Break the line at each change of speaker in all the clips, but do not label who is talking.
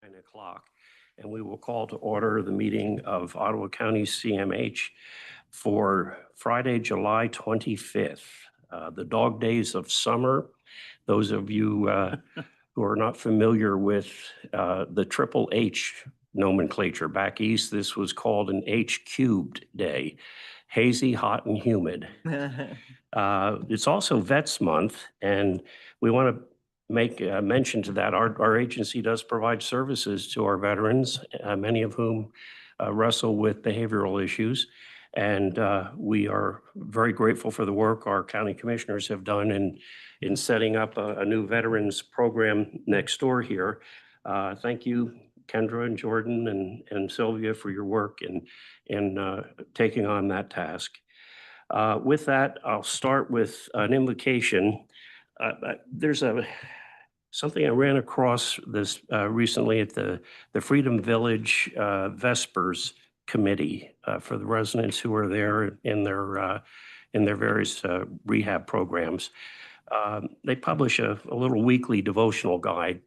9 o'clock, and we will call to order the meeting of Ottawa County CMH for Friday, July 25th, the dog days of summer. Those of you who are not familiar with the triple H nomenclature back east, this was called an H cubed day, hazy, hot, and humid. It's also Vets Month, and we want to make mention to that. Our agency does provide services to our veterans, many of whom wrestle with behavioral issues. And we are very grateful for the work our county commissioners have done in setting up a new veterans program next door here. Thank you, Kendra and Jordan and Sylvia, for your work in taking on that task. With that, I'll start with an invocation. There's something I ran across this recently at the Freedom Village Vespers Committee for the residents who are there in their various rehab programs. They publish a little weekly devotional guide,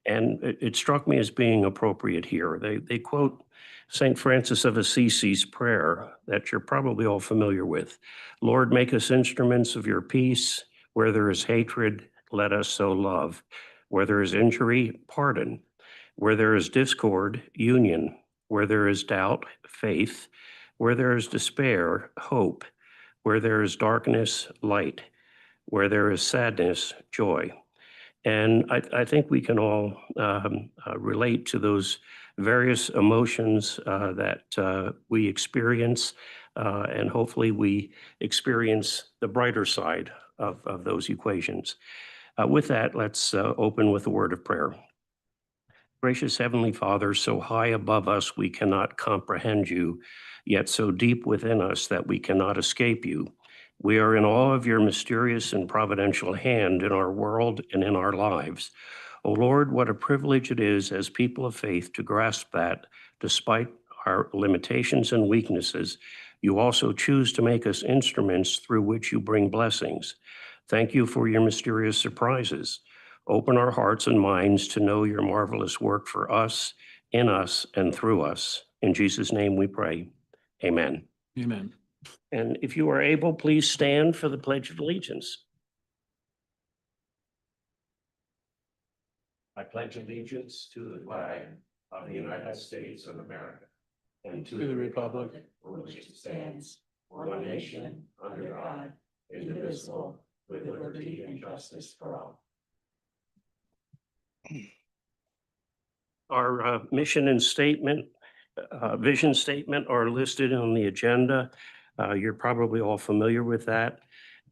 and it struck me as being appropriate here. They quote St. Francis of Assisi's prayer that you're probably all familiar with. Lord, make us instruments of your peace. Where there is hatred, let us sow love. Where there is injury, pardon. Where there is discord, union. Where there is doubt, faith. Where there is despair, hope. Where there is darkness, light. Where there is sadness, joy. And I think we can all relate to those various emotions that we experience, and hopefully we experience the brighter side of those equations. With that, let's open with a word of prayer. Gracious Heavenly Father, so high above us we cannot comprehend you, yet so deep within us that we cannot escape you. We are in awe of your mysterious and providential hand in our world and in our lives. O Lord, what a privilege it is as people of faith to grasp that despite our limitations and weaknesses, you also choose to make us instruments through which you bring blessings. Thank you for your mysterious surprises. Open our hearts and minds to know your marvelous work for us, in us, and through us. In Jesus' name we pray. Amen.
Amen.
And if you are able, please stand for the Pledge of Allegiance. I pledge allegiance to the flag of the United States of America and to the republic for which it stands, one nation, under God, indivisible, with liberty and justice for all. Our mission and statement, vision statement are listed on the agenda. You're probably all familiar with that.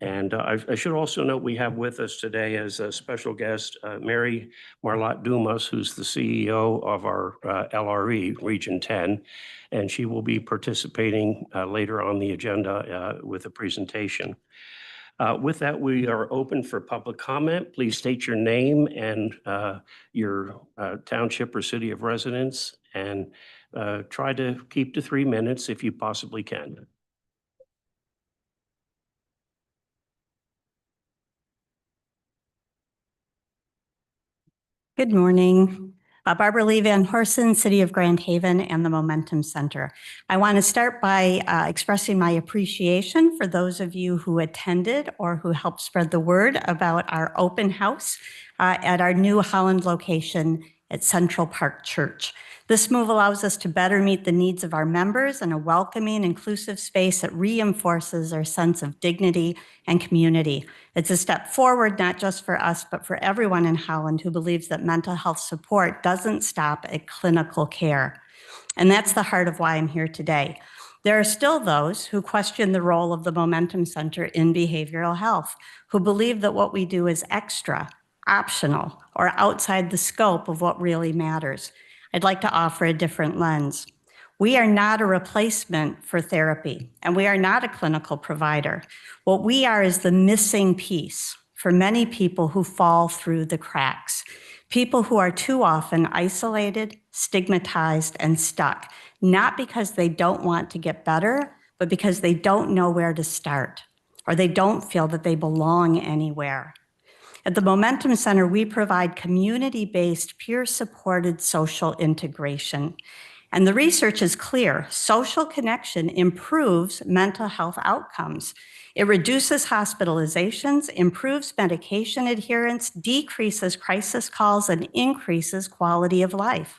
And I should also note we have with us today as a special guest, Mary Marlotte Dumas, who's the CEO of our LRE, Region 10, and she will be participating later on the agenda with a presentation. With that, we are open for public comment. Please state your name and your township or city of residence, and try to keep to 3 minutes if you possibly can.
Good morning. Barbara Lee Van Horsen, City of Grand Haven, and the Momentum Center. I want to start by expressing my appreciation for those of you who attended or who helped spread the word about our open house at our new Holland location at Central Park Church. This move allows us to better meet the needs of our members in a welcoming, inclusive space that reinforces our sense of dignity and community. It's a step forward, not just for us, but for everyone in Holland who believes that mental health support doesn't stop at clinical care. And that's the heart of why I'm here today. There are still those who question the role of the Momentum Center in behavioral health, who believe that what we do is extra, optional, or outside the scope of what really matters. I'd like to offer a different lens. We are not a replacement for therapy, and we are not a clinical provider. What we are is the missing piece for many people who fall through the cracks, people who are too often isolated, stigmatized, and stuck, not because they don't want to get better, but because they don't know where to start, or they don't feel that they belong anywhere. At the Momentum Center, we provide community-based, peer-supported social integration. And the research is clear. Social connection improves mental health outcomes. It reduces hospitalizations, improves medication adherence, decreases crisis calls, and increases quality of life.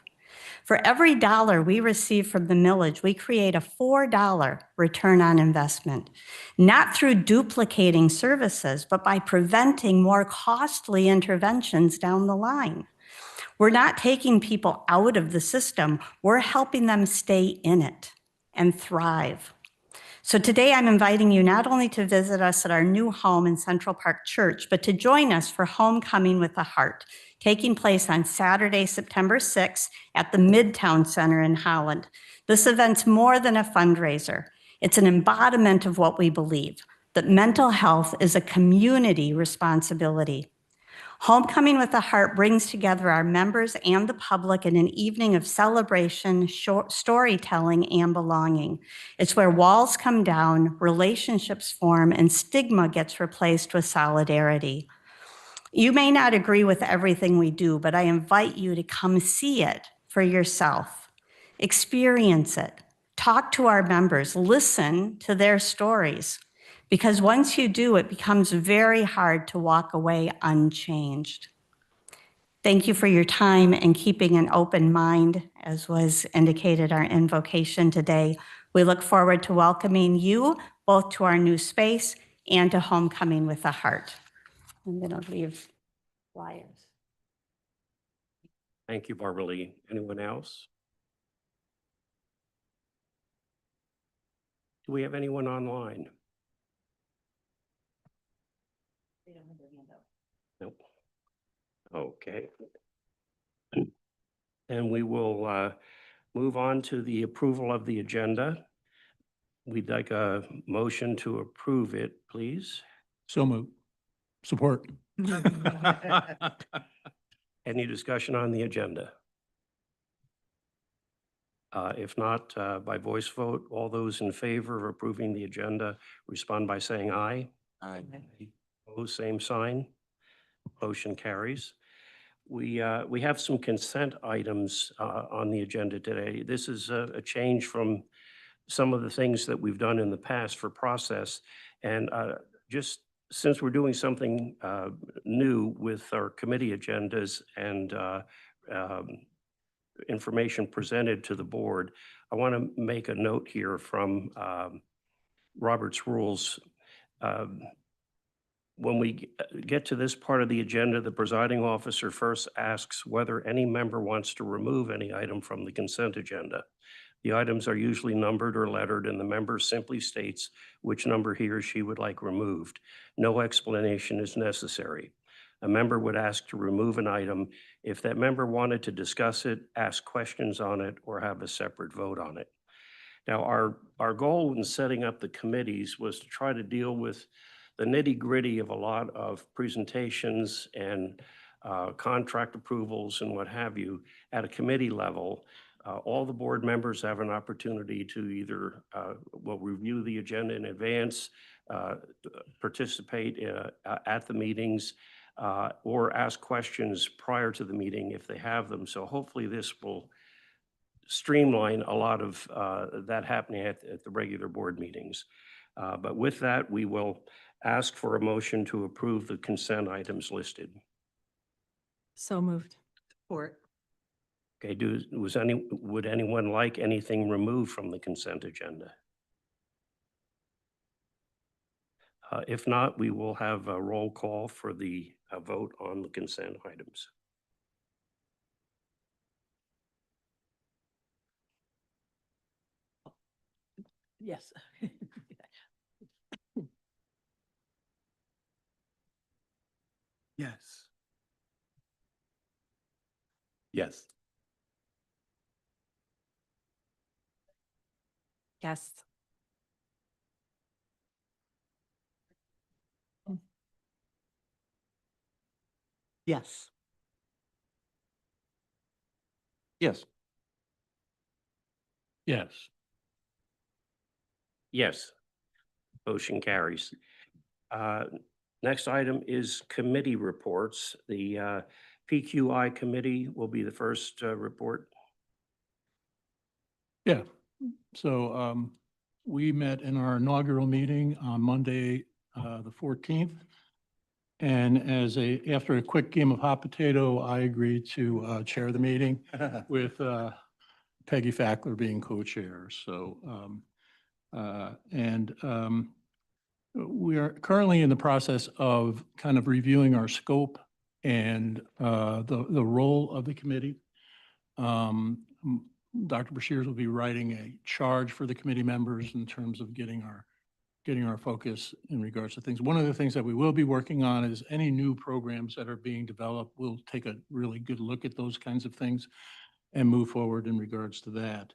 For every dollar we receive from the millage, we create a $4 return on investment, not through duplicating services, but by preventing more costly interventions down the line. We're not taking people out of the system, we're helping them stay in it and thrive. So today I'm inviting you not only to visit us at our new home in Central Park Church, but to join us for Homecoming with a Heart, taking place on Saturday, September 6th at the Midtown Center in Holland. This event's more than a fundraiser. It's an embodiment of what we believe, that mental health is a community responsibility. Homecoming with a Heart brings together our members and the public in an evening of celebration, storytelling, and belonging. It's where walls come down, relationships form, and stigma gets replaced with solidarity. You may not agree with everything we do, but I invite you to come see it for yourself. Experience it. Talk to our members. Listen to their stories. Because once you do, it becomes very hard to walk away unchanged. Thank you for your time and keeping an open mind, as was indicated our invocation today. We look forward to welcoming you both to our new space and to Homecoming with a Heart. I'm going to leave flyers.
Thank you, Barbara Lee. Anyone else? Do we have anyone online? Nope. Okay. And we will move on to the approval of the agenda. We'd like a motion to approve it, please.
So moved. Support.
Any discussion on the agenda? If not, by voice vote, all those in favor of approving the agenda, respond by saying aye.
Aye.
Opposed, same sign. Motion carries. We have some consent items on the agenda today. This is a change from some of the things that we've done in the past for process. And just since we're doing something new with our committee agendas and information presented to the board, I want to make a note here from Robert's rules. When we get to this part of the agenda, the presiding officer first asks whether any member wants to remove any item from the consent agenda. The items are usually numbered or lettered, and the member simply states which number he or she would like removed. No explanation is necessary. A member would ask to remove an item if that member wanted to discuss it, ask questions on it, or have a separate vote on it. Now, our goal in setting up the committees was to try to deal with the nitty-gritty of a lot of presentations and contract approvals and what have you at a committee level. All the board members have an opportunity to either review the agenda in advance, participate at the meetings, or ask questions prior to the meeting if they have them. So hopefully this will streamline a lot of that happening at the regular board meetings. But with that, we will ask for a motion to approve the consent items listed.
So moved. Support.
Okay, would anyone like anything removed from the consent agenda? If not, we will have a roll call for the vote on the consent items.
Yes.
Yes. Yes.
Yes. Yes.
Yes. Yes.
Yes, motion carries. Next item is committee reports. The PQI committee will be the first report.
Yeah, so we met in our inaugural meeting on Monday, the 14th. And after a quick game of hot potato, I agreed to chair the meeting with Peggy Fackler being co-chair. So, we are currently in the process of kind of reviewing our scope and the role of the committee. Dr. Bashirs will be writing a charge for the committee members in terms of getting our focus in regards to things. One of the things that we will be working on is any new programs that are being developed. We'll take a really good look at those kinds of things and move forward in regards to that.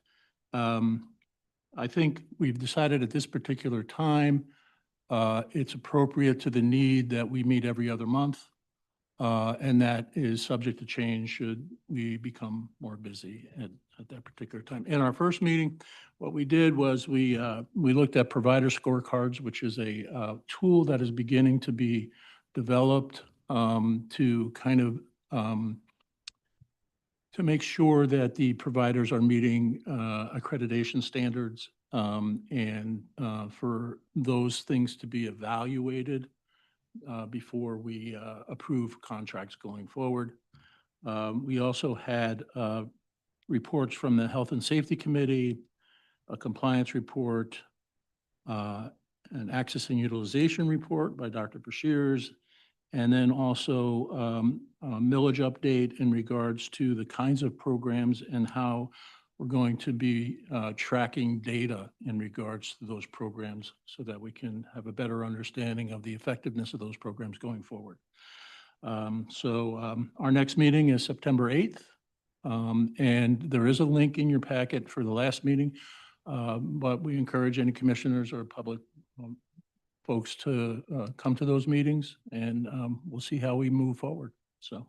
I think we've decided at this particular time, it's appropriate to the need that we meet every other month. And that is subject to change should we become more busy at that particular time. In our first meeting, what we did was we looked at provider scorecards, which is a tool that is beginning to be developed to kind of to make sure that the providers are meeting accreditation standards and for those things to be evaluated before we approve contracts going forward. We also had reports from the Health and Safety Committee, a compliance report, an access and utilization report by Dr. Bashirs, and then also a millage update in regards to the kinds of programs and how we're going to be tracking data in regards to those programs so that we can have a better understanding of the effectiveness of those programs going forward. Our next meeting is September 8th. And there is a link in your packet for the last meeting, but we encourage any commissioners or public folks to come to those meetings, and we'll see how we move forward. So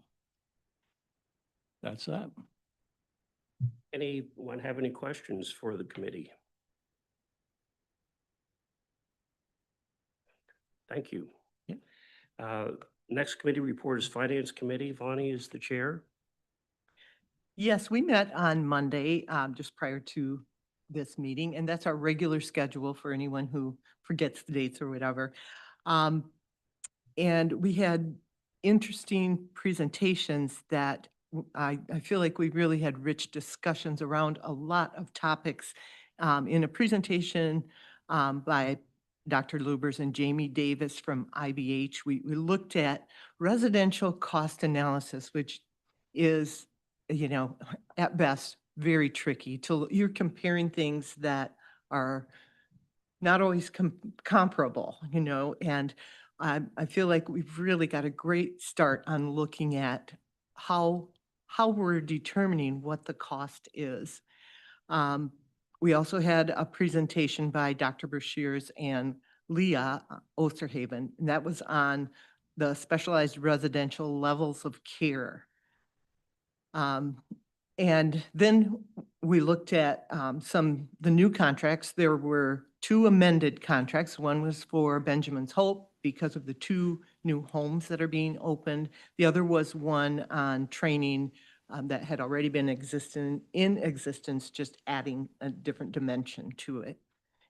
that's that.
Anyone have any questions for the committee? Thank you.
Yeah.
Next committee report is Finance Committee. Vonnie is the chair.
Yes, we met on Monday, just prior to this meeting, and that's our regular schedule for anyone who forgets the dates or whatever. And we had interesting presentations that I feel like we really had rich discussions around a lot of topics. In a presentation by Dr. Lubers and Jamie Davis from IBH, we looked at residential cost analysis, which is, at best, very tricky. You're comparing things that are not always comparable, and I feel like we've really got a great start on looking at how we're determining what the cost is. We also had a presentation by Dr. Bashirs and Leah Osterhaven, and that was on the specialized residential levels of care. And then we looked at the new contracts. There were 2 amended contracts. One was for Benjamin's Hope because of the 2 new homes that are being opened. The other was one on training that had already been in existence, just adding a different dimension to it.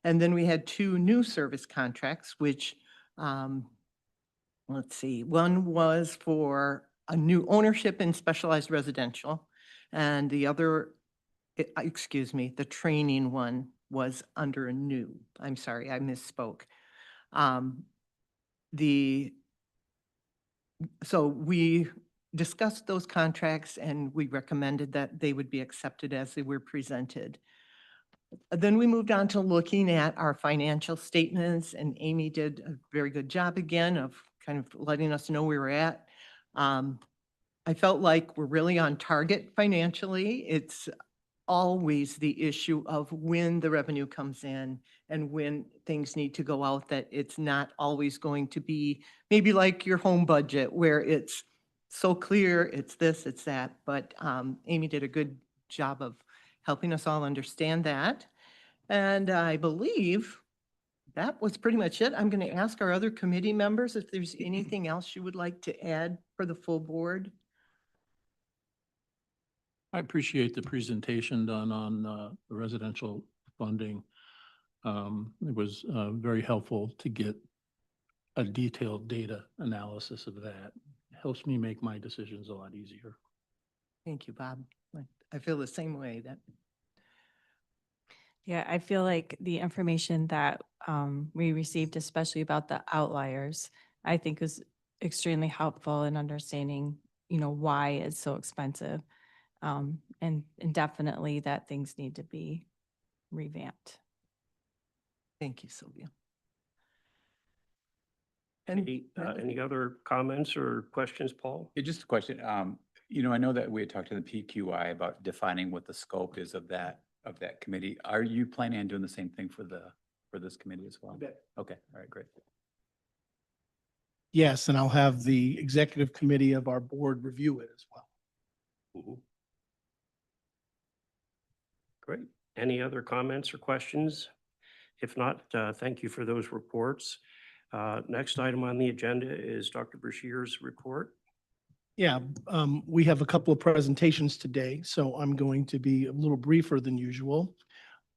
And then we had 2 new service contracts, which, let's see, one was for a new ownership in specialized residential, and the other, the training one was under a new. I'm sorry, I misspoke. So we discussed those contracts and we recommended that they would be accepted as they were presented. Then we moved on to looking at our financial statements, and Amy did a very good job again of kind of letting us know where we're at. I felt like we're really on target financially. It's always the issue of when the revenue comes in and when things need to go out, that it's not always going to be maybe like your home budget where it's so clear, it's this, it's that. But Amy did a good job of helping us all understand that. And I believe that was pretty much it. I'm going to ask our other committee members if there's anything else you would like to add for the full board.
I appreciate the presentation done on the residential funding. It was very helpful to get a detailed data analysis of that. Helps me make my decisions a lot easier.
Thank you, Bob. I feel the same way. That
Yeah, I feel like the information that we received, especially about the outliers, I think was extremely helpful in understanding, why it's so expensive. And definitely that things need to be revamped.
Thank you, Sylvia. And
Any other comments or questions, Paul?
Yeah, just a question. I know that we had talked to the PQI about defining what the scope is of that committee. Are you planning on doing the same thing for this committee as well? Okay, all right, great.
Yes, and I'll have the executive committee of our board review it as well.
Mhm. Great. Any other comments or questions? If not, thank you for those reports. Next item on the agenda is Dr. Bashir's report.
Yeah, we have a couple of presentations today, so I'm going to be a little briefer than usual.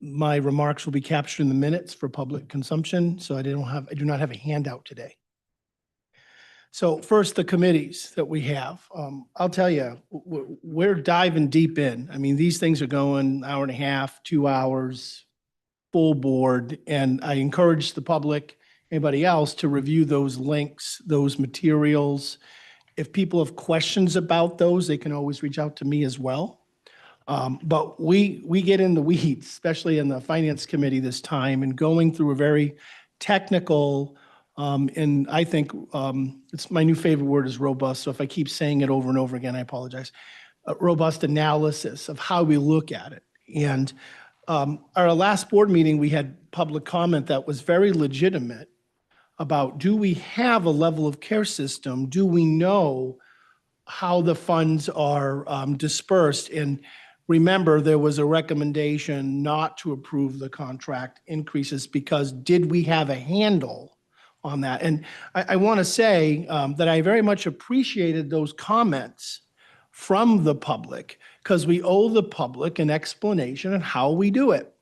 My remarks will be captured in the minutes for public consumption, so I do not have a handout today. So first, the committees that we have. I'll tell you, we're diving deep in. I mean, these things are going hour and a half, 2 hours, full board, and I encourage the public, anybody else, to review those links, those materials. If people have questions about those, they can always reach out to me as well. But we get in the weeds, especially in the finance committee this time, and going through a very technical, and I think it's my new favorite word is robust. So if I keep saying it over and over again, I apologize. A robust analysis of how we look at it. And our last board meeting, we had public comment that was very legitimate about, do we have a level of care system? Do we know how the funds are dispersed? And remember, there was a recommendation not to approve the contract increases because did we have a handle on that? And I want to say that I very much appreciated those comments from the public because we owe the public an explanation on how we do it.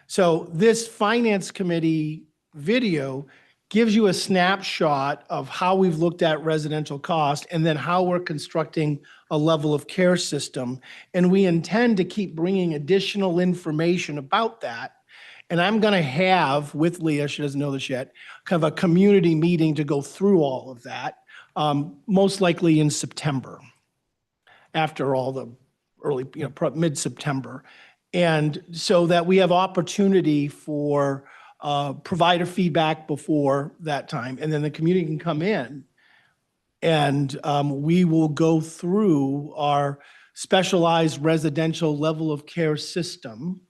So this finance committee video gives you a snapshot of how we've looked at residential cost and then how we're constructing a level of care system. And we intend to keep bringing additional information about that. And I'm going to have with Leah, she doesn't know this yet, kind of a community meeting to go through all of that, most likely in September, after all the early, mid-September. And so that we have opportunity for provider feedback before that time, and then the community can come in and we will go through our specialized residential level of care system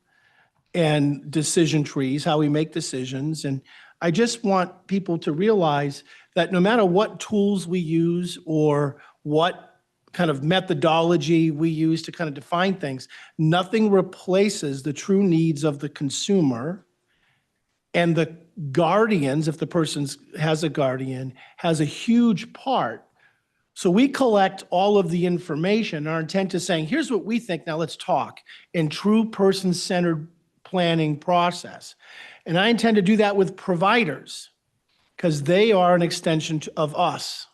and decision trees, how we make decisions. And I just want people to realize that no matter what tools we use or what kind of methodology we use to kind of define things, nothing replaces the true needs of the consumer. And the guardians, if the person has a guardian, has a huge part. So we collect all of the information. Our intent is saying, here's what we think, now let's talk in true person-centered planning process. And I intend to do that with providers because they are an extension of us.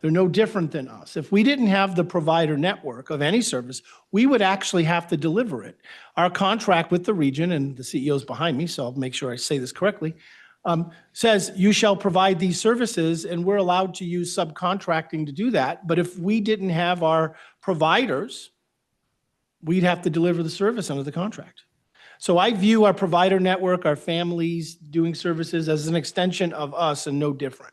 They're no different than us. If we didn't have the provider network of any service, we would actually have to deliver it. Our contract with the region, and the CEO's behind me, so I'll make sure I say this correctly, says you shall provide these services, and we're allowed to use subcontracting to do that. But if we didn't have our providers, we'd have to deliver the service under the contract. So I view our provider network, our families doing services as an extension of us and no different.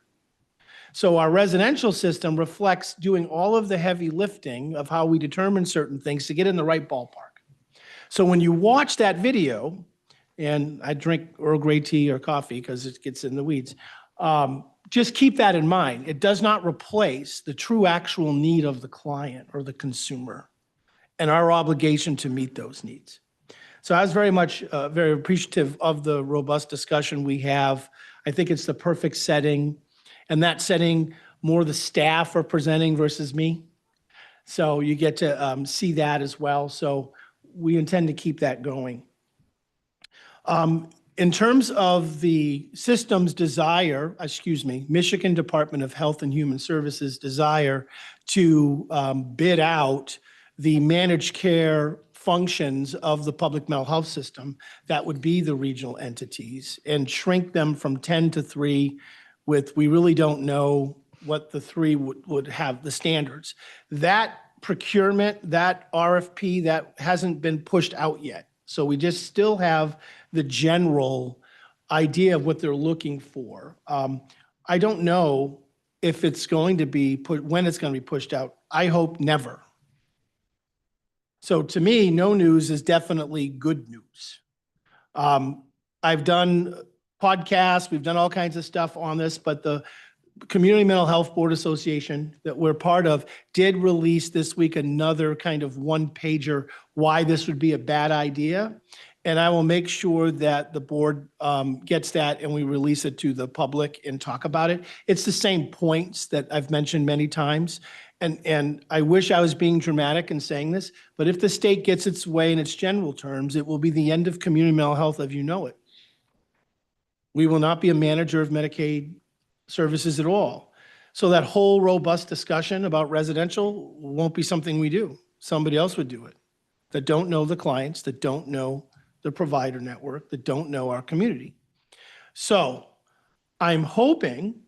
So our residential system reflects doing all of the heavy lifting of how we determine certain things to get in the right ballpark. So when you watch that video, and I drink Earl Grey tea or coffee because it gets in the weeds, just keep that in mind. It does not replace the true actual need of the client or the consumer and our obligation to meet those needs. So I was very much, very appreciative of the robust discussion we have. I think it's the perfect setting. And that setting, more the staff are presenting versus me. So you get to see that as well. So we intend to keep that going. In terms of the system's desire, Michigan Department of Health and Human Services desire to bid out the managed care functions of the public mental health system, that would be the regional entities, and shrink them from 10 to 3 with, we really don't know what the 3 would have, the standards. That procurement, that RFP, that hasn't been pushed out yet. So we just still have the general idea of what they're looking for. I don't know if it's going to be when it's going to be pushed out. I hope never. So to me, no news is definitely good news. I've done podcasts, we've done all kinds of stuff on this, but the Community Mental Health Board Association that we're part of did release this week another kind of one-pager why this would be a bad idea. And I will make sure that the board gets that and we release it to the public and talk about it. It's the same points that I've mentioned many times. And I wish I was being dramatic in saying this, but if the state gets its way in its general terms, it will be the end of community mental health as you know it. We will not be a manager of Medicaid services at all. So that whole robust discussion about residential won't be something we do. Somebody else would do it that don't know the clients, that don't know the provider network, that don't know our community. So I'm hoping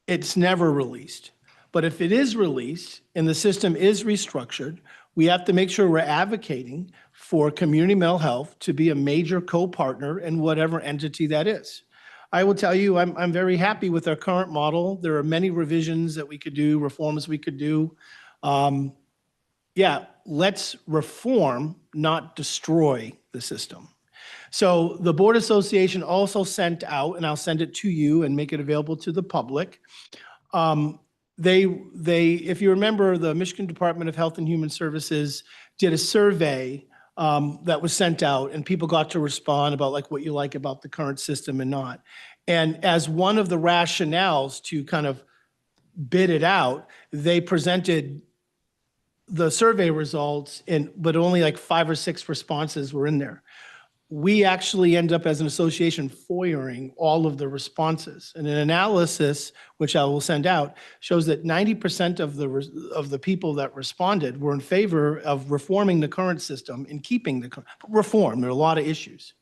it's never released. But if it is released and the system is restructured, we have to make sure we're advocating for community mental health to be a major co-partner in whatever entity that is. I will tell you, I'm very happy with our current model. There are many revisions that we could do, reforms we could do. Yeah, let's reform, not destroy the system. So the Board Association also sent out, and I'll send it to you and make it available to the public. If you remember, the Michigan Department of Health and Human Services did a survey that was sent out, and people got to respond about like what you like about the current system and not. And as one of the rationales to kind of bid it out, they presented the survey results, but only like 5 or 6 responses were in there. We actually end up as an association FOIAing all of the responses. And an analysis, which I will send out, shows that 90% of the people that responded were in favor of reforming the current system and keeping the reform. There are a lot of issues.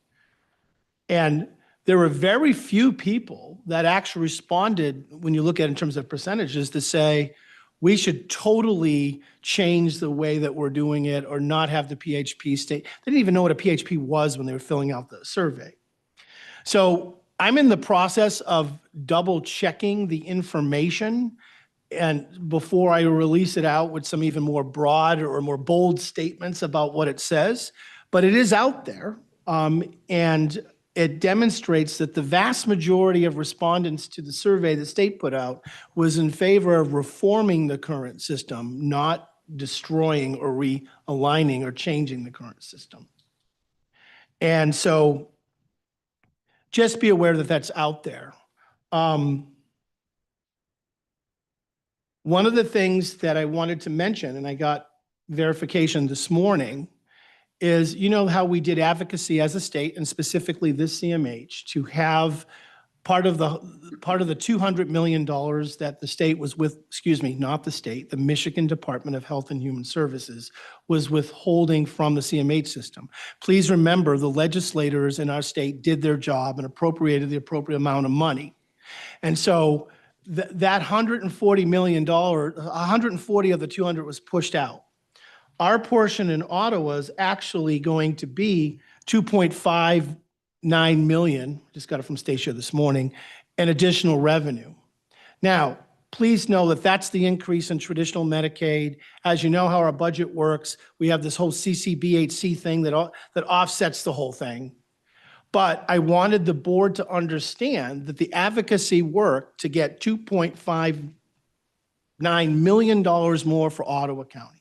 And there were very few people that actually responded, when you look at it in terms of percentages, to say, we should totally change the way that we're doing it or not have the PHP state. They didn't even know what a PHP was when they were filling out the survey. So I'm in the process of double checking the information and before I release it out with some even more broad or more bold statements about what it says, but it is out there. And it demonstrates that the vast majority of respondents to the survey the state put out was in favor of reforming the current system, not destroying or realigning or changing the current system. And so just be aware that that's out there. One of the things that I wanted to mention, and I got verification this morning, is, you know how we did advocacy as a state, and specifically this CMH, to have part of the $200 million that the state was with, not the state, the Michigan Department of Health and Human Services was withholding from the CMH system. Please remember, the legislators in our state did their job and appropriated the appropriate amount of money. And so that $140 million, 140 of the 200 was pushed out. Our portion in Ottawa is actually going to be 2.59 million, just got it from Stacia this morning, in additional revenue. Now, please know that that's the increase in traditional Medicaid. As you know how our budget works, we have this whole CCBHC thing that offsets the whole thing. But I wanted the board to understand that the advocacy work to get $2.59 million more for Ottawa County,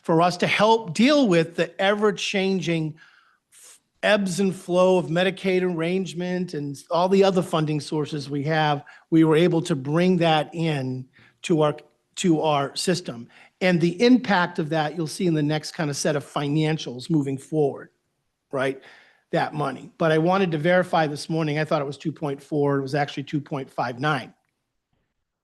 for us to help deal with the ever-changing ebbs and flow of Medicaid arrangement and all the other funding sources we have, we were able to bring that in to our system. And the impact of that, you'll see in the next kind of set of financials moving forward, right? That money. But I wanted to verify this morning, I thought it was 2.4, it was actually 2.59.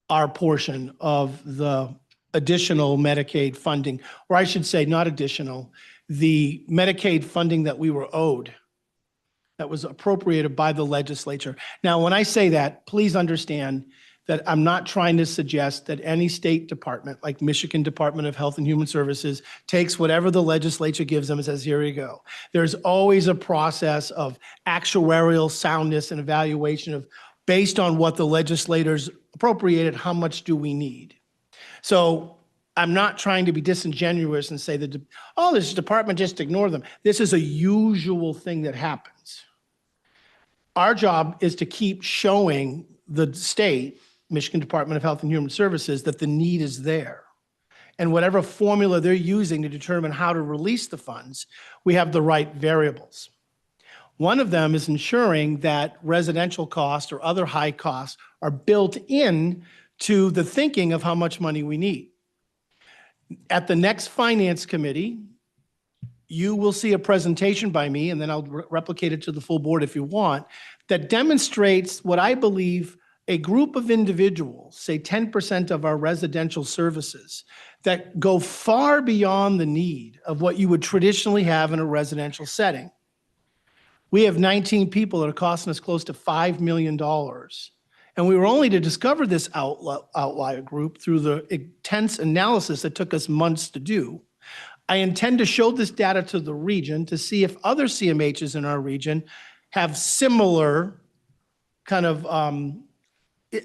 Our portion of the additional Medicaid funding, or I should say not additional, the Medicaid funding that we were owed, that was appropriated by the legislature. Now, when I say that, please understand that I'm not trying to suggest that any state department, like Michigan Department of Health and Human Services, takes whatever the legislature gives them and says, here you go. There's always a process of actuarial soundness and evaluation of, based on what the legislators appropriated, how much do we need? So I'm not trying to be disingenuous and say that, oh, this department, just ignore them. This is a usual thing that happens. Our job is to keep showing the state, Michigan Department of Health and Human Services, that the need is there. And whatever formula they're using to determine how to release the funds, we have the right variables. One of them is ensuring that residential costs or other high costs are built in to the thinking of how much money we need. At the next Finance Committee, you will see a presentation by me, and then I'll replicate it to the full board if you want, that demonstrates what I believe a group of individuals, say 10% of our residential services, that go far beyond the need of what you would traditionally have in a residential setting. We have 19 people that are costing us close to $5 million. And we were only to discover this outlier group through the intense analysis that took us months to do. I intend to show this data to the region to see if other CMHs in our region have similar kind of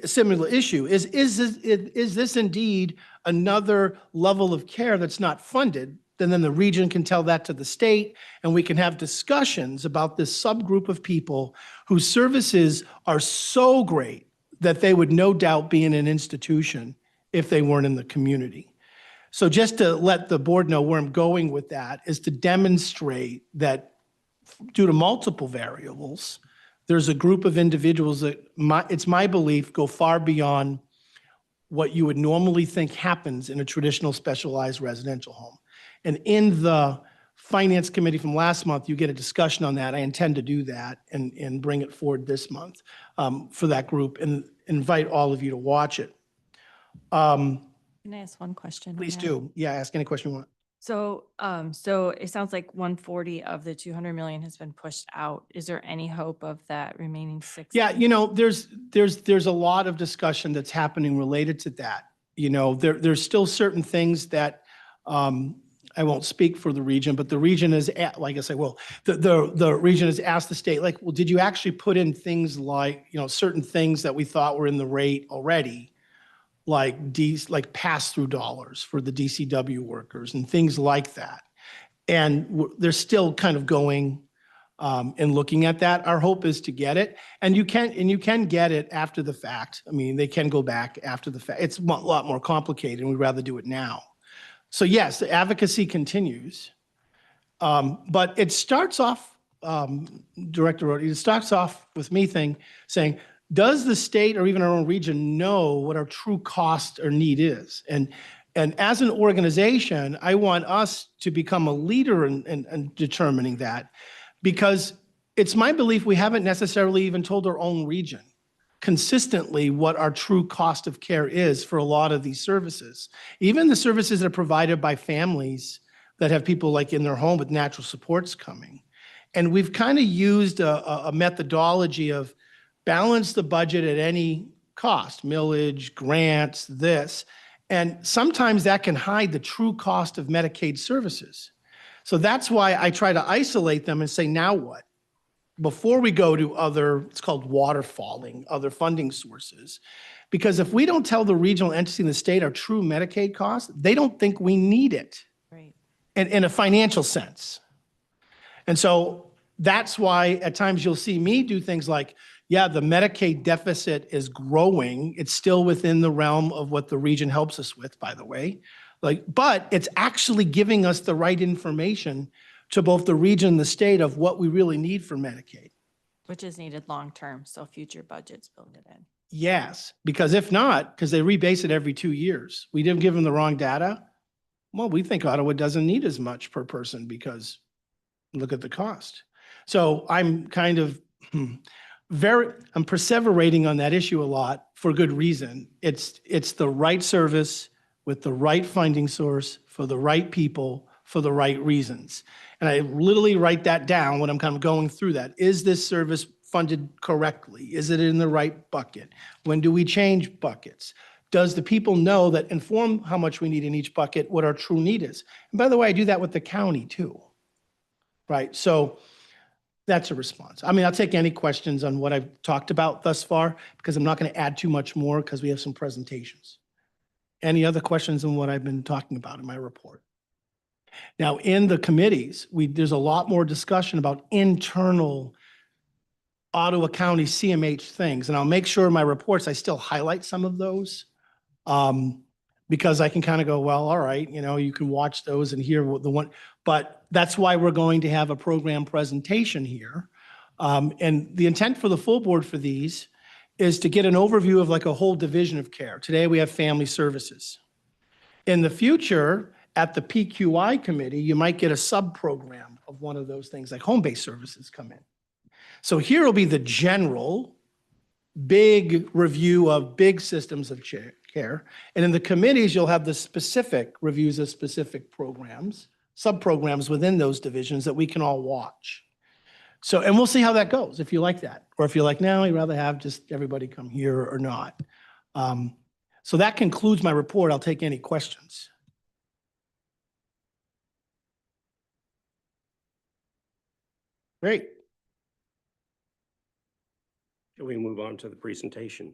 similar issue. Is this indeed another level of care that's not funded? Then the region can tell that to the state, and we can have discussions about this subgroup of people whose services are so great that they would no doubt be in an institution if they weren't in the community. So just to let the board know where I'm going with that is to demonstrate that due to multiple variables, there's a group of individuals that it's my belief go far beyond what you would normally think happens in a traditional specialized residential home. And in the Finance Committee from last month, you get a discussion on that. I intend to do that and bring it forward this month for that group and invite all of you to watch it.
Can I ask one question? on
Please
that?
do. Yeah, ask any question you want.
So, so it sounds like 140 of the 200 million has been pushed out. Is there any hope of that remaining 60?
Yeah, you know, there's a lot of discussion that's happening related to that. You know, there's still certain things that I won't speak for the region, but the region is, like I say, well, the region has asked the state, like, well, did you actually put in things like, you know, certain things that we thought were in the rate already, like pass-through dollars for the DCW workers and things like that. And they're still kind of going and looking at that. Our hope is to get it, and you can get it after the fact. I mean, they can go back after the fact. It's a lot more complicated, and we'd rather do it now. So yes, the advocacy continues, but it starts off, Director Rhodey, it starts off with me saying, does the state or even our own region know what our true cost or need is? And as an organization, I want us to become a leader in determining that, because it's my belief we haven't necessarily even told our own region consistently what our true cost of care is for a lot of these services. Even the services that are provided by families that have people like in their home with natural supports coming. And we've kind of used a methodology of balance the budget at any cost, millage, grants, this. And sometimes that can hide the true cost of Medicaid services. So that's why I try to isolate them and say, now what? Before we go to other, it's called waterfalling, other funding sources. Because if we don't tell the regional entity in the state our true Medicaid costs, they don't think we need it.
Right.
In a financial sense. And so that's why at times you'll see me do things like, yeah, the Medicaid deficit is growing. It's still within the realm of what the region helps us with, by the way. But it's actually giving us the right information to both the region and the state of what we really need for Medicaid.
Which is needed long-term, so future budgets build it in.
Yes, because if not, because they rebase it every 2 years, we didn't give them the wrong data. Well, we think Ottawa doesn't need as much per person because look at the cost. So I'm kind of I'm perseverating on that issue a lot for good reason. It's the right service with the right funding source for the right people for the right reasons. And I literally write that down when I'm kind of going through that. Is this service funded correctly? Is it in the right bucket? When do we change buckets? Does the people know that inform how much we need in each bucket, what our true need is? And by the way, I do that with the county too. Right, so that's a response. I mean, I'll take any questions on what I've talked about thus far, because I'm not going to add too much more because we have some presentations. Any other questions on what I've been talking about in my report? Now, in the committees, there's a lot more discussion about internal Ottawa County CMH things, and I'll make sure in my reports I still highlight some of those. Because I can kind of go, well, all right, you can watch those and hear what the one, but that's why we're going to have a program presentation here. And the intent for the full board for these is to get an overview of like a whole division of care. Today we have family services. In the future, at the PQI committee, you might get a sub-program of one of those things, like home-based services come in. So here will be the general big review of big systems of care. And in the committees, you'll have the specific reviews of specific programs, sub-programs within those divisions that we can all watch. So, and we'll see how that goes, if you like that. Or if you're like, no, you'd rather have just everybody come here or not. So that concludes my report. I'll take any questions. Great.
Can we move on to the presentation?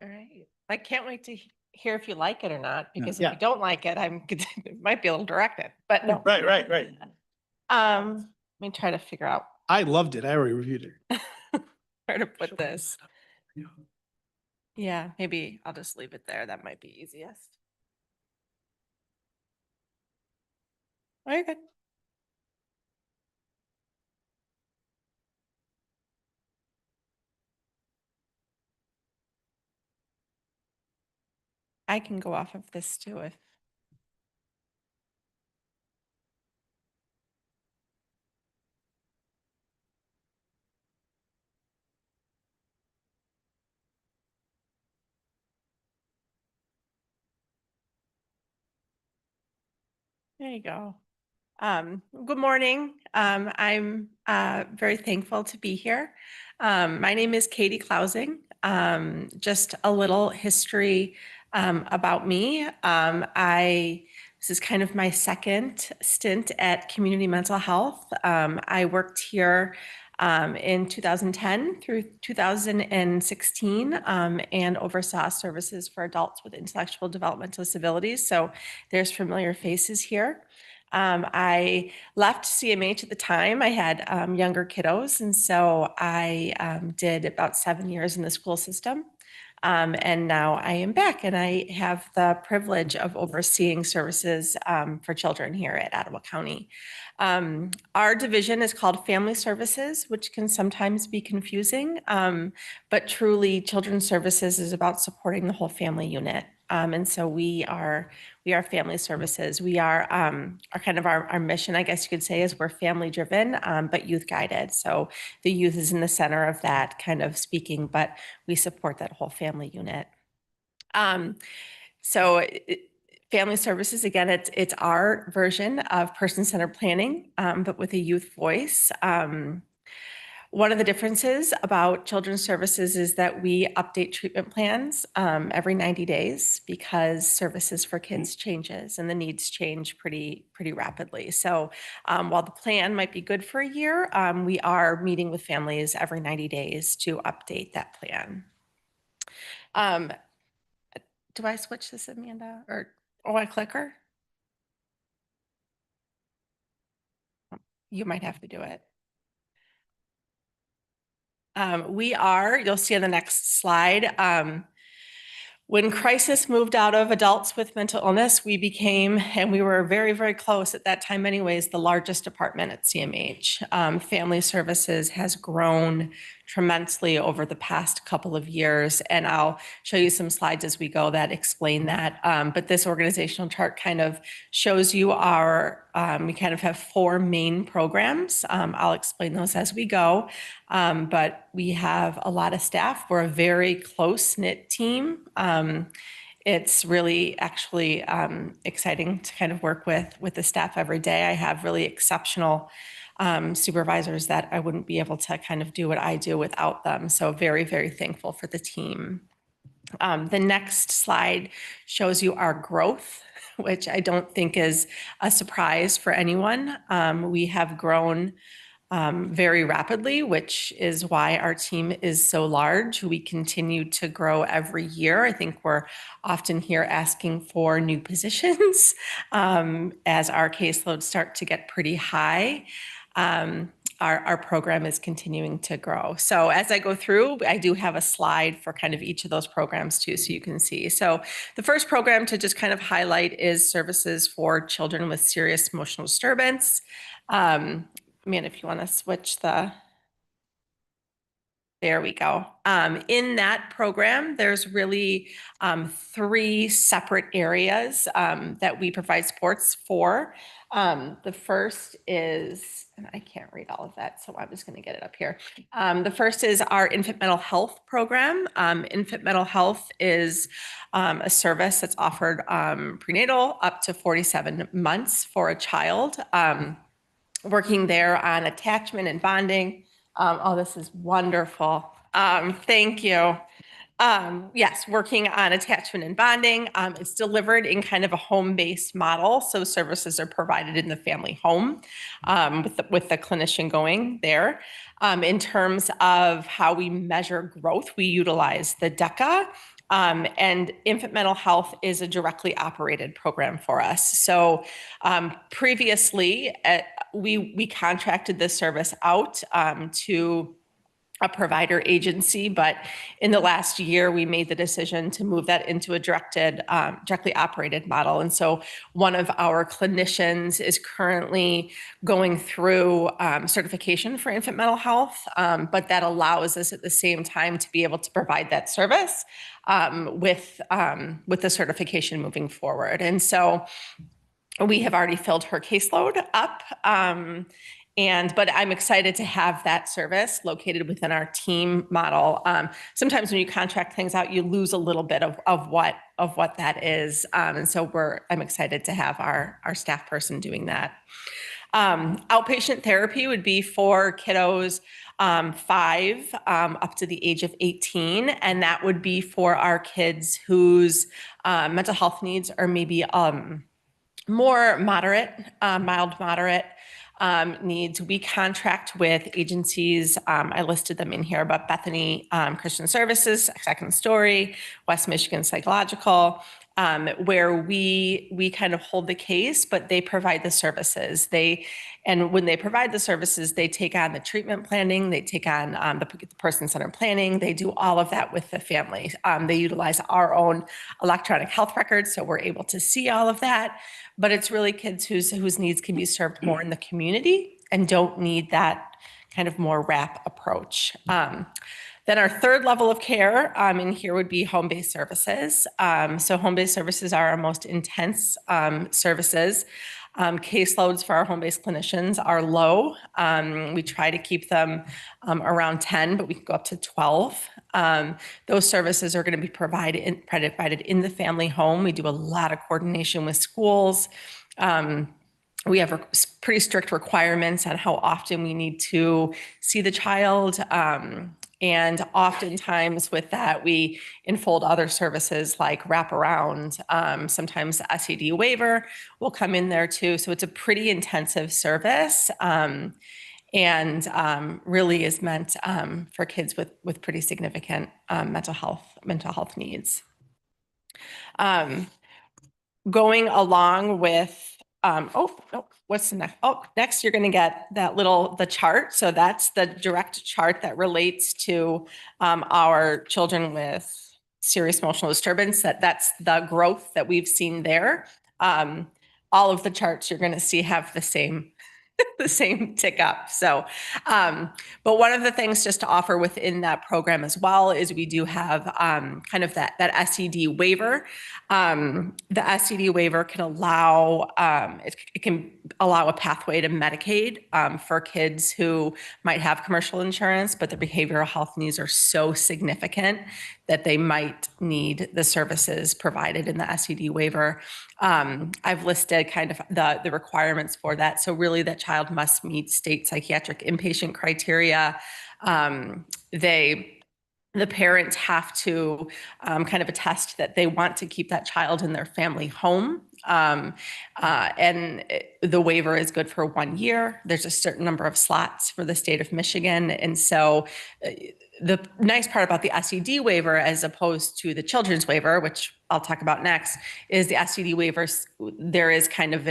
All right. I can't wait to hear if you like it or not, because if
Yeah.
you don't like it, it might be a little directed, but no.
Right.
Let me try to figure out
I loved it. I already reviewed it.
where to put this. Yeah, maybe I'll just leave it there. That might be easiest. Oh, you're good. I can go off of this too if. There you go. Good morning. I'm very thankful to be here. My name is Katie Klausing. Just a little history about me. This is kind of my second stint at Community Mental Health. I worked here in 2010 through 2016 and oversaw services for adults with intellectual developmental disabilities. So there's familiar faces here. I left CMH at the time. I had younger kiddos, and so I did about 7 years in the school system. And now I am back, and I have the privilege of overseeing services for children here at Ottawa County. Our division is called Family Services, which can sometimes be confusing, but truly Children's Services is about supporting the whole family unit. And so we are family services. We are our mission, I guess you could say, is we're family driven, but youth guided. So the youth is in the center of that kind of speaking, but we support that whole family unit. Family services, again, it's our version of person-centered planning, but with a youth voice. One of the differences about children's services is that we update treatment plans every 90 days because services for kids changes and the needs change pretty rapidly. So while the plan might be good for a year, we are meeting with families every 90 days to update that plan. Do I switch this, Amanda? Or I click her? You might have to do it. You'll see on the next slide, when crisis moved out of adults with mental illness, we became, and we were very, very close at that time anyways, the largest department at CMH. Family Services has grown tremendously over the past couple of years, and I'll show you some slides as we go that explain that. But this organizational chart kind of shows you we kind of have 4 main programs. I'll explain those as we go. But we have a lot of staff. We're a very close-knit team. It's really actually exciting to kind of work with the staff every day. I have really exceptional supervisors that I wouldn't be able to kind of do what I do without them. So very, very thankful for the team. The next slide shows you our growth, which I don't think is a surprise for anyone. We have grown very rapidly, which is why our team is so large. We continue to grow every year. I think we're often here asking for new positions as our caseloads start to get pretty high. Our program is continuing to grow. So as I go through, I do have a slide for kind of each of those programs too, so you can see. So the first program to just kind of highlight is services for children with serious emotional disturbance. If you want to switch there we go. In that program, there's really 3 separate areas that we provide supports for. The first is, and I can't read all of that, so I'm just going to get it up here. The first is our infant mental health program. Infant mental health is a service that's offered prenatal up to 47 months for a child. Working there on attachment and bonding. Oh, this is wonderful. Thank you. Yes, working on attachment and bonding. It's delivered in kind of a home-based model. So services are provided in the family home with the clinician going there. In terms of how we measure growth, we utilize the DECA. And infant mental health is a directly operated program for us. So previously, we contracted this service out to a provider agency, but in the last year, we made the decision to move that into a directly operated model. And so one of our clinicians is currently going through certification for infant mental health, but that allows us at the same time to be able to provide that service with the certification moving forward. And so we have already filled her caseload up. But I'm excited to have that service located within our team model. Sometimes when you contract things out, you lose a little bit of what that is. And so I'm excited to have our staff person doing that. Outpatient therapy would be for kiddos 5 up to the age of 18. And that would be for our kids whose mental health needs are maybe more moderate, mild moderate needs. We contract with agencies. I listed them in here, but Bethany Christian Services, Second Story, West Michigan Psychological, where we kind of hold the case, but they provide the services. And when they provide the services, they take on the treatment planning, they take on the person-centered planning, they do all of that with the family. They utilize our own electronic health records, so we're able to see all of that. But it's really kids whose needs can be served more in the community and don't need that kind of more wrap approach. Then our third level of care in here would be home-based services. So home-based services are our most intense services. Caseloads for our home-based clinicians are low. We try to keep them around 10, but we can go up to 12. Those services are going to be provided in the family home. We do a lot of coordination with schools. We have pretty strict requirements on how often we need to see the child. And oftentimes with that, we enfold other services like wraparound. Sometimes the SED waiver will come in there too. So it's a pretty intensive service and really is meant for kids with pretty significant mental health needs. Going along with oh, no, what's the next? Oh, next you're going to get the chart. So that's the direct chart that relates to our children with serious emotional disturbance. That's the growth that we've seen there. All of the charts you're going to see have the same the same tick up. So, but one of the things just to offer within that program as well is we do have kind of that SED waiver. The SED waiver can allow, it can allow a pathway to Medicaid for kids who might have commercial insurance, but their behavioral health needs are so significant that they might need the services provided in the SED waiver. I've listed kind of the requirements for that. So really that child must meet state psychiatric inpatient criteria. The parents have to kind of attest that they want to keep that child in their family home. And the waiver is good for 1 year. There's a certain number of slots for the state of Michigan. And so the nice part about the SED waiver, as opposed to the children's waiver, which I'll talk about next, is the SED waivers, there is kind of,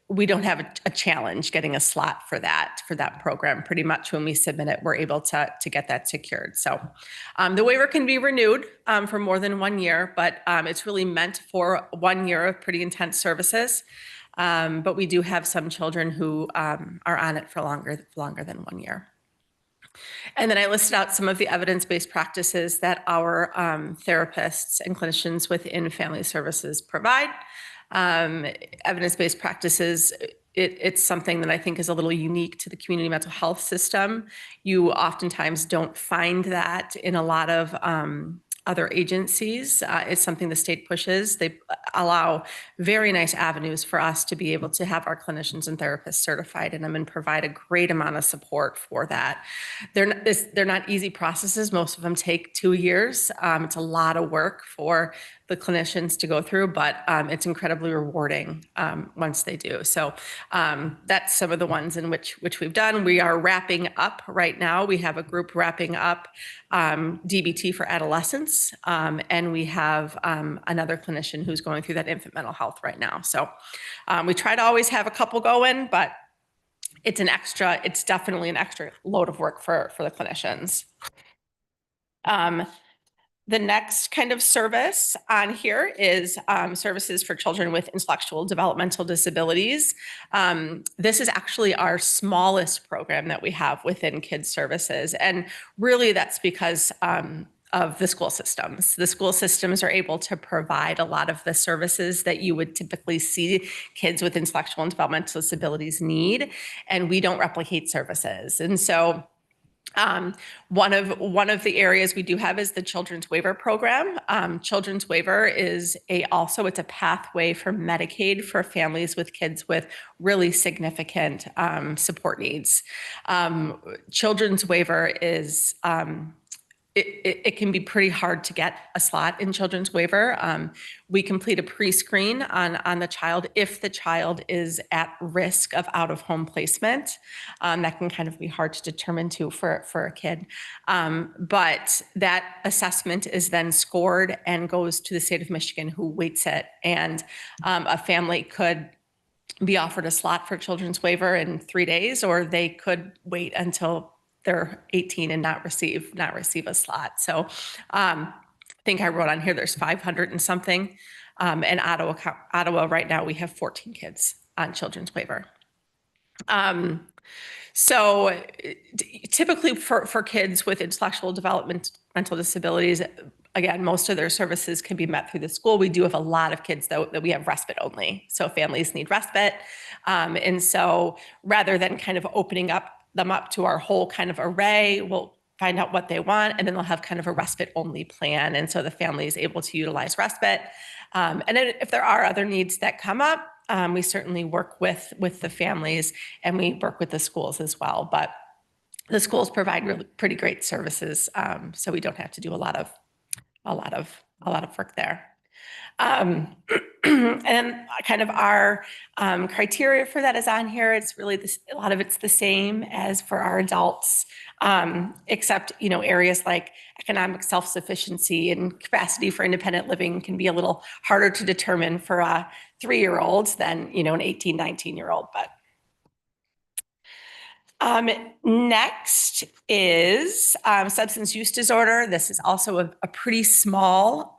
we don't have a challenge getting a slot for that program. Pretty much when we submit it, we're able to get that secured. So the waiver can be renewed for more than 1 year, but it's really meant for 1 year of pretty intense services. But we do have some children who are on it for longer than 1 year. And then I listed out some of the evidence-based practices that our therapists and clinicians within family services provide. Evidence-based practices, it's something that I think is a little unique to the community mental health system. You oftentimes don't find that in a lot of other agencies. It's something the state pushes. They allow very nice avenues for us to be able to have our clinicians and therapists certified in them and provide a great amount of support for that. They're not easy processes. Most of them take 2 years. It's a lot of work for the clinicians to go through, but it's incredibly rewarding once they do. So that's some of the ones in which we've done. We are wrapping up right now. We have a group wrapping up DBT for adolescents, and we have another clinician who's going through that infant mental health right now. So we try to always have a couple going, but it's definitely an extra load of work for the clinicians. The next kind of service on here is services for children with intellectual developmental disabilities. This is actually our smallest program that we have within kids services. And really that's because of the school systems. The school systems are able to provide a lot of the services that you would typically see kids with intellectual and developmental disabilities need, and we don't replicate services. And so one of the areas we do have is the Children's Waiver Program. Children's Waiver is it's a pathway for Medicaid for families with kids with really significant support needs. Children's Waiver is it can be pretty hard to get a slot in Children's Waiver. We complete a pre-screen on the child if the child is at risk of out-of-home placement. That can kind of be hard to determine too for a kid. But that assessment is then scored and goes to the state of Michigan, who weights it. And a family could be offered a slot for Children's Waiver in 3 days, or they could wait until they're 18 and not receive a slot. So I think I wrote on here there's 500 and something. In Ottawa right now, we have 14 kids on Children's Waiver. So typically for kids with intellectual developmental disabilities, again, most of their services can be met through the school. We do have a lot of kids though that we have respite only. So families need respite. And so rather than kind of opening them up to our whole kind of array, we'll find out what they want, and then they'll have kind of a respite only plan. And so the family is able to utilize respite. And then if there are other needs that come up, we certainly work with the families, and we work with the schools as well. But the schools provide really pretty great services, so we don't have to do a lot of work there. Um, and kind of our criteria for that is on here. It's really this, a lot of it's the same as for our adults, except, you know, areas like economic self-sufficiency and capacity for independent living can be a little harder to determine for a 3-year-old than, you know, an 18, 19-year-old. But next is substance use disorder. This is also a pretty small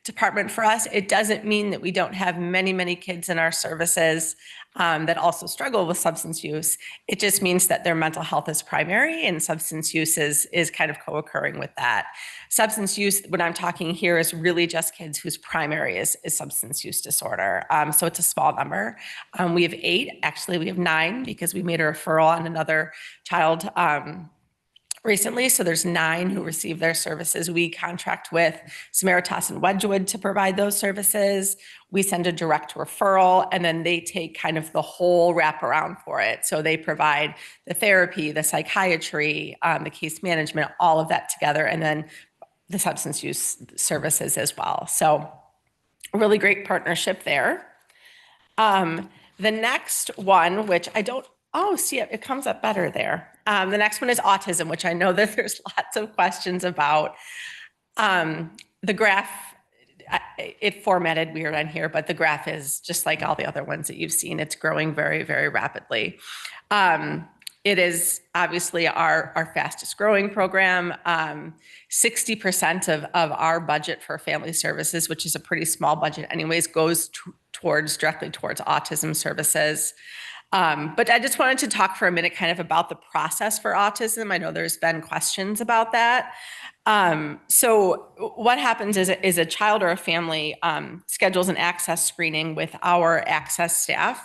department for us. It doesn't mean that we don't have many, many kids in our services that also struggle with substance use. It just means that their mental health is primary and substance use is kind of co-occurring with that. Substance use, what I'm talking here is really just kids whose primary is substance use disorder. So it's a small number. We have 8, actually we have 9 because we made a referral on another child recently. So there's 9 who receive their services. We contract with Samaritas and Wedgwood to provide those services. We send a direct referral and then they take kind of the whole wraparound for it. So they provide the therapy, the psychiatry, the case management, all of that together, and then the substance use services as well. So really great partnership there. The next one, which I don't, oh, see, it comes up better there. The next one is autism, which I know that there's lots of questions about. The graph, it formatted weird on here, but the graph is just like all the other ones that you've seen. It's growing very, very rapidly. It is obviously our fastest growing program. 60% of our budget for family services, which is a pretty small budget anyways, goes directly towards autism services. But I just wanted to talk for a minute kind of about the process for autism. I know there's been questions about that. So what happens is a child or a family schedules an access screening with our access staff.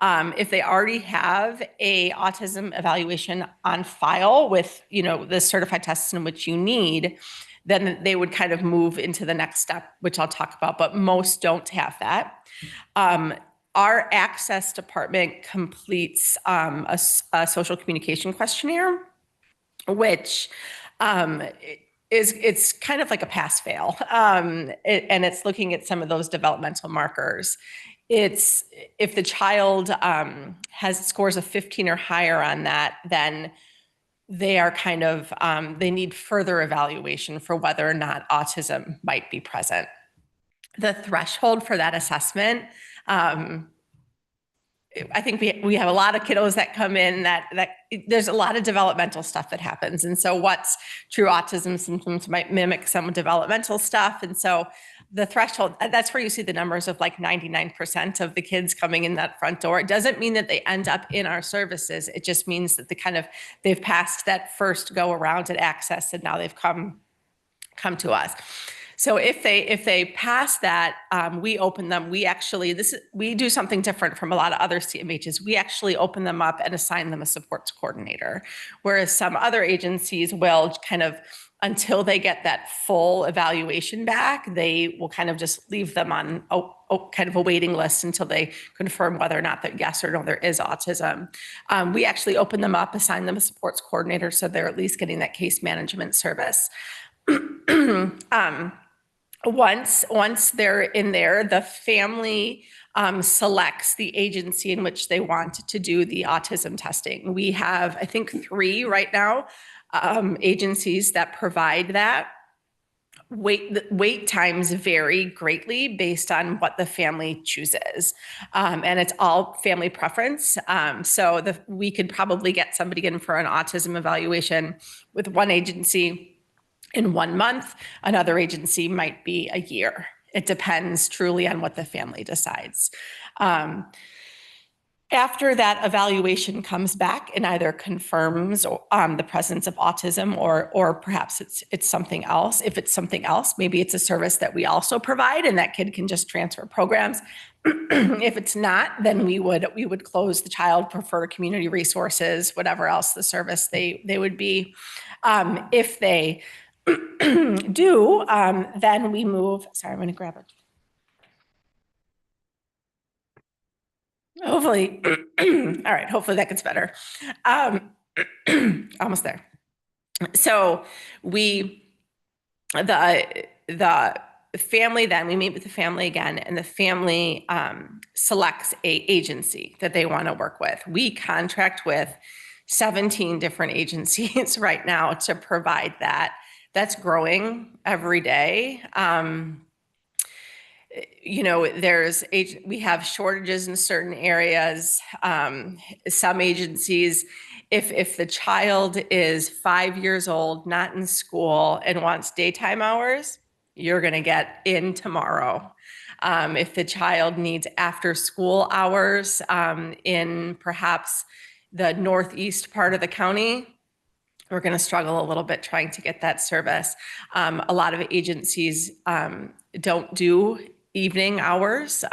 If they already have a autism evaluation on file with, you know, the certified tests in which you need, then they would kind of move into the next step, which I'll talk about, but most don't have that. Our access department completes a social communication questionnaire, which it's kind of like a pass-fail, and it's looking at some of those developmental markers. It's if the child has scores of 15 or higher on that, then they are kind of they need further evaluation for whether or not autism might be present. The threshold for that assessment, I think we have a lot of kiddos that come in that there's a lot of developmental stuff that happens. And so what's true autism symptoms might mimic some developmental stuff. And so the threshold, that's where you see the numbers of like 99% of the kids coming in that front door. It doesn't mean that they end up in our services. It just means that they've passed that first go around at access and now they've come to us. So if they pass that, we open them. We do something different from a lot of other CMHs. We actually open them up and assign them a supports coordinator, whereas some other agencies will kind of, until they get that full evaluation back, they will kind of just leave them on kind of a waiting list until they confirm whether or not that yes or no there is autism. We actually open them up, assign them a supports coordinator, so they're at least getting that case management service. Once they're in there, the family selects the agency in which they want to do the autism testing. We have, I think, 3 right now, agencies that provide that. Wait times vary greatly based on what the family chooses. And it's all family preference. So we could probably get somebody in for an autism evaluation with one agency in 1 month. Another agency might be a year. It depends truly on what the family decides. After that evaluation comes back and either confirms the presence of autism or perhaps it's something else. If it's something else, maybe it's a service that we also provide and that kid can just transfer programs. If it's not, then we would close the child, prefer community resources, whatever else the service they would be. If they do, then we move, sorry, I'm going to grab it. Hopefully, all right, hopefully that gets better. Almost there. So the The family, then we meet with the family again, and the family selects a agency that they want to work with. We contract with 17 different agencies right now to provide that. That's growing every day. You know, we have shortages in certain areas. Some agencies, if the child is 5 years old, not in school, and wants daytime hours, you're going to get in tomorrow. If the child needs after school hours in perhaps the northeast part of the county, we're going to struggle a little bit trying to get that service. A lot of agencies don't do evening hours.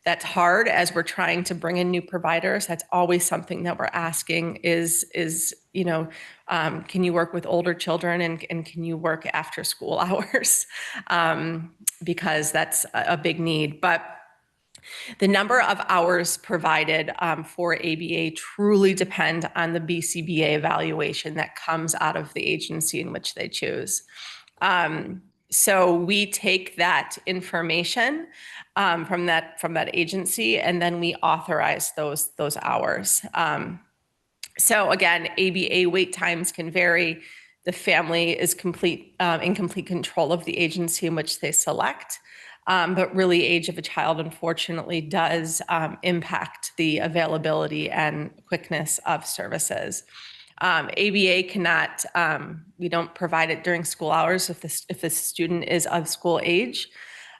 That's hard as we're trying to bring in new providers. That's always something that we're asking is you know, can you work with older children and can you work after school hours? Because that's a big need. But the number of hours provided for ABA truly depend on the BCBA evaluation that comes out of the agency in which they choose. So we take that information from that agency, and then we authorize those hours. So again, ABA wait times can vary. The family is in complete control of the agency in which they select. But really, age of a child, unfortunately, does impact the availability and quickness of services. ABA cannot, we don't provide it during school hours if the student is of school age.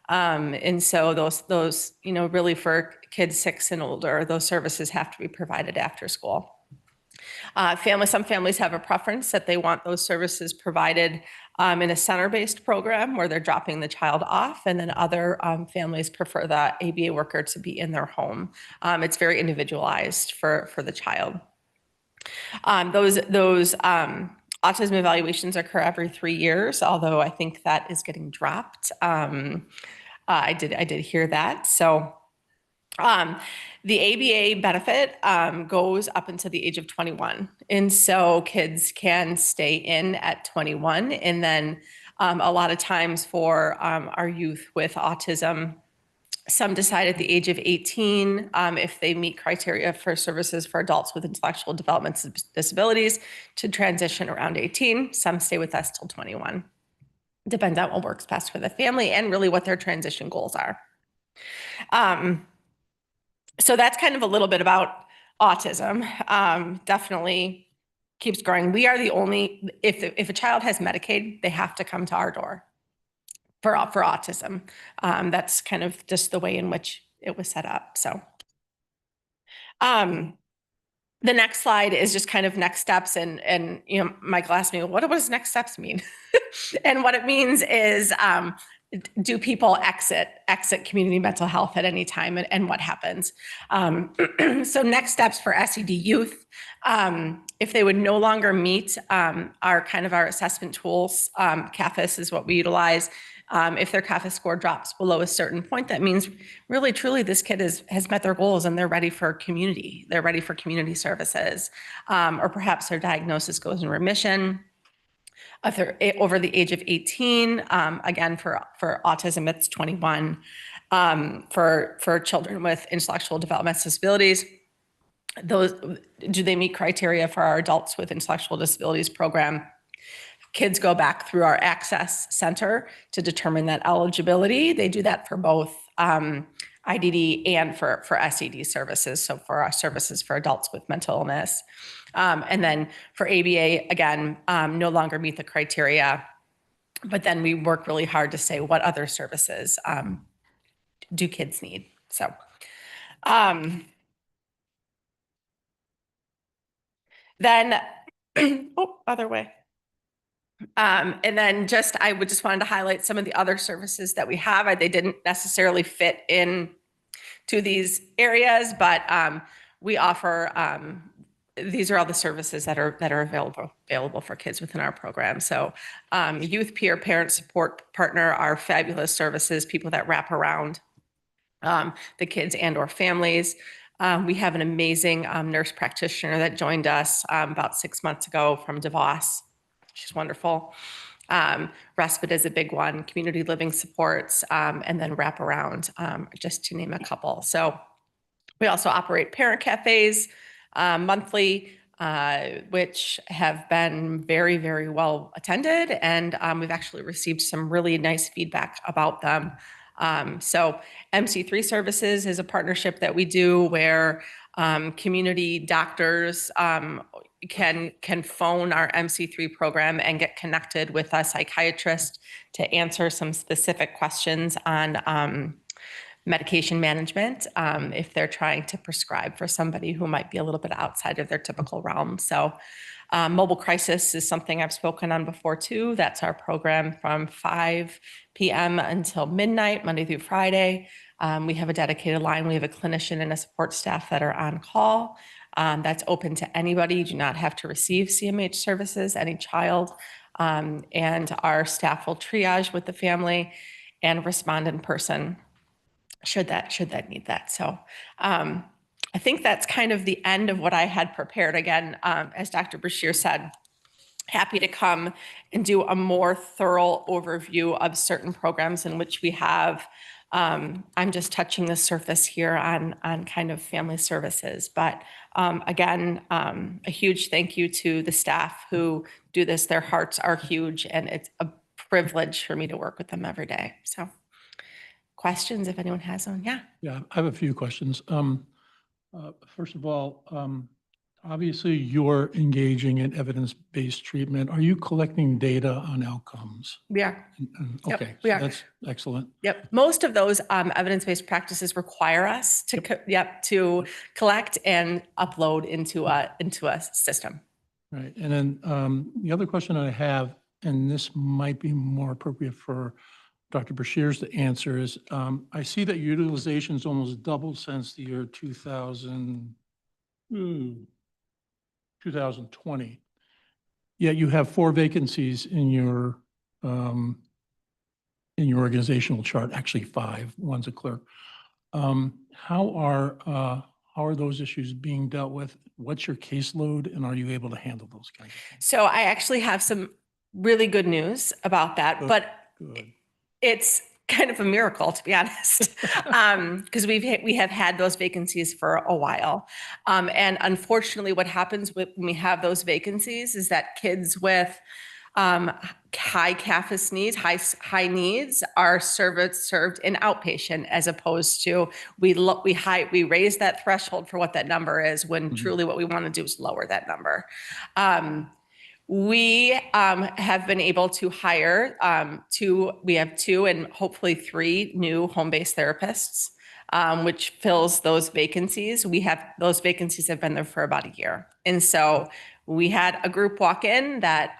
And so those, you know, really for kids 6 and older, those services have to be provided after school. Some families have a preference that they want those services provided in a center-based program where they're dropping the child off, and then other families prefer the ABA worker to be in their home. It's very individualized for the child. Those autism evaluations occur every 3 years, although I think that is getting dropped. I did hear that. So the ABA benefit goes up until the age of 21. And so kids can stay in at 21. And then a lot of times for our youth with autism, some decide at the age of 18, if they meet criteria for services for adults with intellectual development disabilities, to transition around 18. Some stay with us till 21. Depends on what works best for the family and really what their transition goals are. So that's kind of a little bit about autism. Definitely keeps growing. We are the only, if a child has Medicaid, they have to come to our door for autism. That's kind of just the way in which it was set up. So the next slide is just kind of next steps. And you know, Michael asked me, what does next steps mean? And what it means is, do people exit community mental health at any time, and what happens? So next steps for SED youth, if they would no longer meet our assessment tools, CAFAS is what we utilize. If their CAFAS score drops below a certain point, that means really, truly, this kid has met their goals and they're ready for community. They're ready for community services, or perhaps their diagnosis goes in remission. If they're over the age of 18, again, for autism, it's 21. For children with intellectual developmental disabilities, do they meet criteria for our adults with intellectual disabilities program? Kids go back through our access center to determine that eligibility. They do that for both IDD and for SED services, so for our services for adults with mental illness. And then for ABA, again, no longer meet the criteria, but then we work really hard to say what other services do kids need. So then, other way. And then I would just wanted to highlight some of the other services that we have. They didn't necessarily fit in to these areas, but we offer, these are all the services that are available for kids within our program. So youth peer parent support partner are fabulous services, people that wrap around the kids and or families. We have an amazing nurse practitioner that joined us about 6 months ago from DeVos. She's wonderful. Respite is a big one, community living supports, and then wraparound, just to name a couple. So we also operate parent cafes monthly, which have been very, very well attended. And we've actually received some really nice feedback about them. So MC3 Services is a partnership that we do where community doctors can phone our MC3 program and get connected with a psychiatrist to answer some specific questions on medication management if they're trying to prescribe for somebody who might be a little bit outside of their typical realm. So mobile crisis is something I've spoken on before too. That's our program from 5 p.m. until midnight, Monday through Friday. We have a dedicated line. We have a clinician and a support staff that are on call. That's open to anybody. You do not have to receive CMH services, any child. And our staff will triage with the family and respond in person should that need that. So I think that's kind of the end of what I had prepared. Again, as Dr. Brashear said, happy to come and do a more thorough overview of certain programs in which we have. I'm just touching the surface here on kind of family services. But again, a huge thank you to the staff who do this. Their hearts are huge, and it's a privilege for me to work with them every day. So questions, if anyone has one. Yeah.
Yeah, I have a few questions. First of all, obviously you're engaging in evidence-based treatment. Are you collecting data on outcomes?
We are. Yep,
Okay,
we
so
are.
that's excellent.
Yep. Most of those evidence-based practices require us to to collect and upload into a system.
Right, and then the other question I have, and this might be more appropriate for Dr. Brashears to answer, is I see that utilization is almost doubled since the year 2020. Yet you have 4 vacancies in your organizational chart, actually 5, one's a clerk. How are those issues being dealt with? What's your caseload, and are you able to handle those kinds of things?
So I actually have some really good news about that, but
Good.
it's kind of a miracle, to be honest, because we have had those vacancies for a while. And unfortunately, what happens when we have those vacancies is that kids with high CAFAS needs, high needs are served in outpatient, as opposed to we raise that threshold for what that number is when truly what we want to do is lower that number. We have been able to hire we have 2 and hopefully 3 new home-based therapists, which fills those vacancies. Those vacancies have been there for about a year. And so we had a group walk in that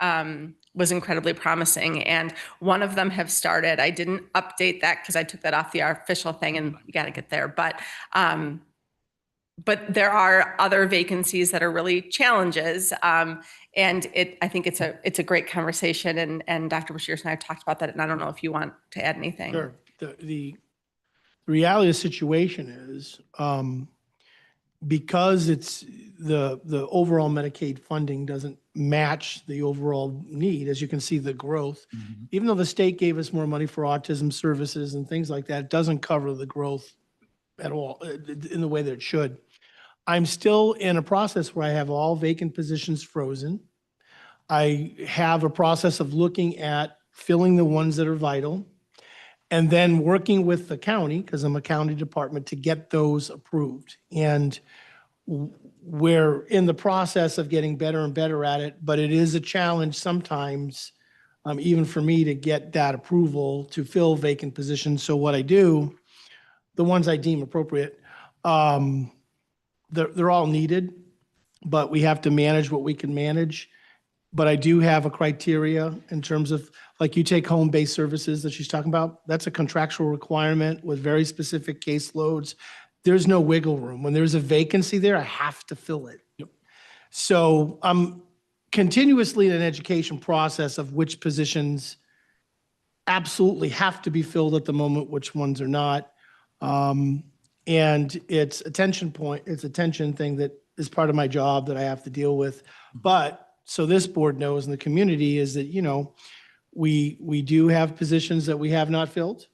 was incredibly promising. And one of them have started. I didn't update that because I took that off the official thing, and you got to get there. But there are other vacancies that are really challenges. And I think it's a great conversation. And Dr. Brashears and I have talked about that. And I don't know if you want to add anything.
Sure. The reality of the situation is because it's the overall Medicaid funding doesn't match the overall need, as you can see the growth. Even though the state gave us more money for autism services and things like that, it doesn't cover the growth at all in the way that it should. I'm still in a process where I have all vacant positions frozen. I have a process of looking at filling the ones that are vital, and then working with the county, because I'm a county department, to get those approved. And we're in the process of getting better and better at it, but it is a challenge sometimes, even for me, to get that approval to fill vacant positions. So what I do, the ones I deem appropriate, they're all needed, but we have to manage what we can manage. But I do have a criteria in terms of, like, you take home-based services that she's talking about, that's a contractual requirement with very specific caseloads. There's no wiggle room. When there's a vacancy there, I have to fill it.
Yep.
So I'm continuously in an education process of which positions absolutely have to be filled at the moment, which ones are not. And it's a tension thing that is part of my job that I have to deal with. But so this board knows, and the community, is that, we do have positions that we have not filled.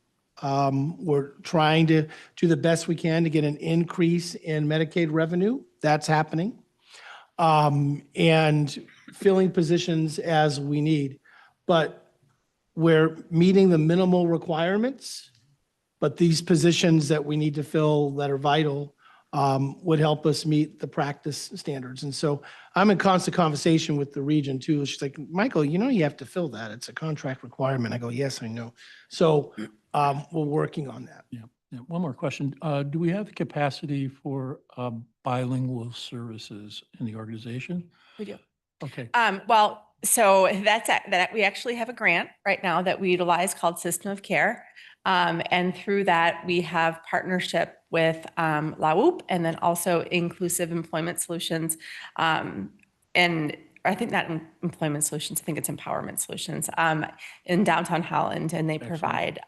We're trying to do the best we can to get an increase in Medicaid revenue. That's happening. And filling positions as we need. But we're meeting the minimal requirements, but these positions that we need to fill that are vital would help us meet the practice standards. And so I'm in constant conversation with the region too. She's like, Michael, you know, you have to fill that. It's a contract requirement. I go, yes, I know. So we're working on that.
Yeah. One more question. Do we have the capacity for bilingual services in the organization?
We do.
Okay.
Well, so that we actually have a grant right now that we utilize called System of Care. And through that, we have partnership with LAWOOP and then also Inclusive Employment Solutions. And I think not Employment Solutions, I think it's Empowerment Solutions in downtown Holland, and they
Excellent.
provide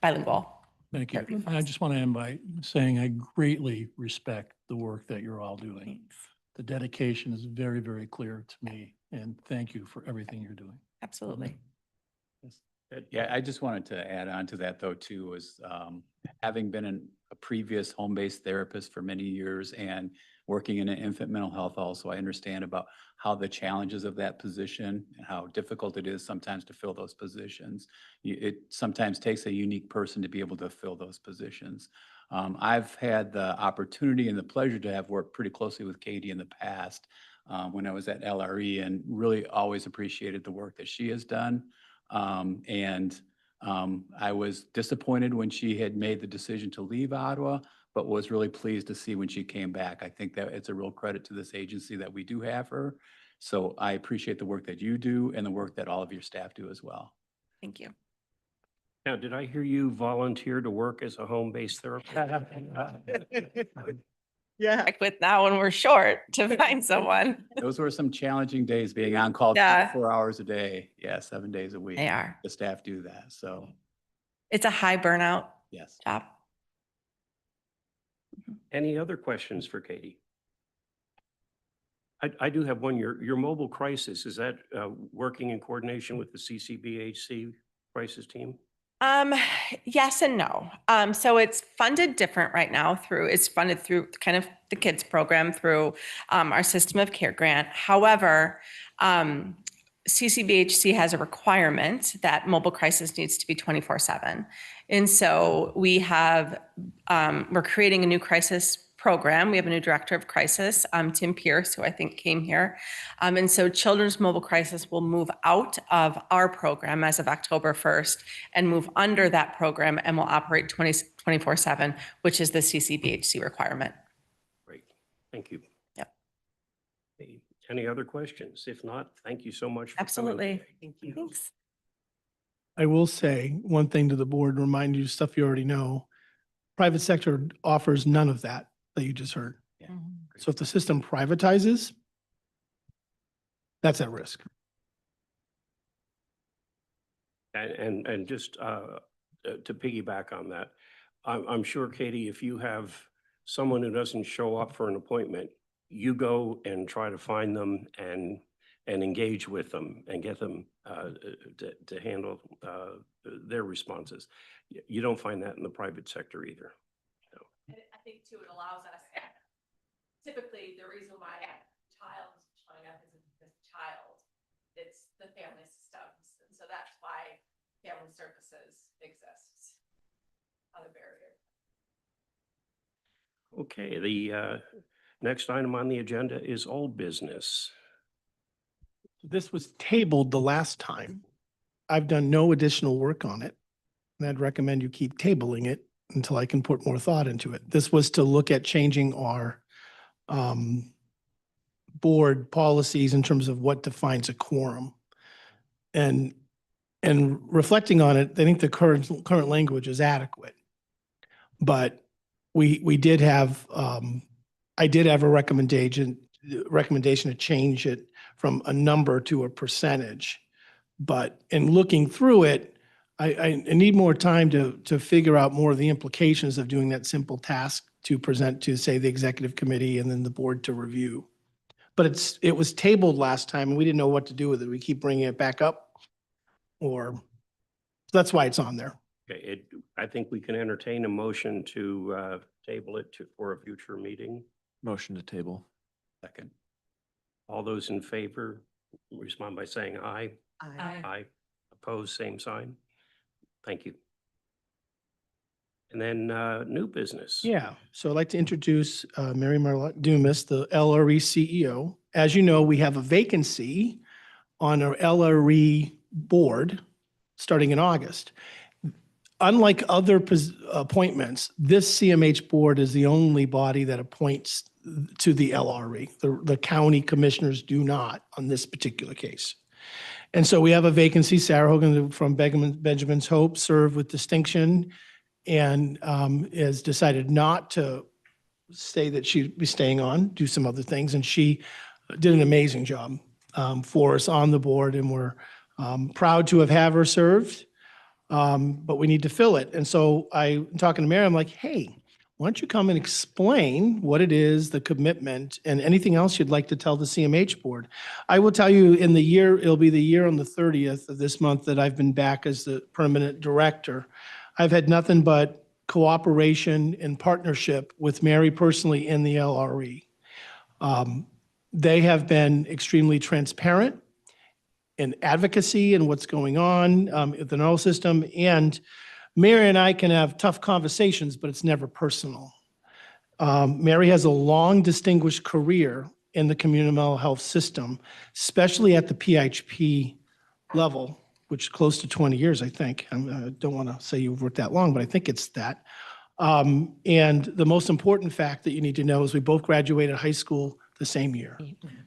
bilingual.
Thank you.
Therapy.
I just want to end by saying I greatly respect the work that you're all doing.
Thanks.
The dedication is very, very clear to me, and thank you for everything you're doing.
Absolutely.
Yeah, I just wanted to add on to that though too, was having been a previous home-based therapist for many years and working in an infant mental health also, I understand about how the challenges of that position and how difficult it is sometimes to fill those positions. It sometimes takes a unique person to be able to fill those positions. I've had the opportunity and the pleasure to have worked pretty closely with Katie in the past when I was at LRE, and really always appreciated the work that she has done. I was disappointed when she had made the decision to leave Ottawa, but was really pleased to see when she came back. I think that it's a real credit to this agency that we do have her. So I appreciate the work that you do and the work that all of your staff do as well.
Thank you.
Now, did I hear you volunteer to work as a home-based therapist?
Yeah.
I quit now when we're short to find someone.
Those were some challenging days being on call
Yeah.
4 hours a day. Yeah, 7 days a week.
They are.
The staff do that. So
It's a high burnout
yes.
job.
Any other questions for Katie? I do have one. Your mobile crisis, is that working in coordination with the CCBHC crisis team?
Yes and no. So it's funded different right now it's funded through kind of the kids program through our System of Care grant. However, CCBHC has a requirement that mobile crisis needs to be 24/7. And so we're creating a new crisis program. We have a new director of crisis, Tim Pierce, who I think came here. And so Children's Mobile Crisis will move out of our program as of October 1st and move under that program and will operate 24/7, which is the CCBHC requirement.
Great, thank you.
Yep.
Okay, any other questions? If not, thank you so much for coming
Absolutely.
today.
Thank you.
Thanks.
I will say one thing to the board, remind you stuff you already know. Private sector offers none of that you just heard.
Mhm.
So if the system privatizes, that's at risk.
And just to piggyback on that, I'm sure, Katie, if you have someone who doesn't show up for an appointment, you go and try to find them and engage with them and get them to handle their responses. You don't find that in the private sector either.
I think too, it allows us, typically the reason why a child is showing up is the child, it's the family systems. And so that's why family services exists. Other barrier.
Okay, the next item on the agenda is old business.
This was tabled the last time. I've done no additional work on it. And I'd recommend you keep tabling it until I can put more thought into it. This was to look at changing our board policies in terms of what defines a quorum. And reflecting on it, I think the current language is adequate. But we did have, I did have a recommendation to change it from a number to a percentage. But in looking through it, I need more time to figure out more of the implications of doing that simple task to present to, say, the executive committee and then the board to review. But it was tabled last time and we didn't know what to do with it. We keep bringing it back up. or, that's why it's on there.
Okay, I think we can entertain a motion to table it for a future meeting.
Motion to table.
Second.
All those in favor, respond by saying aye.
Aye.
Aye. Opposed, same sign. Thank you. And then new business.
Yeah, so I'd like to introduce Mary Marlette Dumas, the LRE CEO. As you know, we have a vacancy on our LRE board starting in August. Unlike other appointments, this CMH board is the only body that appoints to the LRE. The county commissioners do not on this particular case. And so we have a vacancy. Sarah Hogan from Benjamin's Hope served with distinction and has decided not to say that she'd be staying on, do some other things. And she did an amazing job for us on the board, and we're proud to have her served, but we need to fill it. And so I'm talking to Mary, I'm like, hey, why don't you come and explain what it is, the commitment, and anything else you'd like to tell the CMH board. I will tell you in the year, it'll be the year on the 30th of this month that I've been back as the permanent director. I've had nothing but cooperation and partnership with Mary personally in the LRE. They have been extremely transparent in advocacy and what's going on with the neural system. And Mary and I can have tough conversations, but it's never personal. Mary has a long, distinguished career in the community mental health system, especially at the PHP level, which is close to 20 years, I think. I don't want to say you've worked that long, but I think it's that. And the most important fact that you need to know is we both graduated high school the same year,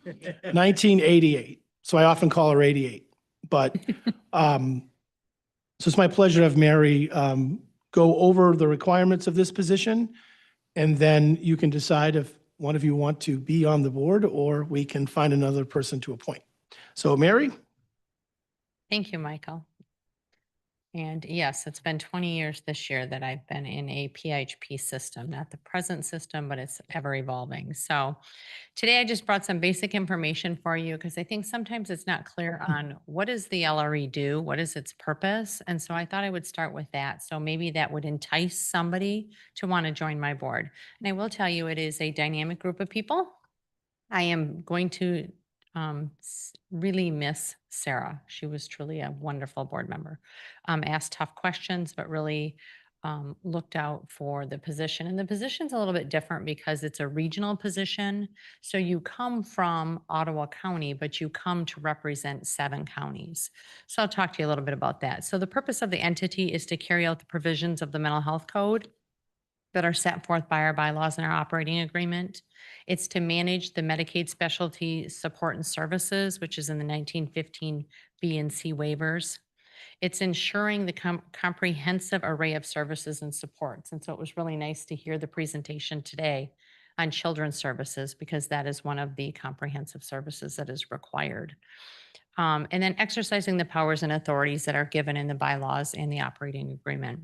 1988. So I often call her 88. But so it's my pleasure to have Mary go over the requirements of this position, and then you can decide if one of you want to be on the board or we can find another person to appoint. So Mary?
Thank you, Michael. And yes, it's been 20 years this year that I've been in a PHP system, not the present system, but it's ever evolving. So today I just brought some basic information for you because I think sometimes it's not clear on what does the LRE do? What is its purpose? And so I thought I would start with that. So maybe that would entice somebody to want to join my board. And I will tell you, it is a dynamic group of people. I am going to really miss Sarah. She was truly a wonderful board member. Asked tough questions, but really looked out for the position. And the position's a little bit different because it's a regional position. So you come from Ottawa County, but you come to represent 7 counties. So I'll talk to you a little bit about that. So the purpose of the entity is to carry out the provisions of the mental health code that are set forth by our bylaws and our operating agreement. It's to manage the Medicaid specialty support and services, which is in the 1915 B and C waivers. It's ensuring the comprehensive array of services and supports. And so it was really nice to hear the presentation today on children's services, because that is one of the comprehensive services that is required. And then exercising the powers and authorities that are given in the bylaws and the operating agreement.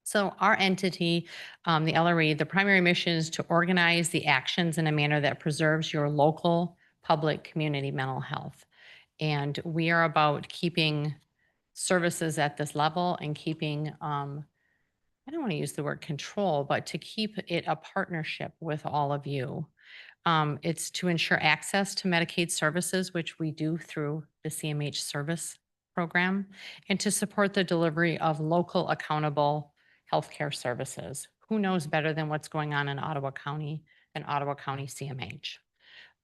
So our entity, the LRE, the primary mission is to organize the actions in a manner that preserves your local public community mental health. And we are about keeping services at this level and keeping, I don't want to use the word control, but to keep it a partnership with all of you. It's to ensure access to Medicaid services, which we do through the CMH service program, and to support the delivery of local accountable healthcare services. Who knows better than what's going on in Ottawa County than Ottawa County CMH?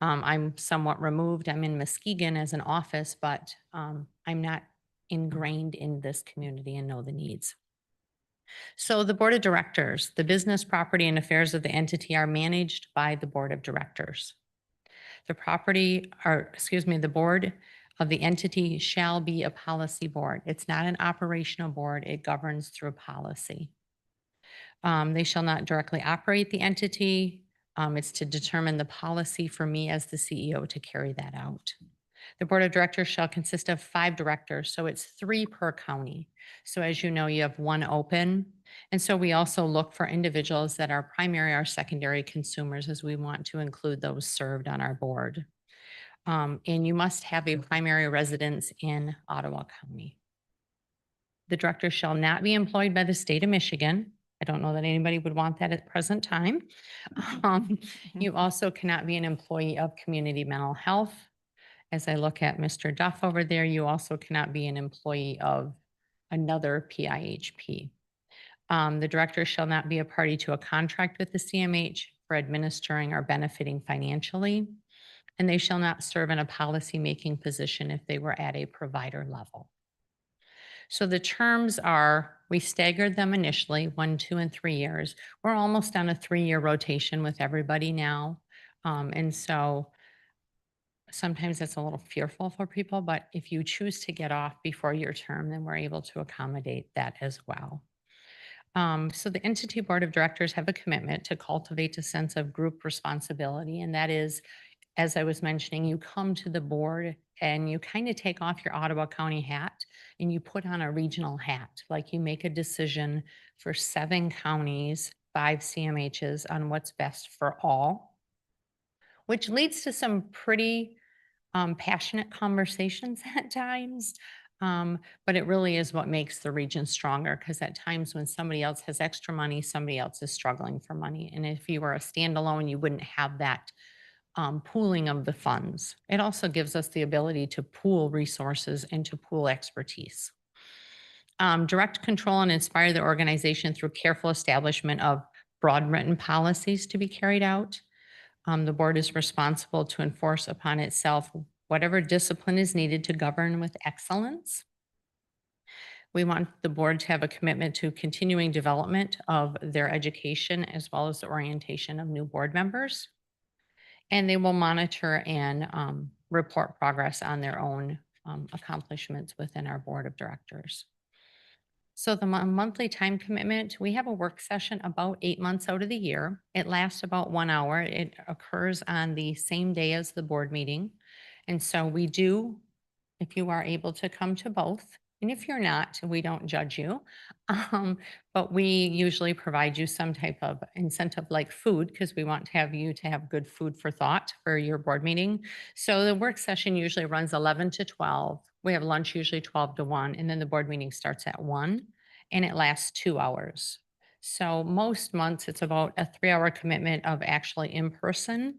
I'm somewhat removed. I'm in Muskegon as an office, but I'm not ingrained in this community and know the needs. So the board of directors, the business, property, and affairs of the entity are managed by the board of directors. The board of the entity shall be a policy board. It's not an operational board. It governs through policy. They shall not directly operate the entity. It's to determine the policy for me as the CEO to carry that out. The board of directors shall consist of 5 directors, so it's 3 per county. So as you know, you have 1 open. And so we also look for individuals that are primary or secondary consumers, as we want to include those served on our board. And you must have a primary residence in Ottawa County. The director shall not be employed by the state of Michigan. I don't know that anybody would want that at present time. You also cannot be an employee of community mental health. As I look at Mr. Duff over there, you also cannot be an employee of another PIHP. The director shall not be a party to a contract with the CMH for administering or benefiting financially, and they shall not serve in a policy-making position if they were at a provider level. So the terms are, we staggered them initially, 1, 2, and 3 years. We're almost on a 3-year rotation with everybody now. And so sometimes it's a little fearful for people, but if you choose to get off before your term, then we're able to accommodate that as well. So the entity board of directors have a commitment to cultivate a sense of group responsibility. And that is, as I was mentioning, you come to the board and you kind of take off your Ottawa County hat and you put on a regional hat. Like you make a decision for 7 counties, 5 CMHs on what's best for all, which leads to some pretty passionate conversations at times. But it really is what makes the region stronger, because at times when somebody else has extra money, somebody else is struggling for money. And if you were a standalone, you wouldn't have that pooling of the funds. It also gives us the ability to pool resources and to pool expertise. Direct control and inspire the organization through careful establishment of broad written policies to be carried out. The board is responsible to enforce upon itself whatever discipline is needed to govern with excellence. We want the board to have a commitment to continuing development of their education as well as the orientation of new board members. And they will monitor and report progress on their own accomplishments within our board of directors. So the monthly time commitment, we have a work session about 8 months out of the year. It lasts about 1 hour. It occurs on the same day as the board meeting. And so we do, if you are able to come to both, and if you're not, we don't judge you. But we usually provide you some type of incentive like food, because we want to have you to have good food for thought for your board meeting. So the work session usually runs 11 to 12. We have lunch usually 12 to 1, and then the board meeting starts at 1, and it lasts 2 hours. So most months it's about a 3-hour commitment of actually in person.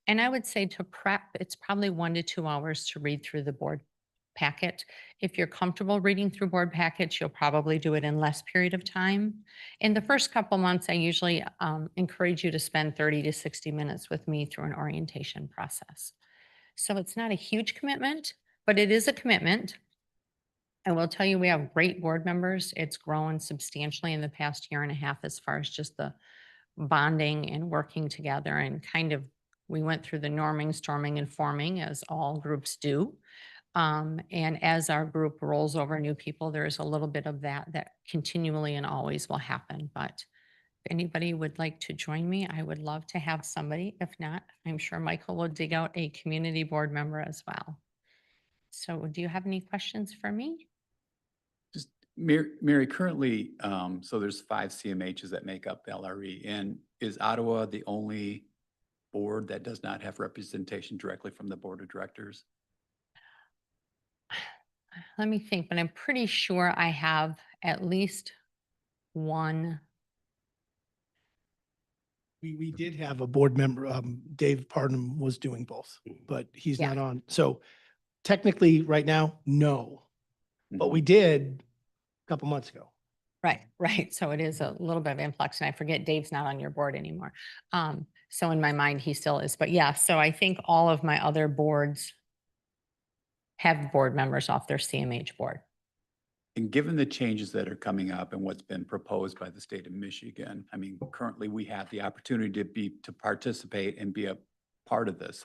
And I would say to prep, it's probably 1 to 2 hours to read through the board packet. If you're comfortable reading through board packets, you'll probably do it in less period of time. In the first couple months, I usually encourage you to spend 30 to 60 minutes with me through an orientation process. So it's not a huge commitment, but it is a commitment. I will tell you, we have great board members. It's grown substantially in the past 1.5 years as far as just the bonding and working together, and kind of, we went through the norming, storming, and forming as all groups do. And as our group rolls over new people, there's a little bit of that continually and always will happen. But if anybody would like to join me, I would love to have somebody. If not, I'm sure Michael will dig out a community board member as well. So do you have any questions for me?
Just Mary, currently, so there's 5 CMHs that make up LRE, and is Ottawa the only board that does not have representation directly from the board of directors?
Let me think, but I'm pretty sure I have at least one.
We did have a board member, Dave Pardon was doing both, but he's
Yeah.
not on. So technically, right now, no. But
Mm-hmm.
we did a couple months ago.
Right, right. So it is a little bit of influx, and I forget Dave's not on your board anymore. So in my mind, he still is. But yeah, so I think all of my other boards have board members off their CMH board.
And given the changes that are coming up and what's been proposed by the state of Michigan, I mean, currently we have the opportunity to participate and be a part of this.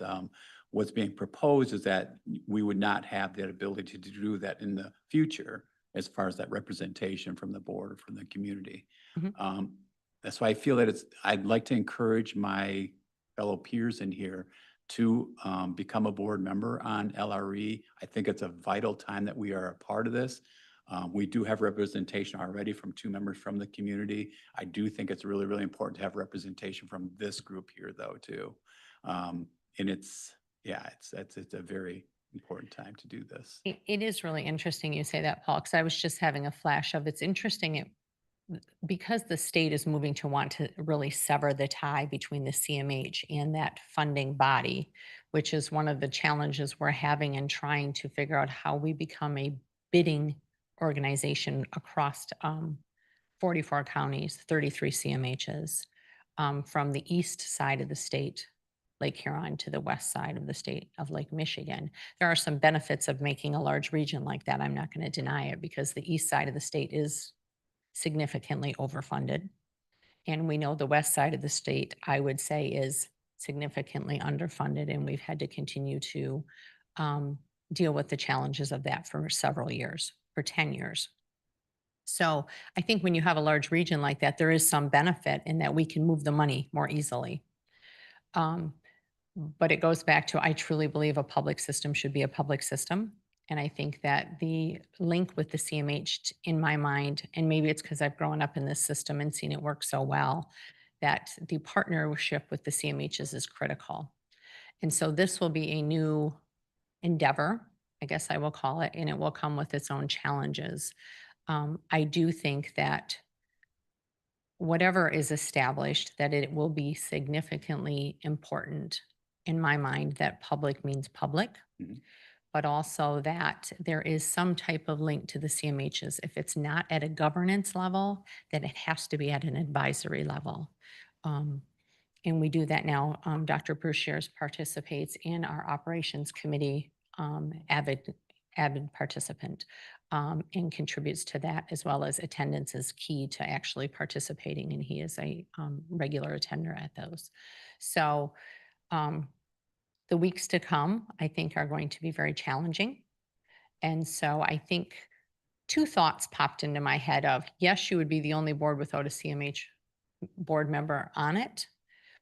What's being proposed is that we would not have that ability to do that in the future, as far as that representation from the board or from the community.
Mhm.
That's why I feel that I'd like to encourage my fellow peers in here to become a board member on LRE. I think it's a vital time that we are a part of this. We do have representation already from 2 members from the community. I do think it's really, really important to have representation from this group here though, too. And it's a very important time to do this.
It is really interesting you say that, Paul, because I was just having a flash of it's interesting because the state is moving to want to really sever the tie between the CMH and that funding body, which is one of the challenges we're having in trying to figure out how we become a bidding organization across 44 counties, 33 CMHs, from the east side of the state, Lake Huron, to the west side of the state of Lake Michigan. There are some benefits of making a large region like that. I'm not going to deny it, because the east side of the state is significantly overfunded. And we know the west side of the state, I would say, is significantly underfunded. And we've had to continue to deal with the challenges of that for several years, for 10 years. So I think when you have a large region like that, there is some benefit in that we can move the money more easily. But it goes back to, I truly believe a public system should be a public system. And I think that the link with the CMH, in my mind, and maybe it's because I've grown up in this system and seen it work so well, that the partnership with the CMHs is critical. And so this will be a new endeavor, I guess I will call it, and it will come with its own challenges. I do think that whatever is established, that it will be significantly important in my mind that public means public,
Mhm.
but also that there is some type of link to the CMHs. If it's not at a governance level, then it has to be at an advisory level. And we do that now. Dr. Bruce Shears participates in our operations committee, avid participant, and contributes to that, as well as attendance is key to actually participating. And he is a regular attender at those. So the weeks to come, I think, are going to be very challenging. And so I think two thoughts popped into my head of, yes, you would be the only board without a CMH board member on it.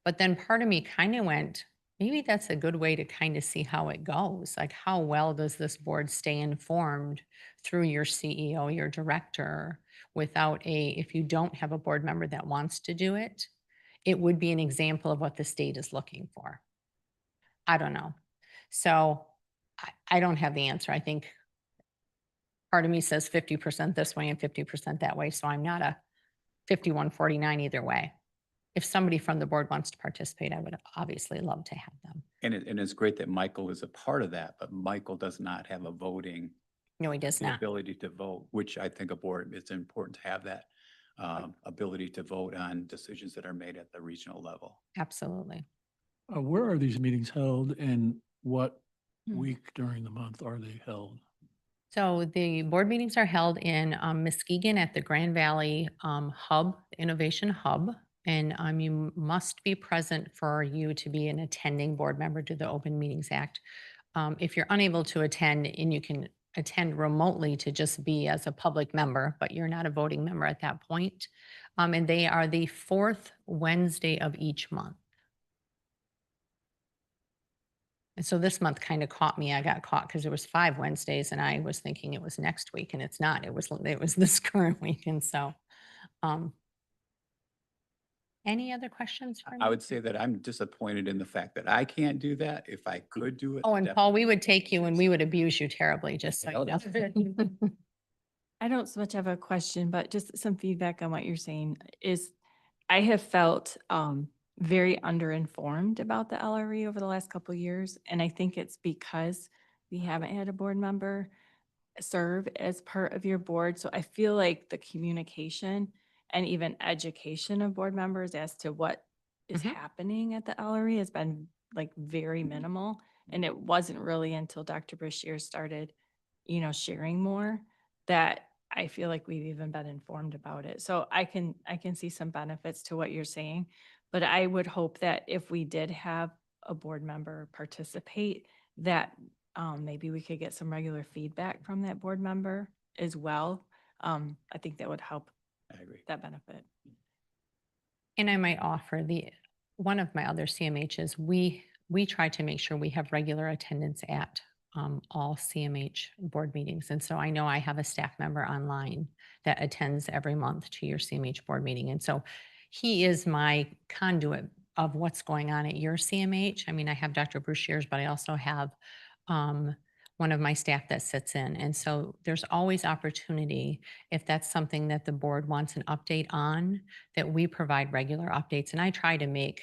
But then part of me kind of went, maybe that's a good way to kind of see how it goes. Like, how well does this board stay informed through your CEO, your director, without if you don't have a board member that wants to do it, it would be an example of what the state is looking for. I don't know. So I don't have the answer. I think part of me says 50% this way and 50% that way. So I'm not a 51-49 either way. If somebody from the board wants to participate, I would obviously love to have them.
And it's great that Michael is a part of that, but Michael does not have a voting,
No, he does
the
not.
ability to vote, which I think a board, it's important to have that ability to vote on decisions that are made at the regional level.
Absolutely.
Where are these meetings held, and what
Hmm.
week during the month are they held?
So the board meetings are held in Muskegon at the Grand Valley Hub, Innovation Hub. And you must be present for you to be an attending board member to the Open Meetings Act. If you're unable to attend, and you can attend remotely to just be as a public member, but you're not a voting member at that point. And they are the fourth Wednesday of each month. And so this month kind of caught me. I got caught because there was 5 Wednesdays and I was thinking it was next week, and it's not. It was this current week. And so, any other questions for me?
I would say that I'm disappointed in the fact that I can't do that. If I could do it.
Oh, and Paul, we would take you and we would abuse you terribly, just so
I know
you know.
I don't so much have a question, but just some feedback on what you're saying is I have felt very underinformed about the LRE over the last couple of years. And I think it's because we haven't had a board member serve as part of your board. So I feel like the communication and even education of board members as to what is
Mhm.
happening at the LRE has been like very minimal. And it wasn't really until Dr. Brashear started, sharing more that I feel like we've even been informed about it. So I can see some benefits to what you're saying, but I would hope that if we did have a board member participate, that maybe we could get some regular feedback from that board member as well. I think that would help
I agree.
that benefit.
And I might offer one of my other CMHs, we try to make sure we have regular attendance at all CMH board meetings. And so I know I have a staff member online that attends every month to your CMH board meeting. And so he is my conduit of what's going on at your CMH. I mean, I have Dr. Bruce Shears, but I also have one of my staff that sits in. And so there's always opportunity, if that's something that the board wants an update on, that we provide regular updates. And I try to make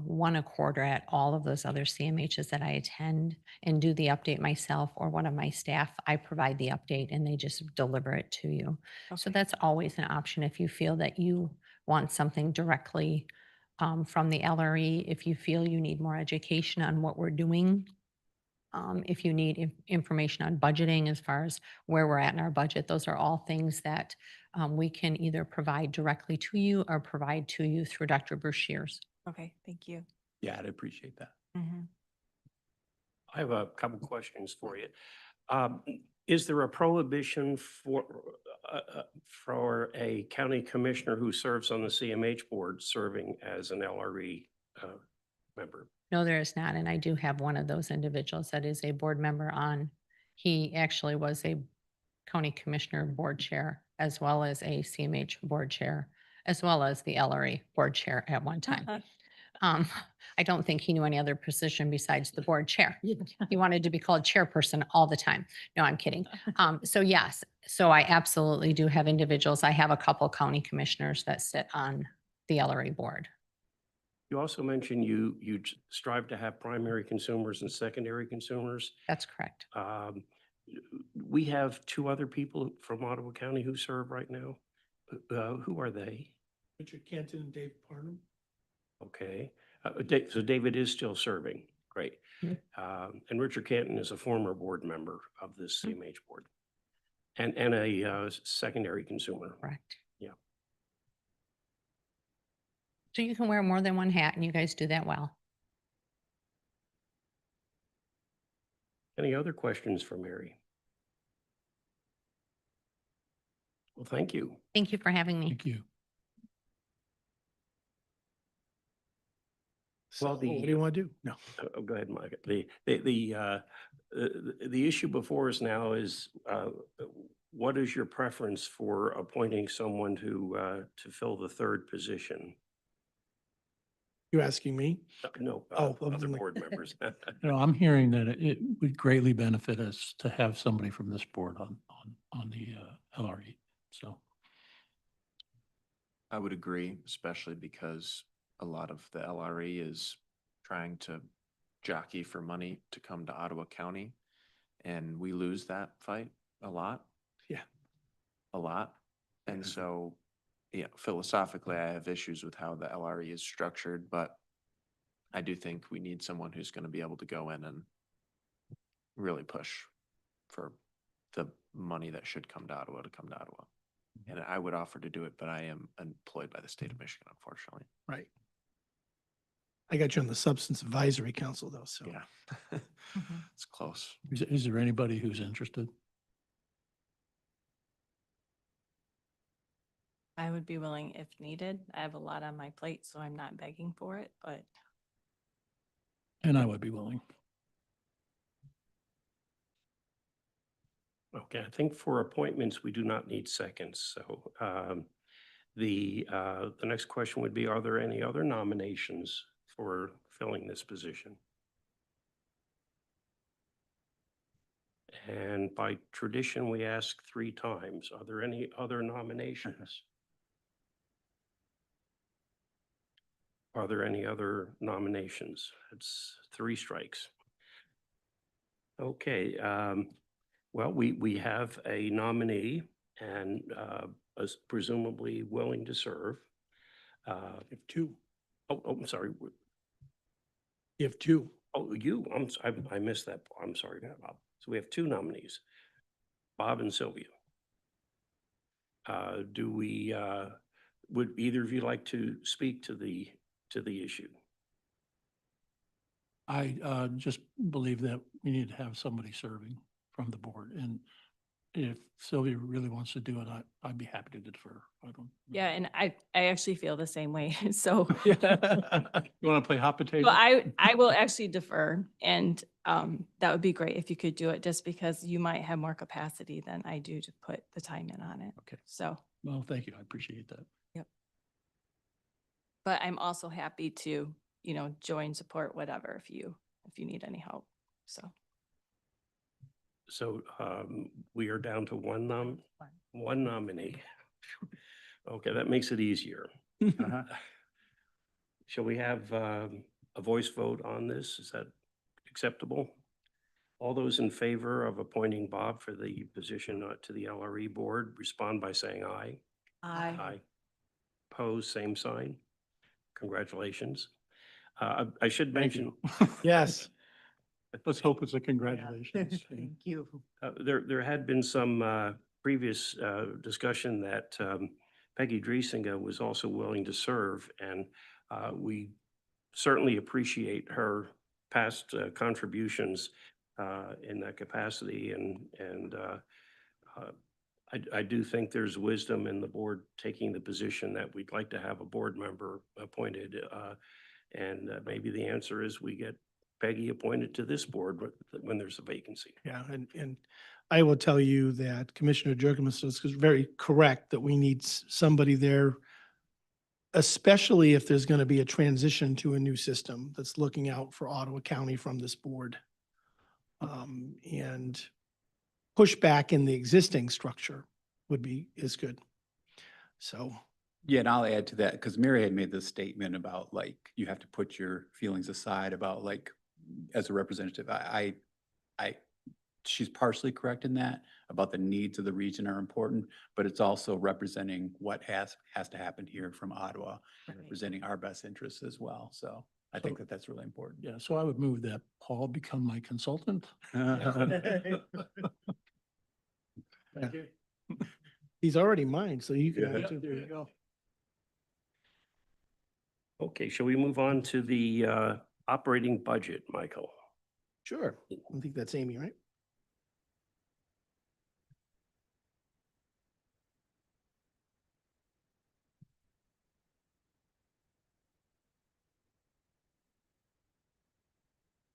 one a quarter at all of those other CMHs that I attend and do the update myself, or one of my staff, I provide the update and they just deliver it to you. So
Okay.
that's always an option if you feel that you want something directly from the LRE, if you feel you need more education on what we're doing. If you need information on budgeting as far as where we're at in our budget, those are all things that we can either provide directly to you or provide to you through Dr. Brashears.
Okay, thank you.
Yeah, I'd appreciate that.
Mhm.
I have a couple questions for you. Is there a prohibition for a county commissioner who serves on the CMH board serving as an LRE member?
No, there is not. And I do have one of those individuals that is a board member on. He actually was a county commissioner board chair, as well as a CMH board chair, as well as the LRE board chair at one time. I don't think he knew any other position besides the board chair. He wanted to be called chairperson all the time. No, I'm kidding. So yes, so I absolutely do have individuals. I have a couple county commissioners that sit on the LRE board.
You also mentioned you strive to have primary consumers and secondary consumers.
That's correct.
We have two other people from Ottawa County who serve right now. Who are they?
Richard Canton and Dave Parnham.
Okay. So David is still serving. Great.
Mhm.
And Richard Canton is a former board member of this CMH board and a secondary consumer.
Correct.
Yeah.
So you can wear more than one hat and you guys do that well.
Any other questions for Mary? Well, thank you.
Thank you for having me.
Thank you.
So
Well,
what do you want to do? No.
Go ahead, Mike. The issue before us now is what is your preference for appointing someone to fill the third position?
You asking me?
No,
Oh,
other
I'm like-
board members.
You know, I'm hearing that it would greatly benefit us to have somebody from this board on the LRE. So
I would agree, especially because a lot of the LRE is trying to jockey for money to come to Ottawa County. And we lose that fight a lot.
Yeah.
A lot. And so, yeah, philosophically, I have issues with how the LRE is structured, but I do think we need someone who's going to be able to go in and really push for the money that should come to Ottawa to come to Ottawa. And I would offer to do it, but I am employed by the state of Michigan, unfortunately.
Right. I got you on the Substance Advisory Council though, so.
Yeah. It's close.
is there anybody who's interested?
I would be willing if needed. I have a lot on my plate, so I'm not begging for it, but
And I would be willing.
Okay, I think for appointments, we do not need seconds. So the next question would be, are there any other nominations for filling this position? And by tradition, we ask 3 times. Are there any other nominations? Are there any other nominations? It's 3 strikes. Okay, well, we have a nominee and is presumably willing to serve.
You have 2.
Oh, I'm sorry.
You have 2.
Oh, I missed that. I'm sorry, Bob. So we have 2 nominees, Bob and Sylvia. Would either of you like to speak to the issue?
I just believe that we need to have somebody serving from the board. And if Sylvia really wants to do it, I'd be happy to defer. I don't.
yeah, and I actually feel the same way. So
You want to play hot potato?
so I will actually defer, and that would be great if you could do it, just because you might have more capacity than I do to put the time in on it.
Okay.
So,
Well, thank you. I appreciate that.
but I'm also happy to, join, support, whatever, if you need any help. So,
So we are down to one nominee. Okay, that makes it easier.
Uh-huh.
Shall we have a voice vote on this? Is that acceptable? All those in favor of appointing Bob for the position to the LRE board, respond by saying aye. Aye. Pose, same sign. Congratulations. I should
Thank
mention,
you.
Yes.
Let's hope it's a congratulations.
Thank you.
there had been some previous discussion that Peggy Driesinga was also willing to serve, and we certainly appreciate her past contributions in that capacity. And I do think there's wisdom in the board taking the position that we'd like to have a board member appointed. And maybe the answer is we get Peggy appointed to this board when there's a vacancy.
Yeah, and I will tell you that Commissioner Jurgensen is very correct that we need somebody there, especially if there's going to be a transition to a new system that's looking out for Ottawa County from this board. And pushback in the existing structure is good. So.
Yeah, and I'll add to that, because Mary had made this statement about like, you have to put your feelings aside about like, as a representative, she's partially correct in that, about the needs of the region are important, but it's also representing what has to happen here from Ottawa, representing our best interests as well. So I think that that's really important.
Yeah, so I would move that Paul become my consultant.
Thank you. He's already mine, so you can.
Yeah.
There you go.
Okay, shall we move on to the operating budget, Michael?
Sure. I think that's Amy, right?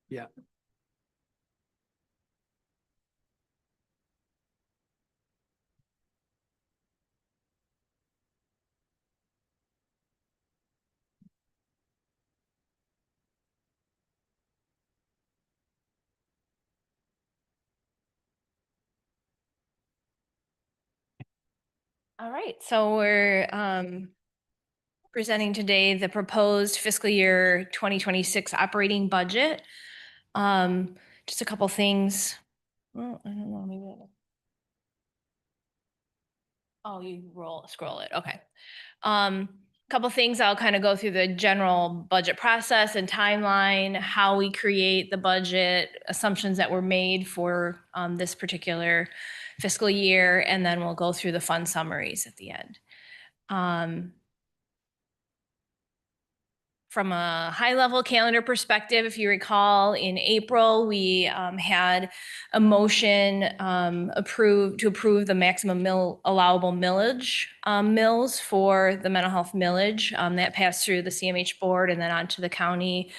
Yeah.
All right, so we're presenting today the proposed fiscal year 2026 operating budget. Just a couple things. Well, I don't know, maybe that. Oh, you scroll it, okay. Couple things, I'll kind of go through the general budget process and timeline, how we create the budget, assumptions that were made for this particular fiscal year, and then we'll go through the fund summaries at the end. From a high level calendar perspective, if you recall, in April, we had a motion to approve the maximum allowable millage mills for the mental health millage that passed through the CMH board and then onto the county.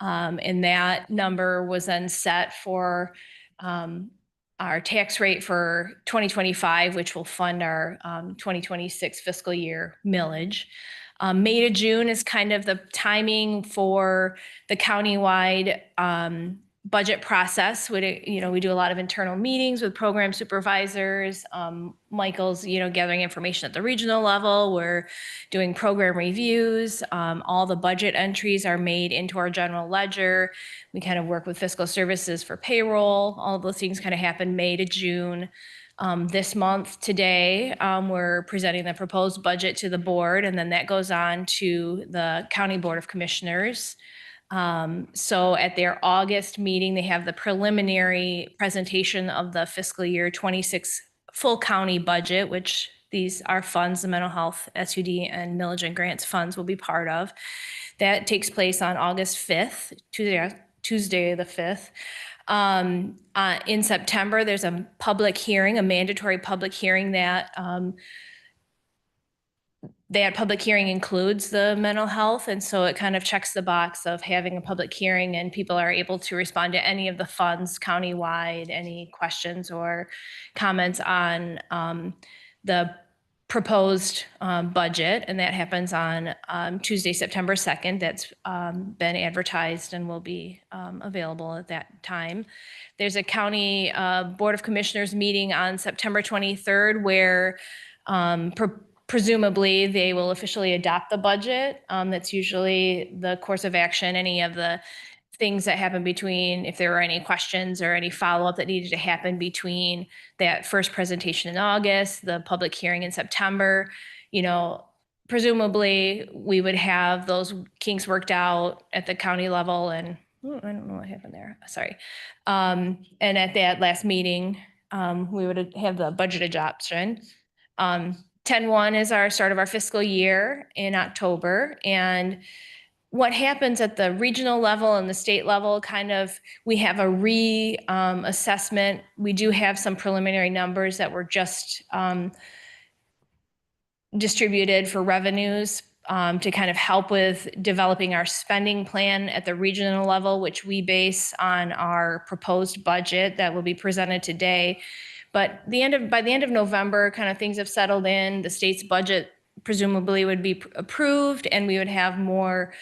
And that number was then set for our tax rate for 2025, which will fund our 2026 fiscal year millage. May to June is kind of the timing for the countywide budget process. We do a lot of internal meetings with program supervisors. Michael's, gathering information at the regional level. We're doing program reviews. All the budget entries are made into our general ledger. We kind of work with fiscal services for payroll. All of those things kind of happen May to June. This month today, we're presenting the proposed budget to the board, and then that goes on to the County Board of Commissioners. So at their August meeting, they have the preliminary presentation of the fiscal year 26 full county budget, which these are funds, the mental health, SUD, and millage and grants funds will be part of. That takes place on August 5th, Tuesday the 5th. In September, there's a public hearing, a mandatory public hearing that public hearing includes the mental health. And so it kind of checks the box of having a public hearing and people are able to respond to any of the funds countywide, any questions or comments on the proposed budget, and that happens on Tuesday, September 2nd. That's been advertised and will be available at that time. There's a county Board of Commissioners meeting on September 23rd where presumably they will officially adopt the budget. That's usually the course of action. Any of the things that happen between, if there were any questions or any follow-up that needed to happen between that first presentation in August, the public hearing in September, presumably we would have those kinks worked out at the county level and I don't know what happened there. Sorry. And at that last meeting, we would have the budget adoption. 10/1 is our start of our fiscal year in October. And what happens at the regional level and the state level, we have a assessment. We do have some preliminary numbers that were just distributed for revenues to kind of help with developing our spending plan at the regional level, which we base on our proposed budget that will be presented today. But by the end of November, kind of things have settled in. The state's budget presumably would be approved and we would have more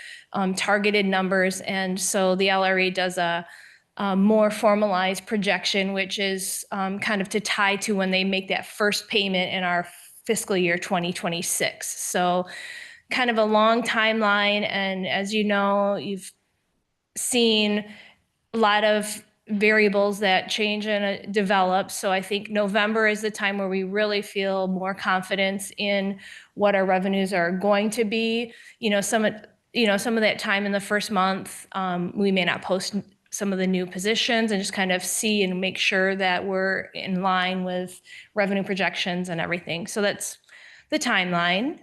targeted numbers. And so the LRA does a more formalized projection, which is kind of to tie to when they make that first payment in our fiscal year 2026. So kind of a long timeline. And as you know, you've seen a lot of variables that change and develop. So I think November is the time where we really feel more confidence in what our revenues are going to be. Some of that time in the first month, we may not post some of the new positions and just kind of see and make sure that we're in line with revenue projections and everything. So that's the timeline.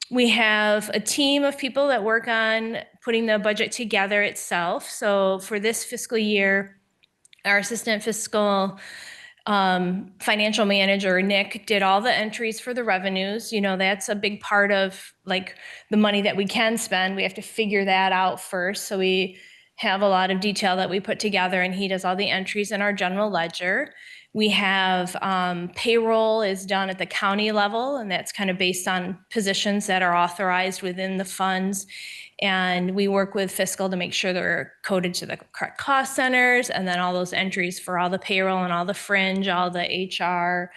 We have a team of people that work on putting the budget together itself. So for this fiscal year, our assistant fiscal financial manager, Nick, did all the entries for the revenues. That's a big part of the money that we can spend. We have to figure that out first. So we have a lot of detail that we put together and he does all the entries in our general ledger. We have payroll is done at the county level, and that's kind of based on positions that are authorized within the funds. And we work with fiscal to make sure they're coded to the correct cost centers, and then all those entries for all the payroll and all the fringe, all the HR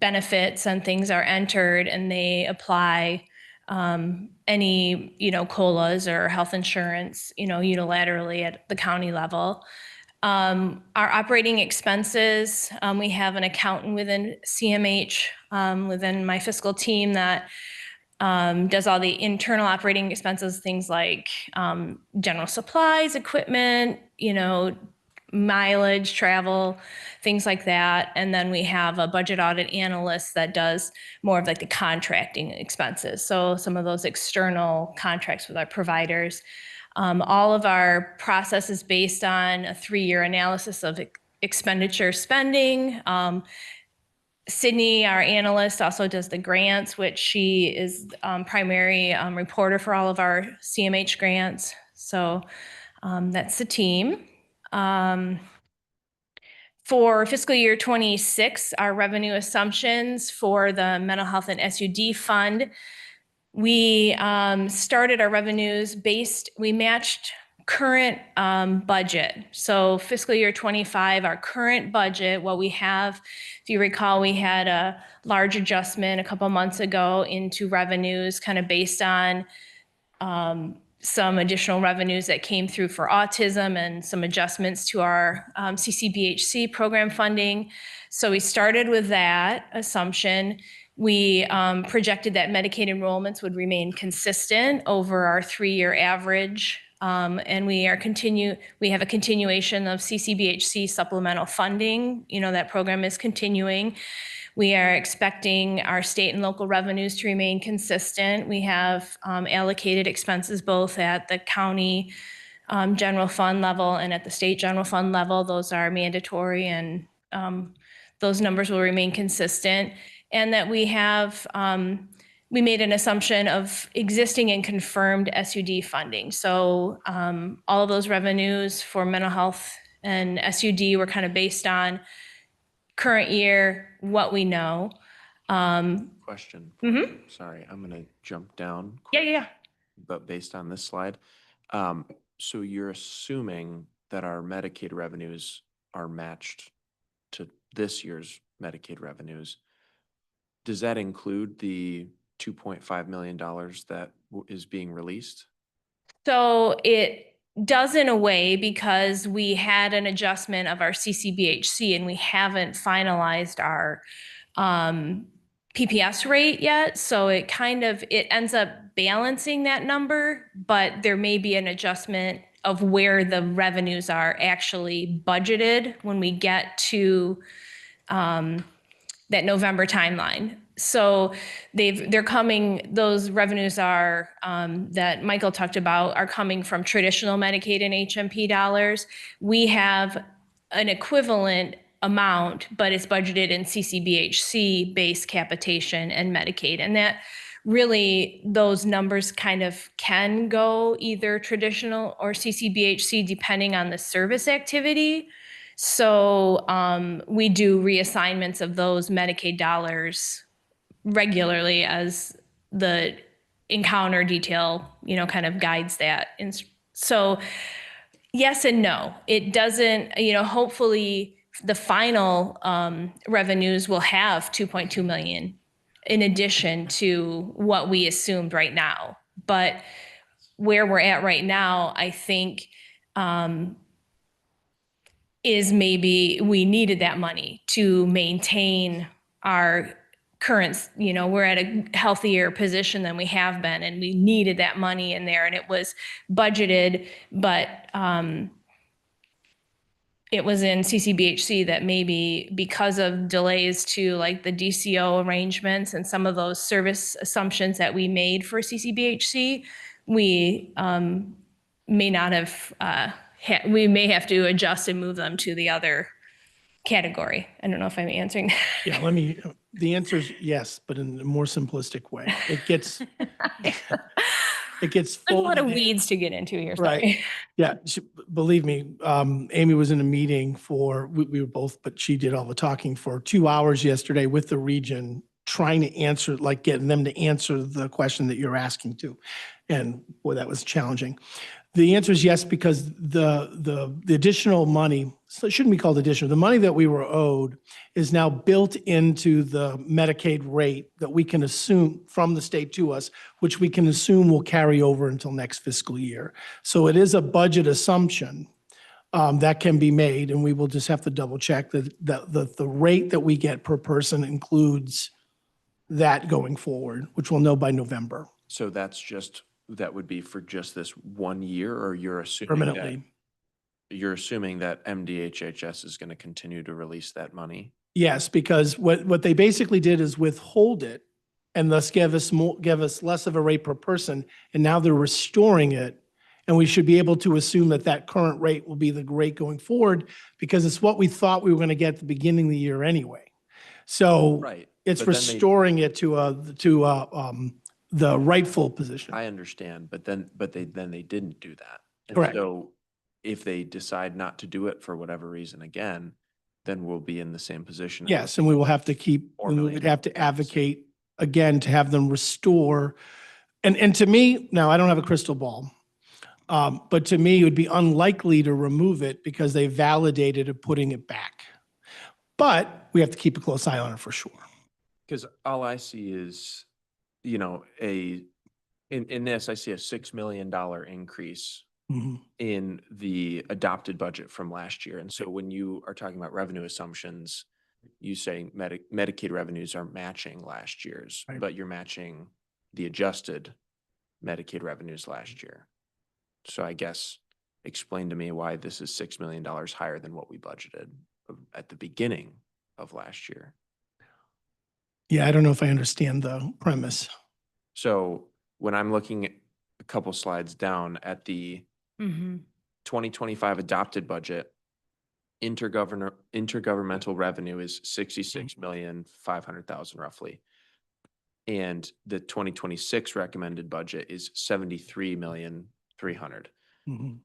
benefits and things are entered, and they apply any, COLAs or health insurance, unilaterally at the county level. Our operating expenses, we have an accountant within CMH, within my fiscal team that does all the internal operating expenses, things like general supplies, equipment, mileage, travel, things like that. And then we have a budget audit analyst that does more of the contracting expenses. So some of those external contracts with our providers. All of our process is based on a 3-year analysis of expenditure spending. Sydney, our analyst, also does the grants, which she is primary reporter for all of our CMH grants. So that's the team. For fiscal year 26, our revenue assumptions for the mental health and SUD fund, we started our revenues we matched current budget. So fiscal year 25, our current budget, what we have, if you recall, we had a large adjustment a couple months ago into revenues kind of based on some additional revenues that came through for autism and some adjustments to our CCBHC program funding. So we started with that assumption. We projected that Medicaid enrollments would remain consistent over our 3-year average. And we have a continuation of CCBHC supplemental funding. That program is continuing. We are expecting our state and local revenues to remain consistent. We have allocated expenses both at the county general fund level and at the state general fund level. Those are mandatory, and those numbers will remain consistent. And that we have, we made an assumption of existing and confirmed SUD funding. So all of those revenues for mental health and SUD were kind of based on current year, what we know.
Question.
Mhm.
Sorry, I'm gonna jump down.
Yeah,
quick,
yeah, yeah.
But based on this slide, so you're assuming that our Medicaid revenues are matched to this year's Medicaid revenues. Does that include the $2.5 million that is being released?
So it does in a way because we had an adjustment of our CCBHC and we haven't finalized our PPS rate yet. So it ends up balancing that number, but there may be an adjustment of where the revenues are actually budgeted when we get to that November timeline. So those revenues are, that Michael talked about, are coming from traditional Medicaid and HMP dollars. We have an equivalent amount, but it's budgeted in CCBHC base capitation and Medicaid. And that really, those numbers kind of can go either traditional or CCBHC depending on the service activity. So we do reassignments of those Medicaid dollars regularly as the encounter detail, kind of guides that. And so yes and no. It doesn't, hopefully the final revenues will have 2.2 million in addition to what we assumed right now. But where we're at right now, I think is maybe we needed that money to maintain our current, we're at a healthier position than we have been, and we needed that money in there, and it was budgeted, but it was in CCBHC that maybe because of delays to like the DCO arrangements and some of those service assumptions that we made for CCBHC, we may not have, we may have to adjust and move them to the other category. I don't know if I'm answering that.
Yeah, the answer is yes, but in a more simplistic way. It gets
There's a lot of
folded in.
weeds to get into here,
Right.
sorry.
Yeah, believe me, Amy was in a meeting we were both, but she did all the talking for 2 hours yesterday with the region, trying to answer, like getting them to answer the question that you're asking to. And boy, that was challenging. The answer is yes, because the additional money, so it shouldn't be called additional, the money that we were owed is now built into the Medicaid rate that we can assume from the state to us, which we can assume will carry over until next fiscal year. So it is a budget assumption that can be made, and we will just have to double check that the rate that we get per person includes that going forward, which we'll know by November
So that would be for just this 1 year, or you're assuming
permanently.
you're assuming that MDHHS is going to continue to release that money?
Yes, because what they basically did is withhold it and thus give us less of a rate per person. And now they're restoring it. And we should be able to assume that that current rate will be the rate going forward because it's what we thought we were going to get at the beginning of the year anyway. So
Right.
it's
but then they-
restoring it to the rightful position.
I understand, but they didn't do that. And
Correct.
So if they decide not to do it for whatever reason again, then we'll be in the same position.
Yes, and we will have to
$4
we
million
would have to
deficit.
advocate again to have them restore. And to me, now I don't have a crystal ball, but to me, it would be unlikely to remove it because they validated it putting it back. But we have to keep a close eye on it for sure.
Because all I see is, in this, I see a $6 million increase
Mhm.
in the adopted budget from last year. And so when you are talking about revenue assumptions, you say Medicaid revenues are matching last year's,
Right.
but you're matching the adjusted Medicaid revenues last year. So I guess explain to me why this is $6 million higher than what we budgeted at the beginning of last year.
Yeah, I don't know if I understand the premise.
So when I'm looking at a couple slides down at the
Mm-hmm.
2025 adopted budget, intergovernmental revenue is 66,500,000 roughly. And the 2026 recommended budget is 73,300,000.
Mhm.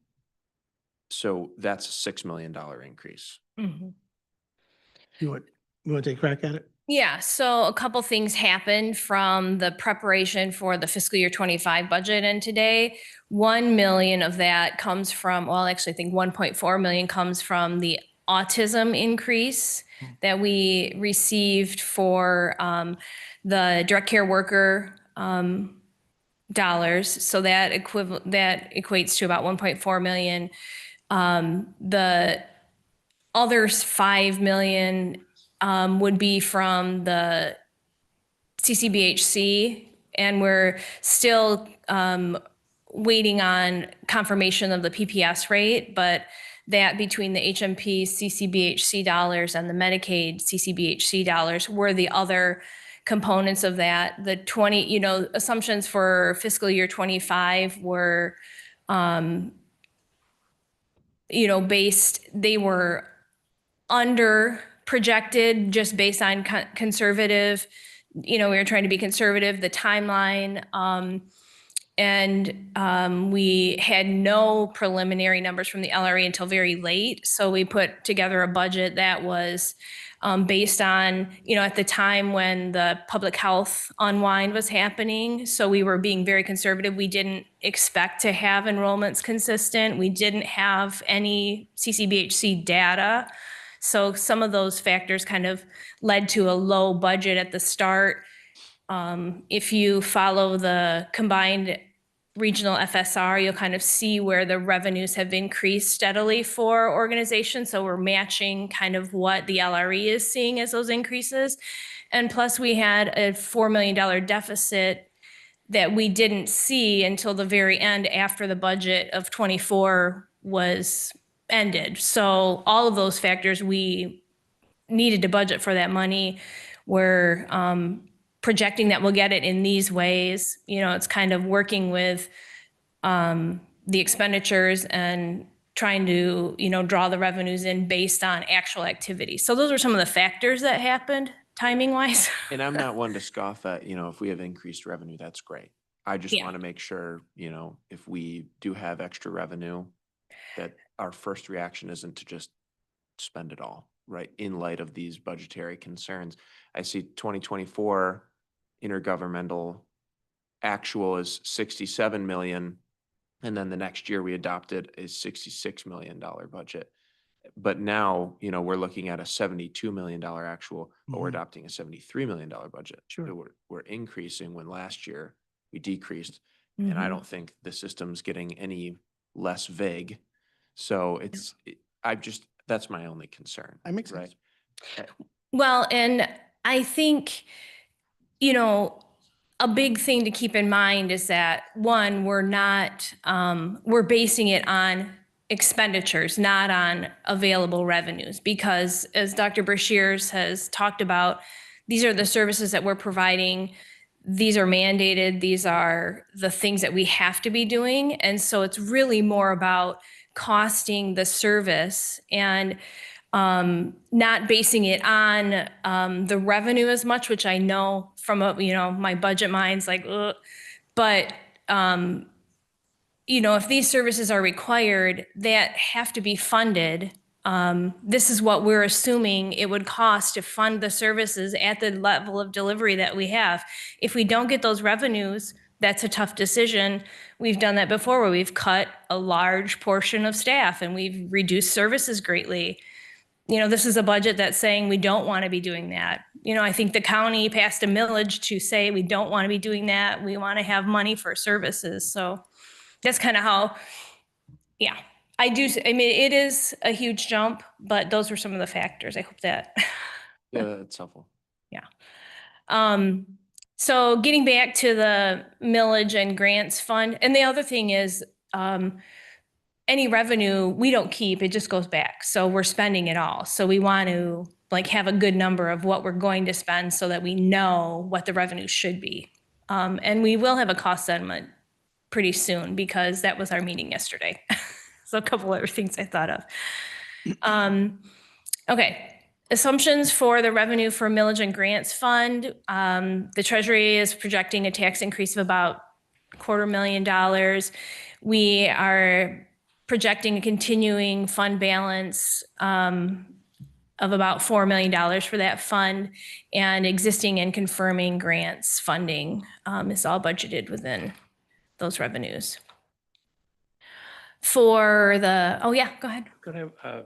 So that's a $6 million increase.
Mm-hmm.
Do it. You want to take a crack at it?
Yeah, so a couple things happened from the preparation for the fiscal year 25 budget and today. 1 million of that comes from, well, actually I think 1.4 million comes from the autism increase that we received for the direct care worker dollars. So that equates to about 1.4 million. The others 5 million would be from the CCBHC, and we're still waiting on confirmation of the PPS rate, but that between the HMP CCBHC dollars and the Medicaid CCBHC dollars were the other components of that. The 20, assumptions for fiscal year 25 were, they were under projected just based on conservative, we were trying to be conservative, the timeline. We had no preliminary numbers from the LRA until very late. So we put together a budget that was based on, at the time when the public health unwind was happening. So we were being very conservative. We didn't expect to have enrollments consistent. We didn't have any CCBHC data. So some of those factors kind of led to a low budget at the start. If you follow the combined regional FSR, you'll kind of see where the revenues have increased steadily for organizations. So we're matching kind of what the LRE is seeing as those increases. And plus we had a $4 million deficit that we didn't see until the very end after the budget of 24 was ended. So all of those factors, we needed to budget for that money. We're projecting that we'll get it in these ways. It's kind of working with the expenditures and trying to, draw the revenues in based on actual activity. So those are some of the factors that happened timing wise.
And I'm not one to scoff at, if we have increased revenue, that's great. I just
Yeah.
want to make sure, if we do have extra revenue, that our first reaction isn't to just spend it all, right? In light of these budgetary concerns. I see 2024 intergovernmental actual is 67 million. And then the next year we adopted a $66 million budget. But now, we're looking at a $72 million actual, but we're adopting a $73 million budget.
Sure.
So we're increasing when last year we decreased. And I don't think the system's getting any less vague. So that's my only concern.
That makes sense.
Right?
Well, and I think, a big thing to keep in mind is that one, we're basing it on expenditures, not on available revenues, because as Dr. Brashears has talked about, these are the services that we're providing. These are mandated. These are the things that we have to be doing. And so it's really more about costing the service and not basing it on the revenue as much, which I know from my budget mind's like, ugh. But if these services are required, that have to be funded. This is what we're assuming it would cost to fund the services at the level of delivery that we have. If we don't get those revenues, that's a tough decision. We've done that before where we've cut a large portion of staff and we've reduced services greatly. This is a budget that's saying we don't want to be doing that. I think the county passed a millage to say we don't want to be doing that. We want to have money for services. So that's kind of how, yeah. It is a huge jump, but those were some of the factors. I hope that.
Yeah, that's helpful.
Yeah. So getting back to the millage and grants fund, and the other thing is, any revenue we don't keep, it just goes back. So we're spending it all. So we want to have a good number of what we're going to spend so that we know what the revenue should be. And we will have a cost settlement pretty soon because that was our meeting yesterday. So a couple other things I thought of. Okay. Assumptions for the revenue for millage and grants fund. The Treasury is projecting a tax increase of about $250,000. We are projecting a continuing fund balance of about $4 million for that fund, and existing and confirming grants funding is all budgeted within those revenues. For the, oh yeah, go ahead.
Could I,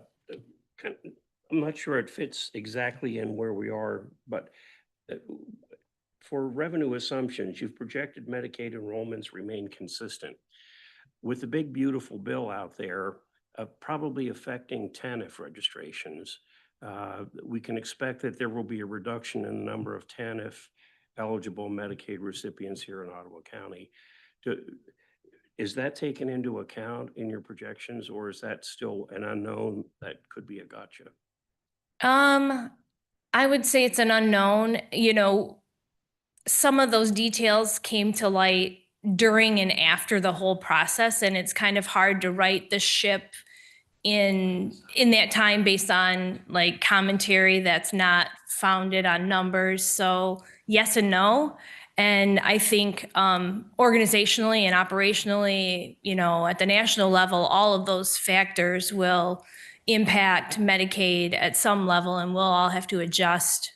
I'm not sure it fits exactly in where we are, but for revenue assumptions, you've projected Medicaid enrollments remain consistent. With the big beautiful bill out there, probably affecting TANF registrations, we can expect that there will be a reduction in the number of TANF eligible Medicaid recipients here in Ottawa County. Is that taken into account in your projections, or is that still an unknown that could be a gotcha?
I would say it's an unknown. You know, some of those details came to light during and after the whole process, and it's kind of hard to right the ship in that time based on like commentary that's not founded on numbers. So yes and no. And I think organizationally and operationally, you know, at the national level, all of those factors will impact Medicaid at some level, and we'll all have to adjust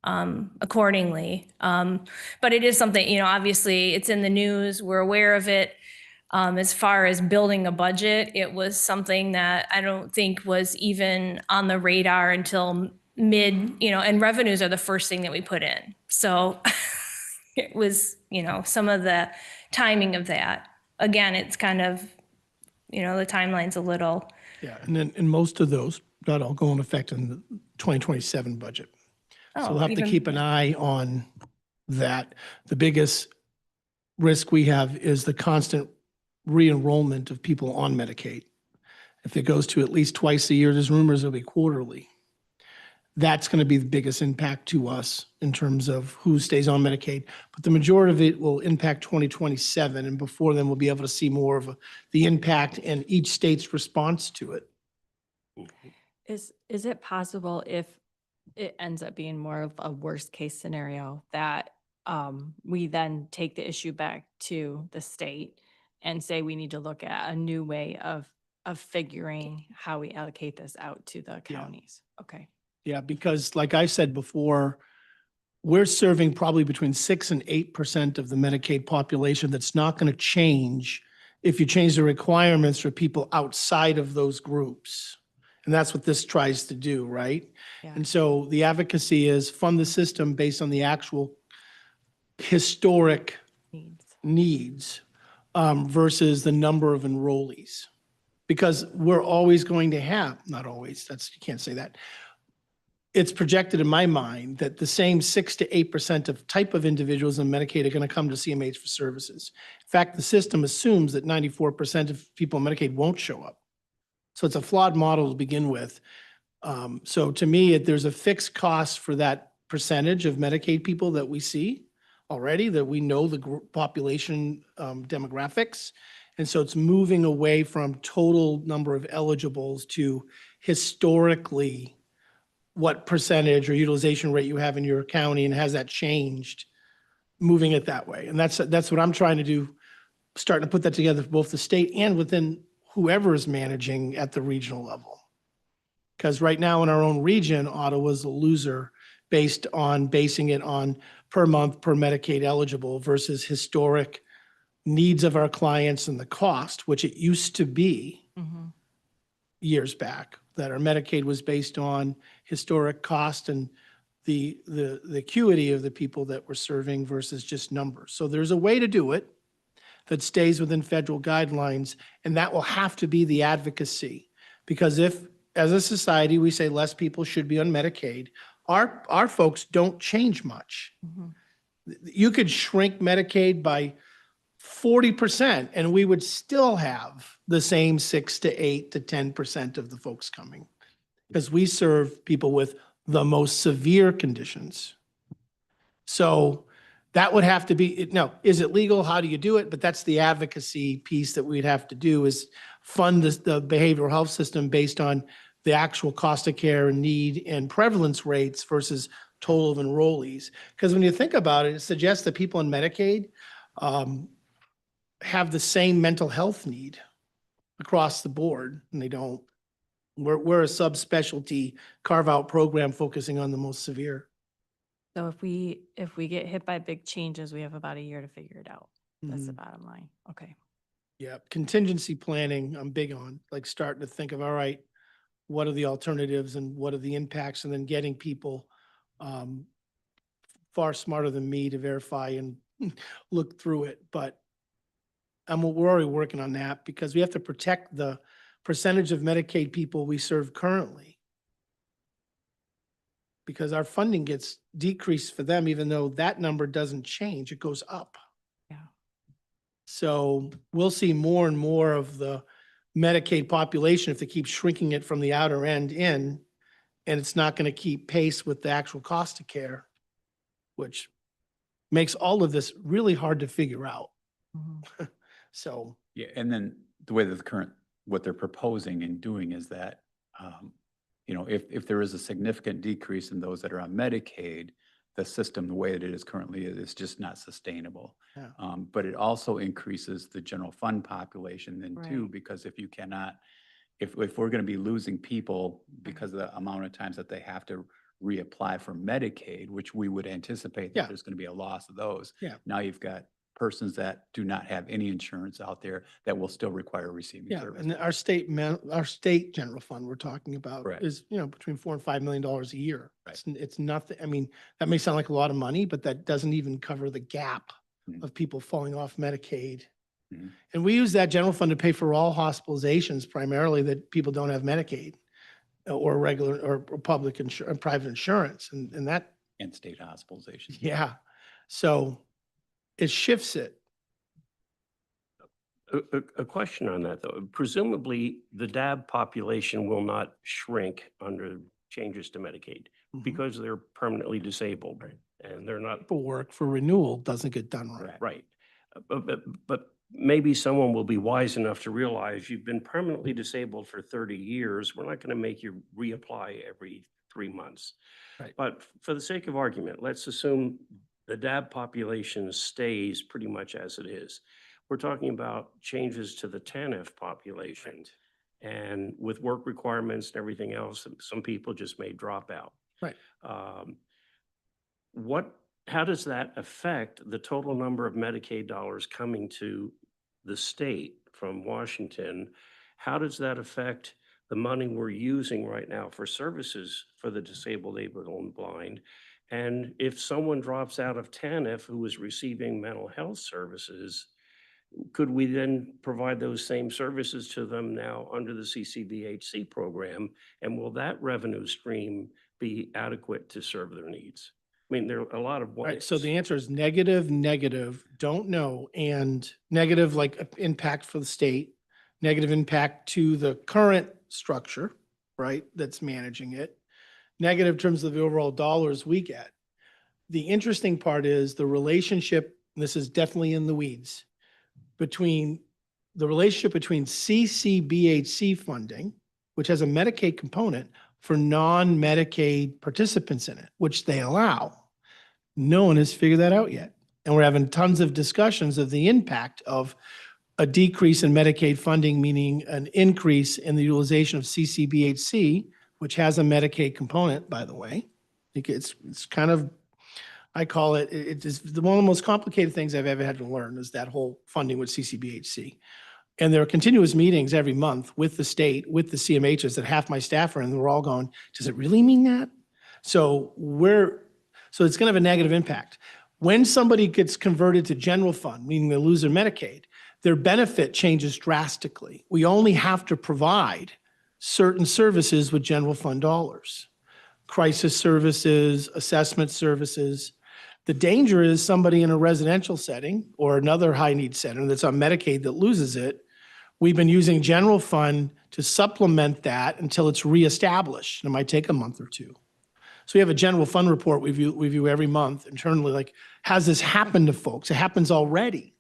accordingly. But it is something, you know, obviously it's in the news, we're aware of it. As far as building a budget, it was something that I don't think was even on the radar until mid, you know, and revenues are the first thing that we put in. So it was, you know, some of the timing of that. Again, it's kind of, you know, the timeline's a little.
Yeah, and then, and most of those, not all go into effect in the 2027 budget. So we'll have to keep an eye on that. The biggest risk we have is the constant re-enrollment of people on Medicaid. If it goes to at least twice a year, there's rumors it'll be quarterly. That's going to be the biggest impact to us in terms of who stays on Medicaid. But the majority of it will impact 2027, and before then we'll be able to see more of the impact and each state's response to it.
Is it possible, if it ends up being more of a worst case scenario, that we then take the issue back to the state and say we need to look at a new way of figuring how we allocate this out to the counties? Okay.
Yeah, because like I said before, we're serving probably between 6 and 8% of the Medicaid population. That's not going to change if you change the requirements for people outside of those groups. And that's what this tries to do, right?
Yeah.
And so the advocacy is fund the system based on the actual historic needs versus the number of enrollees. Because we're always going to have, not always, you can't say that. It's projected in my mind that the same 6 to 8% of type of individuals in Medicaid are going to come to CMH for services. In fact, the system assumes that 94% of people in Medicaid won't show up. So it's a flawed model to begin with. So to me, there's a fixed cost for that percentage of Medicaid people that we see already, that we know the population demographics. And so it's moving away from total number of eligibles to historically what percentage or utilization rate you have in your county, and has that changed, moving it that way. And that's what I'm trying to do, starting to put that together for both the state and within whoever is managing at the regional level. Because right now in our own region, Ottawa's a loser basing it on per month per Medicaid eligible versus historic needs of our clients and the cost, which it used to be years back, that our Medicaid was based on historic cost and the acuity of the people that we're serving versus just numbers. So there's a way to do it that stays within federal guidelines, and that will have to be the advocacy. Because if, as a society, we say less people should be on Medicaid, our folks don't change much. You could shrink Medicaid by 40% and we would still have the same 6 to 8 to 10% of the folks coming, because we serve people with the most severe conditions. So that would have to be, no, is it legal? How do you do it? But that's the advocacy piece that we'd have to do, is fund the behavioral health system based on the actual cost of care and need and prevalence rates versus total of enrollees. Because when you think about it, it suggests that people in Medicaid have the same mental health need across the board, and they don't. We're a subspecialty carve-out program focusing on the most severe.
So if we get hit by big changes, we have about a year to figure it out. That's the
Mhm.
bottom line. Okay.
Yeah, contingency planning, I'm big on, like starting to think of, all right, what are the alternatives and what are the impacts, and then getting people um, far smarter than me to verify and look through it. But we're already working on that because we have to protect the percentage of Medicaid people we serve currently. Because our funding gets decreased for them, even though that number doesn't change, it goes up.
Yeah.
So we'll see more and more of the Medicaid population if they keep shrinking it from the outer end in, and it's not going to keep pace with the actual cost of care, which makes all of this really hard to figure out.
Mhm.
So,
Yeah, and then the way that what they're proposing and doing is that, if there is a significant decrease in those that are on Medicaid, the system, the way that it is currently, is just not sustainable.
Yeah.
But it also increases the general fund population then too,
Right.
because if you cannot, if we're going to be losing people because of the amount of times that they have to reapply for Medicaid, which we would anticipate
Yeah.
that there's going to be a loss of those.
Yeah.
Now you've got persons that do not have any insurance out there that will still require receiving
yeah,
service.
and our state general fund we're talking about
Correct.
is, between $4 and $5 million a year.
Right.
It's nothing. I mean, that may sound like a lot of money, but that doesn't even cover the gap
Mhm.
of people falling off Medicaid.
Mhm.
And we use that general fund to pay for all hospitalizations primarily that people don't have Medicaid or regular or public insurance, private insurance. And that,
And state hospitalization.
yeah. So it shifts it.
A question on that, though. Presumably, the DAB population will not shrink under changes to Medicaid
Mhm.
because they're permanently disabled and they're not
Paperwork for renewal doesn't get done right.
right. But maybe someone will be wise enough to realize you've been permanently disabled for 30 years. We're not going to make you reapply every 3 months.
Right.
But for the sake of argument, let's assume the DAB population stays pretty much as it is. We're talking about changes to the TANF population. And with work requirements and everything else, some people just may drop out.
Right.
How does that affect the total number of Medicaid dollars coming to the state from Washington? How does that affect the money we're using right now for services for the disabled, able, and blind? And if someone drops out of TANF who is receiving mental health services, could we then provide those same services to them now under the CCBHC program? And will that revenue stream be adequate to serve their needs? I mean, there are a lot of what
Right, so the answer is negative, negative, don't know, and negative like impact for the state, negative impact to the current structure, right, that's managing it, negative in terms of the overall dollars we get. The interesting part is the relationship, and this is definitely in the weeds, between the relationship between CCBHC funding, which has a Medicaid component, for non-Medicaid participants in it, which they allow. No one has figured that out yet. And we're having tons of discussions of the impact of a decrease in Medicaid funding, meaning an increase in the utilization of CCBHC, which has a Medicaid component, by the way. I think it's kind of, I call it, it is one of the most complicated things I've ever had to learn is that whole funding with CCBHC. And there are continuous meetings every month with the state, with the CMHs that half my staff are in, and we're all going, does it really mean that? So it's going to have a negative impact. When somebody gets converted to general fund, meaning they lose their Medicaid, their benefit changes drastically. We only have to provide certain services with general fund dollars. Crisis services, assessment services. The danger is somebody in a residential setting or another high need center that's on Medicaid that loses it. We've been using general fund to supplement that until it's reestablished. It might take a month or two. So we have a general fund report we view every month internally, like, has this happened to folks? It happens already.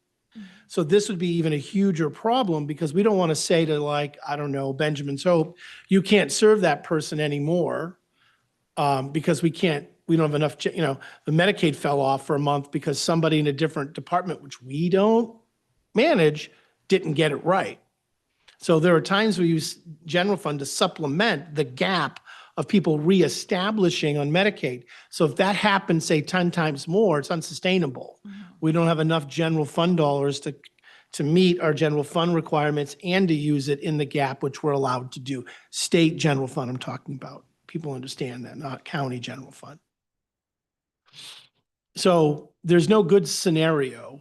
So this would be even a huger problem because we don't want to say to, like, I don't know, Benjamin's Hope, you can't serve that person anymore because we don't have enough, the Medicaid fell off for a month because somebody in a different department, which we don't manage, didn't get it right. So there are times we use general fund to supplement the gap of people reestablishing on Medicaid. So if that happens, say 10 times more, it's unsustainable. We don't have enough general fund dollars to meet our general fund requirements and to use it in the gap, which we're allowed to do. State general fund I'm talking about. People understand that, not county general fund. So there's no good scenario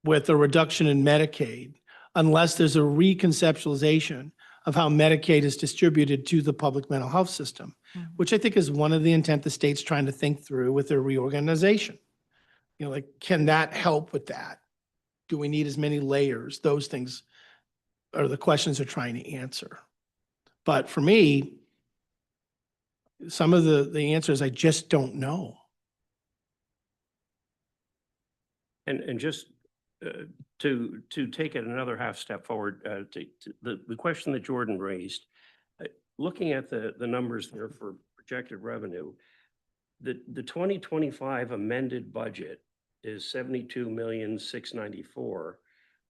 with a reduction in Medicaid unless there's a reconceptualization of how Medicaid is distributed to the public mental health system, which I think is one of the intent the state's trying to think through with their reorganization. You know, like, can that help with that? Do we need as many layers? Those things are the questions they're trying to answer. But for me, some of the answers I just don't know.
And just to take it another half step forward, the question that Jordan raised, looking at the numbers there for projected revenue, the 2025 amended budget is 72,694,000.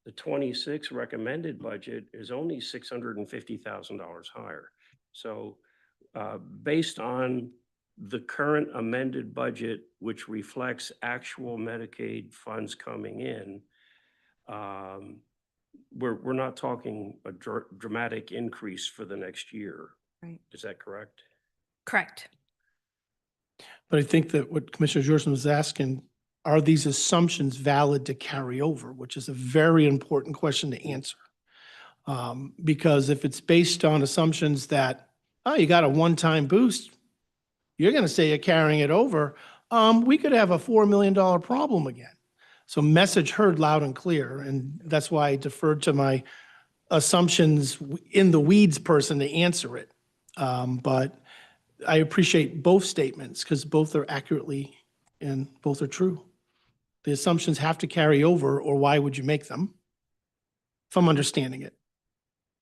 The 26 recommended budget is only $650,000 higher. So based on the current amended budget, which reflects actual Medicaid funds coming in, we're not talking a dramatic increase for the next year.
Right.
Is that correct?
Correct.
But I think that what Commissioner Jordan was asking, are these assumptions valid to carry over, which is a very important question to answer. Because if it's based on assumptions that, oh, you got a one-time boost, you're going to say you're carrying it over, we could have a $4 million problem again. So message heard loud and clear. And that's why I deferred to my assumptions in the weeds person to answer it. But I appreciate both statements because both are accurately and both are true. The assumptions have to carry over, or why would you make them? If I'm understanding it.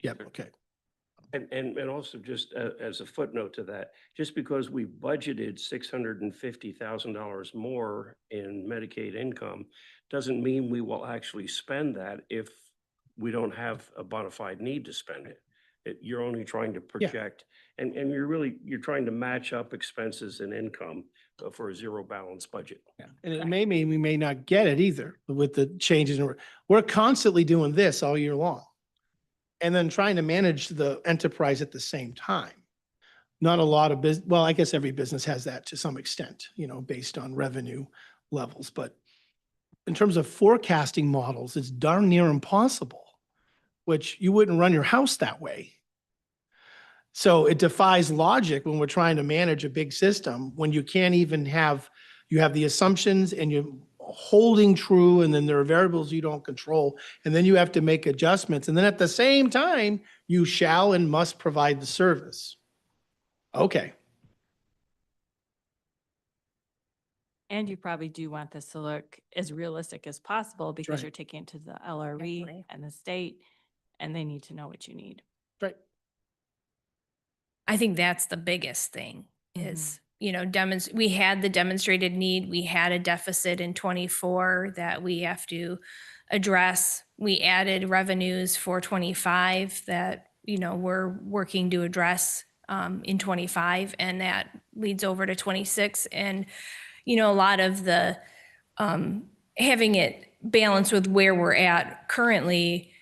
Yep, okay.
And also just as a footnote to that, just because we budgeted $650,000 more in Medicaid income doesn't mean we will actually spend that if we don't have a bona fide need to spend it. You're only trying to project, and you're trying to match up expenses and income for a zero balance budget.
Yeah. And it may mean we may not get it either with the changes. We're constantly doing this all year long. And then trying to manage the enterprise at the same time. Not a lot of business, well, I guess every business has that to some extent, you know, based on revenue levels. But in terms of forecasting models, it's darn near impossible, which you wouldn't run your house that way. So it defies logic when we're trying to manage a big system, when you can't even have, you have the assumptions and you're holding true, and then there are variables you don't control, and then you have to make adjustments. And then at the same time, you shall and must provide the service. Okay.
And you probably do want this to look as realistic as possible because
right.
you're taking it to the LRE
Definitely.
and the state, and they need to know what you need.
Right.
I think that's the biggest thing is, you know, we had the demonstrated need. We had a deficit in 24 that we have to address. We added revenues for 25 that, you know, we're working to address in 25, and that leads over to 26. And, you know, a lot of the having it balanced with where we're at currently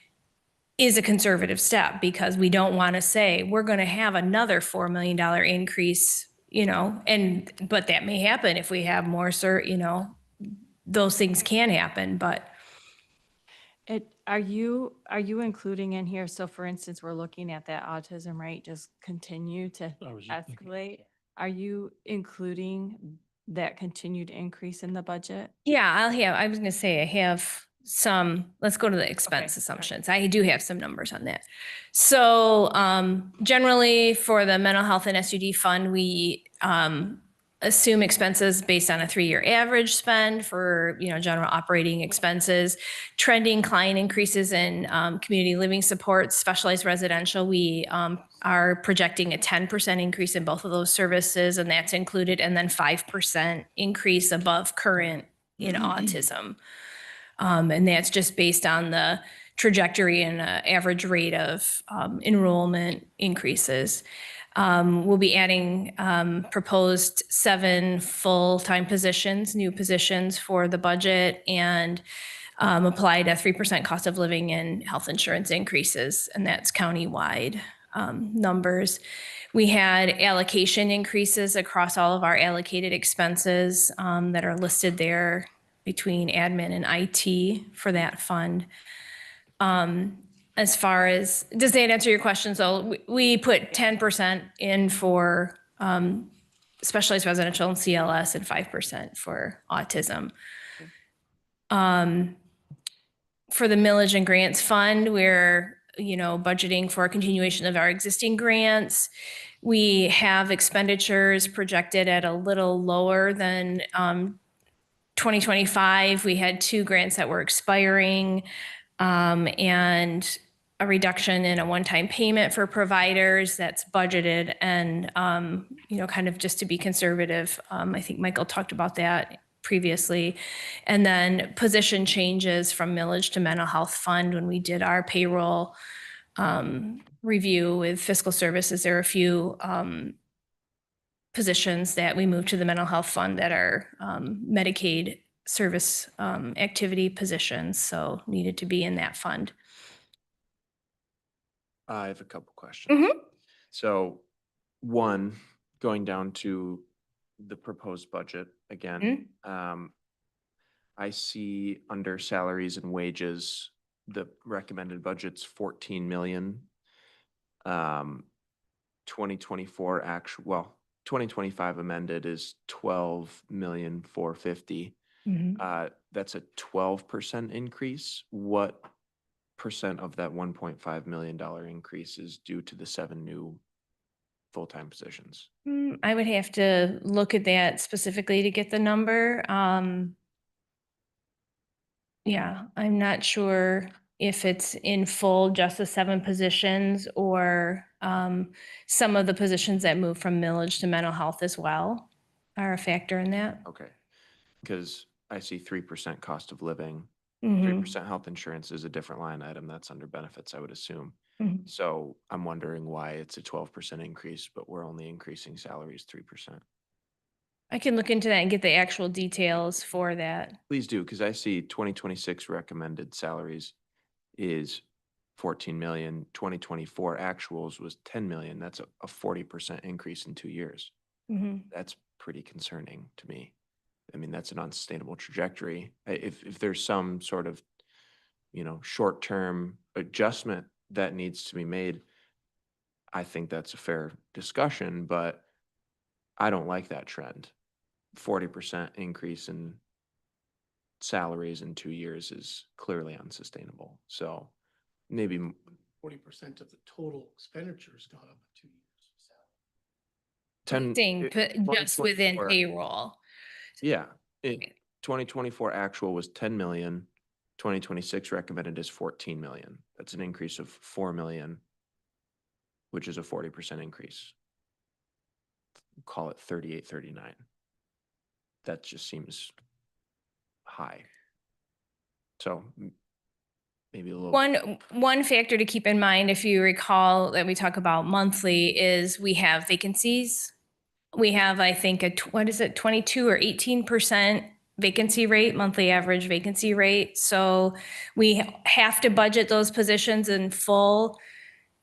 is a conservative step, because we don't want to say we're going to have another $4 million increase, you know, but that may happen if we have more, you know, those things can happen, but.
Are you including in here? So for instance, we're looking at that autism rate just continue to escalate. Are you including that continued increase in the budget?
Yeah, I was going to say I have some, let's go to the expense assumptions. I do have some numbers on that. So generally for the mental health and SUD fund, we assume expenses based on a 3-year average spend for, you know, general operating expenses, trending client increases in community living supports, specialized residential. We are projecting a 10% increase in both of those services, and that's included, and then 5% increase above current in autism. And that's just based on the trajectory and average rate of enrollment increases. We'll be adding proposed 7 full-time positions, new positions for the budget, and applied a 3% cost of living and health insurance increases, and that's countywide numbers. We had allocation increases across all of our allocated expenses that are listed there between admin and IT for that fund. As far as, does that answer your question? So we put 10% in for specialized residential and CLS and 5% for autism. For the millage and grants fund, we're, budgeting for a continuation of our existing grants. We have expenditures projected at a little lower than 2025. We had 2 grants that were expiring, and a reduction in a one-time payment for providers that's budgeted, and, kind of just to be conservative. I think Michael talked about that previously. And then position changes from millage to mental health fund. When we did our payroll review with fiscal services, there are a few positions that we moved to the mental health fund that are Medicaid service activity positions, so needed to be in that fund.
I have a couple questions.
Mhm.
So, one, going down to the proposed budget again, I see under salaries and wages, the recommended budget's 14 million. 2024 actual, well, 2025 amended is 12,450,000. That's a 12% increase. What percent of that $1.5 million increase is due to the 7 new full-time positions?
I would have to look at that specifically to get the number. Yeah, I'm not sure if it's in full, just the 7 positions, or some of the positions that move from millage to mental health as well are a factor in that.
Okay, because I see 3% cost of living.
Mhm.
3% health insurance is a different line item that's under benefits, I would assume.
Mhm.
So I'm wondering why it's a 12% increase, but we're only increasing salaries 3%.
I can look into that and get the actual details for that.
Please do, because I see 2026 recommended salaries is 14 million. 2024 actuals was 10 million. That's a 40% increase in 2 years.
Mhm.
That's pretty concerning to me. I mean, that's an unsustainable trajectory. If there's some sort of, short-term adjustment that needs to be made, I think that's a fair discussion, but I don't like that trend. 40% increase in salaries in 2 years is clearly unsustainable. So maybe
40% of the total expenditure has gone up in 2 years.
10.
Just within
2024
payroll.
Yeah, 2024 actual was 10 million. 2026 recommended is 14 million. That's an increase of 4 million, which is a 40% increase. Call it 38, 39. That just seems high. So maybe a little.
One factor to keep in mind, if you recall that we talk about monthly, is we have vacancies. We have, I think, 22 or 18% vacancy rate, monthly average vacancy rate. So we have to budget those positions in full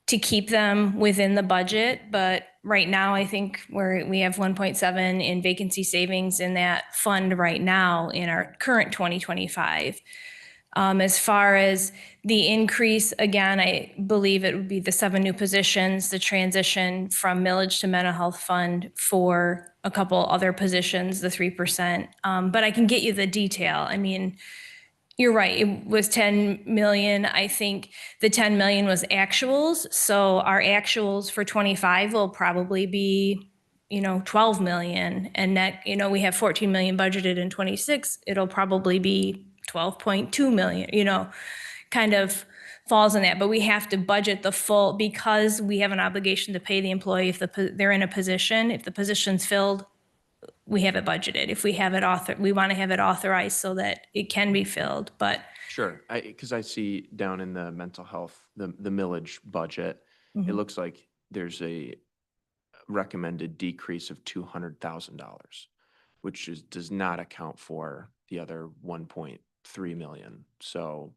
to keep them within the budget. But right now, I think we have 1.7 in vacancy savings in that fund right now in our current 2025. As far as the increase, again, I believe it would be the 7 new positions, the transition from millage to mental health fund for a couple other positions, the 3%. But I can get you the detail. I mean, you're right. It was 10 million. I think the 10 million was actuals. So our actuals for 25 will probably be, 12 million. And that, we have 14 million budgeted in 26. It'll probably be 12.2 million, kind of falls in that. But we have to budget the full, because we have an obligation to pay the employee if they're in a position. If the position's filled, we have it budgeted. If we have it we want to have it authorized so that it can be filled. But
Sure, because I see down in the mental health, the millage budget, it
Mhm.
looks like there's a recommended decrease of $200,000, which does not account for the other 1.3 million. So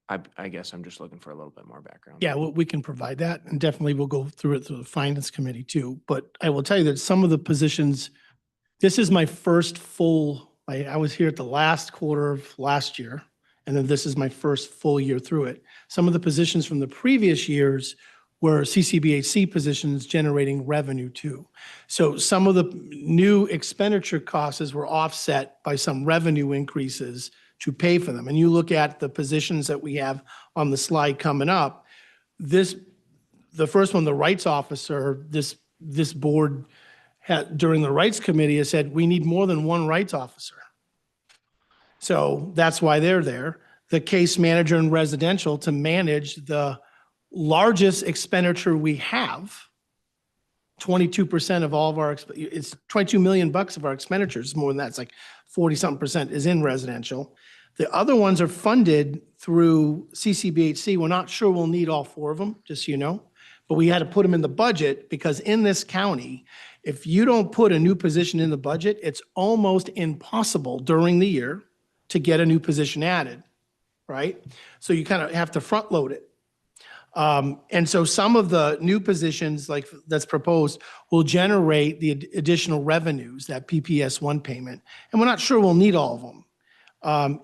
I guess I'm just looking for a little bit more background.
Yeah, we can provide that, and definitely we'll go through it through the finance committee too. But I will tell you that some of the positions, this is my first full, I was here at the last quarter of last year, and then this is my first full year through it. Some of the positions from the previous years were CCBHC positions generating revenue too. So some of the new expenditure costs were offset by some revenue increases to pay for them. And you look at the positions that we have on the slide coming up, the first one, the rights officer, this board had, during the rights committee, has said, we need more than one rights officer. So that's why they're there. The case manager in residential to manage the largest expenditure we have. 22% of all of our, it's 22 million bucks of our expenditures, more than that. It's like 40-something percent is in residential. The other ones are funded through CCBHC. We're not sure we'll need all 4 of them, just so you know. But we had to put them in the budget because in this county, if you don't put a new position in the budget, it's almost impossible during the year to get a new position added, right? So you kind of have to front load it. And so some of the new positions like that's proposed will generate the additional revenues, that PPS1 payment. And we're not sure we'll need all of them.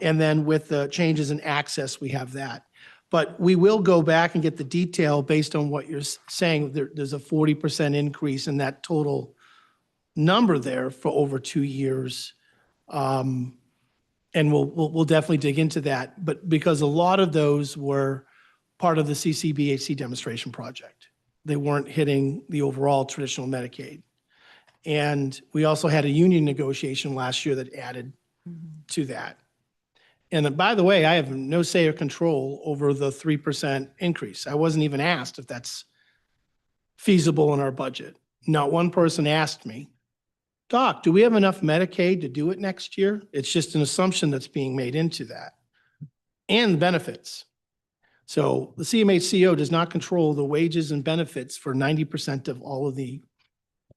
And then with the changes in access, we have that. But we will go back and get the detail based on what you're saying. There's a 40% increase in that total number there for over 2 years. And we'll definitely dig into that. But because a lot of those were part of the CCBHC demonstration project. They weren't hitting the overall traditional Medicaid. And we also had a union negotiation last year that added to that. And then, by the way, I have no say or control over the 3% increase. I wasn't even asked if that's feasible in our budget. Not one person asked me, Doc, do we have enough Medicaid to do it next year? It's just an assumption that's being made into that. And the benefits. So the CMHCO does not control the wages and benefits for 90% of all of the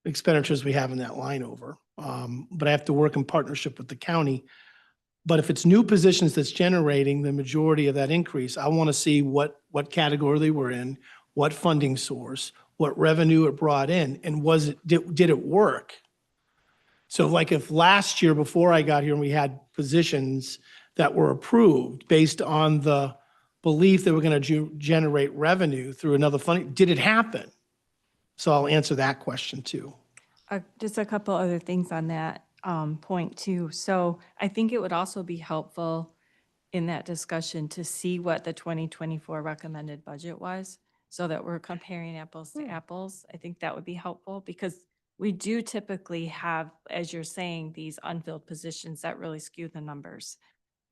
expenditures we have in that line over. But I have to work in partnership with the county. But if it's new positions that's generating the majority of that increase, I want to see what category they were in, what funding source, what revenue it brought in, and did it work? So like if last year before I got here and we had positions that were approved based on the belief that we're going to generate revenue through another funding, did it happen? So I'll answer that question too.
Just a couple other things on that point too. So I think it would also be helpful in that discussion to see what the 2024 recommended budget was so that we're comparing apples to apples. I think that would be helpful because we do typically have, as you're saying, these unfilled positions that really skew the numbers.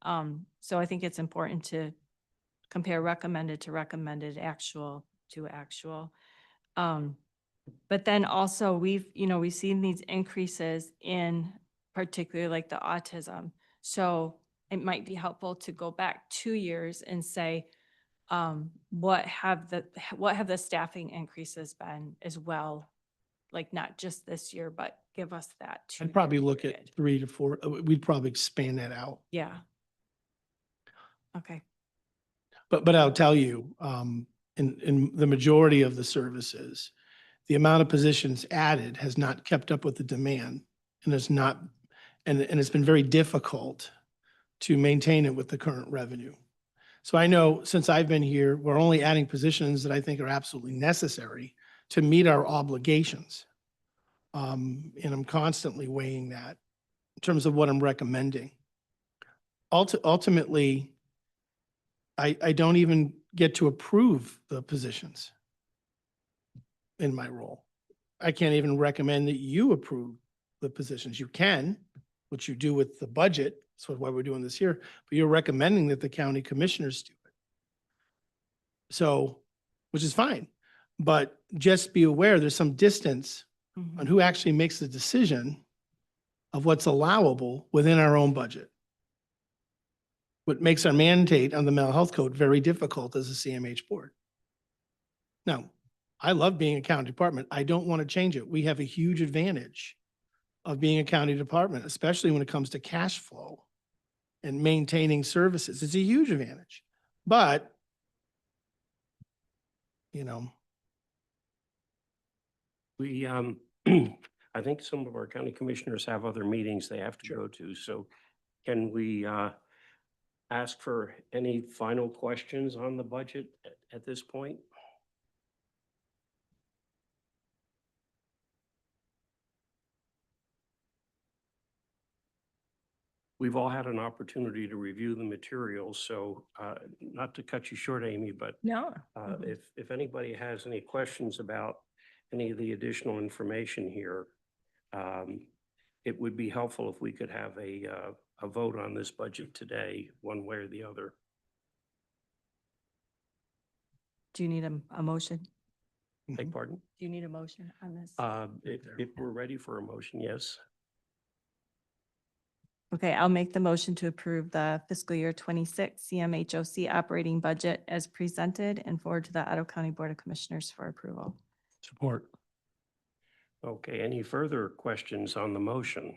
So I think it's important to compare recommended to recommended, actual to actual. But then also we've seen these increases in particularly like the autism. So it might be helpful to go back 2 years and say, what have the staffing increases been as well? Like not just this year, but give us that.
I'd probably look at 3 to 4. We'd probably expand that out.
Yeah. Okay.
But I'll tell you, in the majority of the services, the amount of positions added has not kept up with the demand, and it's not, and it's been very difficult to maintain it with the current revenue. So I know since I've been here, we're only adding positions that I think are absolutely necessary to meet our obligations. And I'm constantly weighing that in terms of what I'm recommending. Ultimately, I don't even get to approve the positions in my role. I can't even recommend that you approve the positions. You can, which you do with the budget. That's why we're doing this here. But you're recommending that the county commissioners do it. So, which is fine. But just be aware there's some distance on who actually makes the decision of what's allowable within our own budget. what makes our mandate on the mental health code very difficult as a CMH board. Now, I love being a county department. I don't want to change it. We have a huge advantage of being a county department, especially when it comes to cash flow and maintaining services. It's a huge advantage. But, you know,
We, I think some of our county commissioners have other meetings they have to go to. So can we ask for any final questions on the budget at this point? We've all had an opportunity to review the materials, so not to cut you short, Amy, but
No.
if anybody has any questions about any of the additional information here, it would be helpful if we could have a vote on this budget today, one way or the other.
Do you need a motion?
Beg pardon?
Do you need a motion on this?
If we're ready for a motion, yes.
Okay, I'll make the motion to approve the fiscal year 26 CMHOC operating budget as presented and forward to the Ottawa County Board of Commissioners for approval.
Support.
Okay, any further questions on the motion?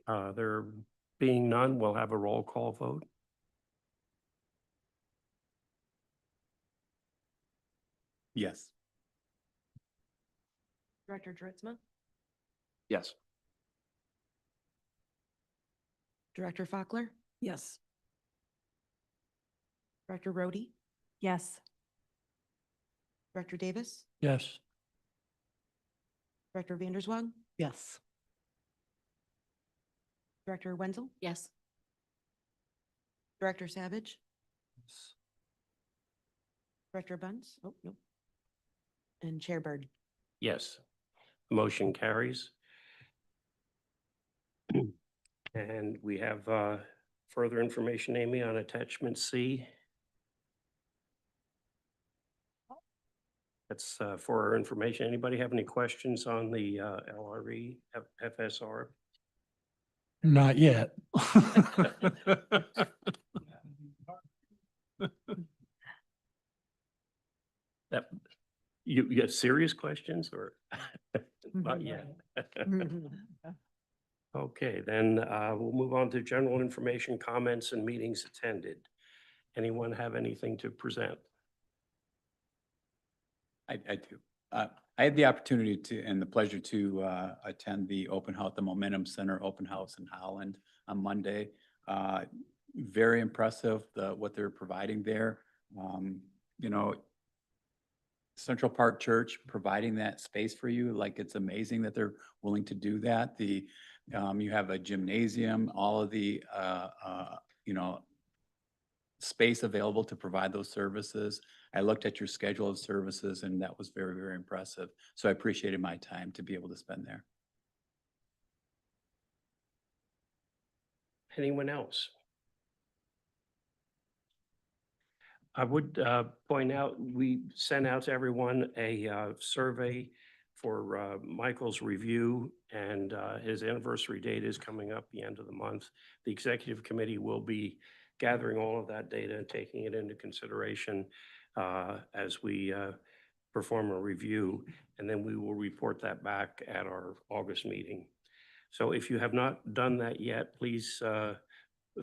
There being none, we'll have a roll call vote.
Yes.
Director Dritzma,
Yes.
Director Fakler,
Yes.
Director Rhodey,
Yes.
Director Davis,
Yes.
Director Vanderswag,
Yes.
Director Wenzel. Yes. Director Savage, Director Bunce, oh, no. And Chair Bird.
Yes, the motion carries. And we have further information, Amy, on attachment C. That's for our information. Anybody have any questions on the LRE, FSR?
Not yet.
That, you have serious questions or? Not yet. Okay, then we'll move on to general information, comments, and meetings attended. Anyone have anything to present?
I do. I had the opportunity to and the pleasure to attend the open house, the Momentum Center open house in Holland on Monday. Very impressive, what they're providing there. You know, Central Park Church providing that space for you, like it's amazing that they're willing to do that. You have a gymnasium, all of the you know, space available to provide those services. I looked at your schedule of services and that was very, very impressive. So I appreciated my time to be able to spend there.
Anyone else? I would point out, we sent out to everyone a survey for Michael's review, and his anniversary date is coming up the end of the month. The executive committee will be gathering all of that data and taking it into consideration as we perform a review, and then we will report that back at our August meeting. So if you have not done that yet, please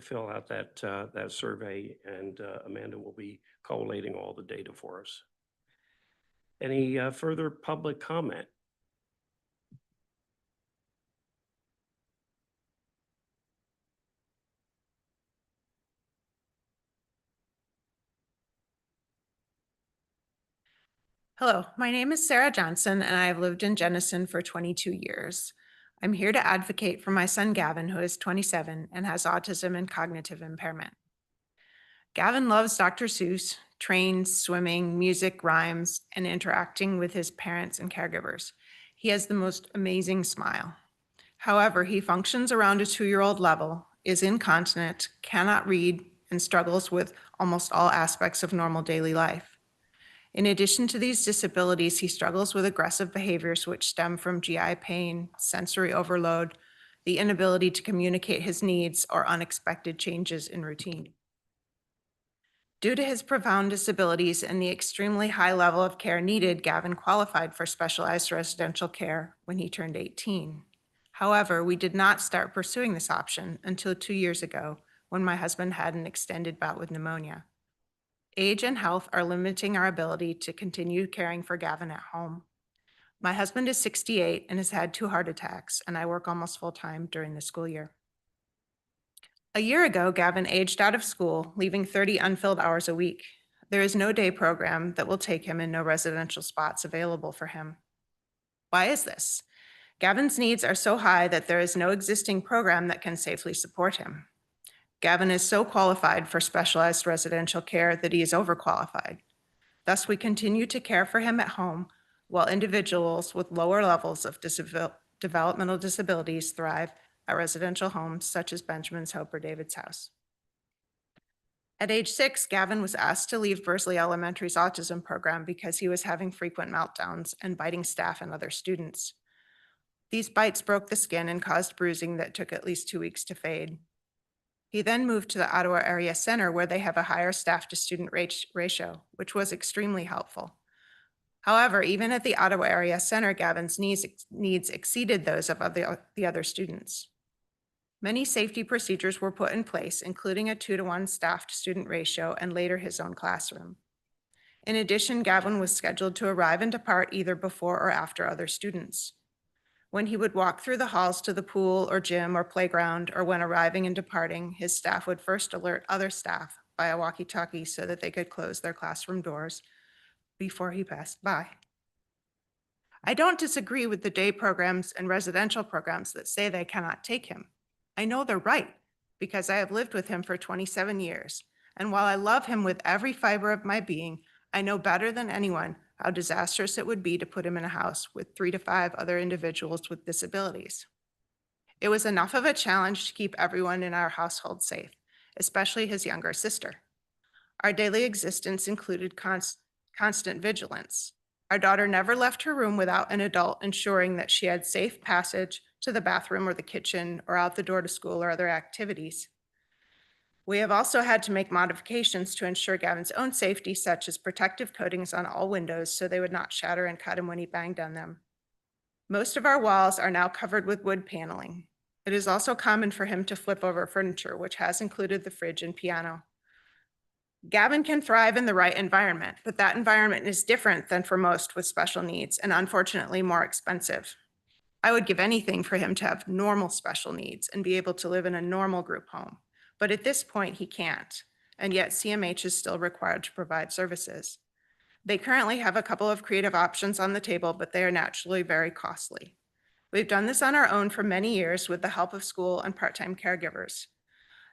fill out that survey, and Amanda will be collating all the data for us. Any further public comment?
Hello, my name is Sarah Johnson, and I have lived in Jenison for 22 years. I'm here to advocate for my son Gavin, who is 27 and has autism and cognitive impairment. Gavin loves Dr. Seuss, trains, swimming, music, rhymes, and interacting with his parents and caregivers. He has the most amazing smile. However, he functions around a 2-year-old level, is incontinent, cannot read, and struggles with almost all aspects of normal daily life. In addition to these disabilities, he struggles with aggressive behaviors which stem from GI pain, sensory overload, the inability to communicate his needs, or unexpected changes in routine. Due to his profound disabilities and the extremely high level of care needed, Gavin qualified for specialized residential care when he turned 18. However, we did not start pursuing this option until 2 years ago when my husband had an extended bout with pneumonia. Age and health are limiting our ability to continue caring for Gavin at home. My husband is 68 and has had 2 heart attacks, and I work almost full-time during the school year. A year ago, Gavin aged out of school, leaving 30 unfilled hours a week. There is no day program that will take him and no residential spots available for him. Why is this? Gavin's needs are so high that there is no existing program that can safely support him. Gavin is so qualified for specialized residential care that he is overqualified. Thus, we continue to care for him at home while individuals with lower levels of developmental disabilities thrive at residential homes such as Benjamin's Hope or David's House. At age 6, Gavin was asked to leave Bursley Elementary's autism program because he was having frequent meltdowns and biting staff and other students. These bites broke the skin and caused bruising that took at least 2 weeks to fade. He then moved to the Ottawa Area Center where they have a higher staff-to-student ratio, which was extremely helpful. However, even at the Ottawa Area Center, Gavin's needs exceeded those of the other students. Many safety procedures were put in place, including a 2-to-1 staff-to-student ratio and later his own classroom. In addition, Gavin was scheduled to arrive and depart either before or after other students. When he would walk through the halls to the pool or gym or playground, or when arriving and departing, his staff would first alert other staff by a walkie-talkie so that they could close their classroom doors before he passed by. I don't disagree with the day programs and residential programs that say they cannot take him. I know they're right because I have lived with him for 27 years. And while I love him with every fiber of my being, I know better than anyone how disastrous it would be to put him in a house with 3 to 5 other individuals with disabilities. It was enough of a challenge to keep everyone in our household safe, especially his younger sister. Our daily existence included constant vigilance. Our daughter never left her room without an adult ensuring that she had safe passage to the bathroom or the kitchen or out the door to school or other activities. We have also had to make modifications to ensure Gavin's own safety, such as protective coatings on all windows so they would not shatter and cut him when he banged on them. Most of our walls are now covered with wood paneling. It is also common for him to flip over furniture, which has included the fridge and piano. Gavin can thrive in the right environment, but that environment is different than for most with special needs and unfortunately more expensive. I would give anything for him to have normal special needs and be able to live in a normal group home. But at this point, he can't, and yet CMH is still required to provide services. They currently have a couple of creative options on the table, but they are naturally very costly. We've done this on our own for many years with the help of school and part-time caregivers.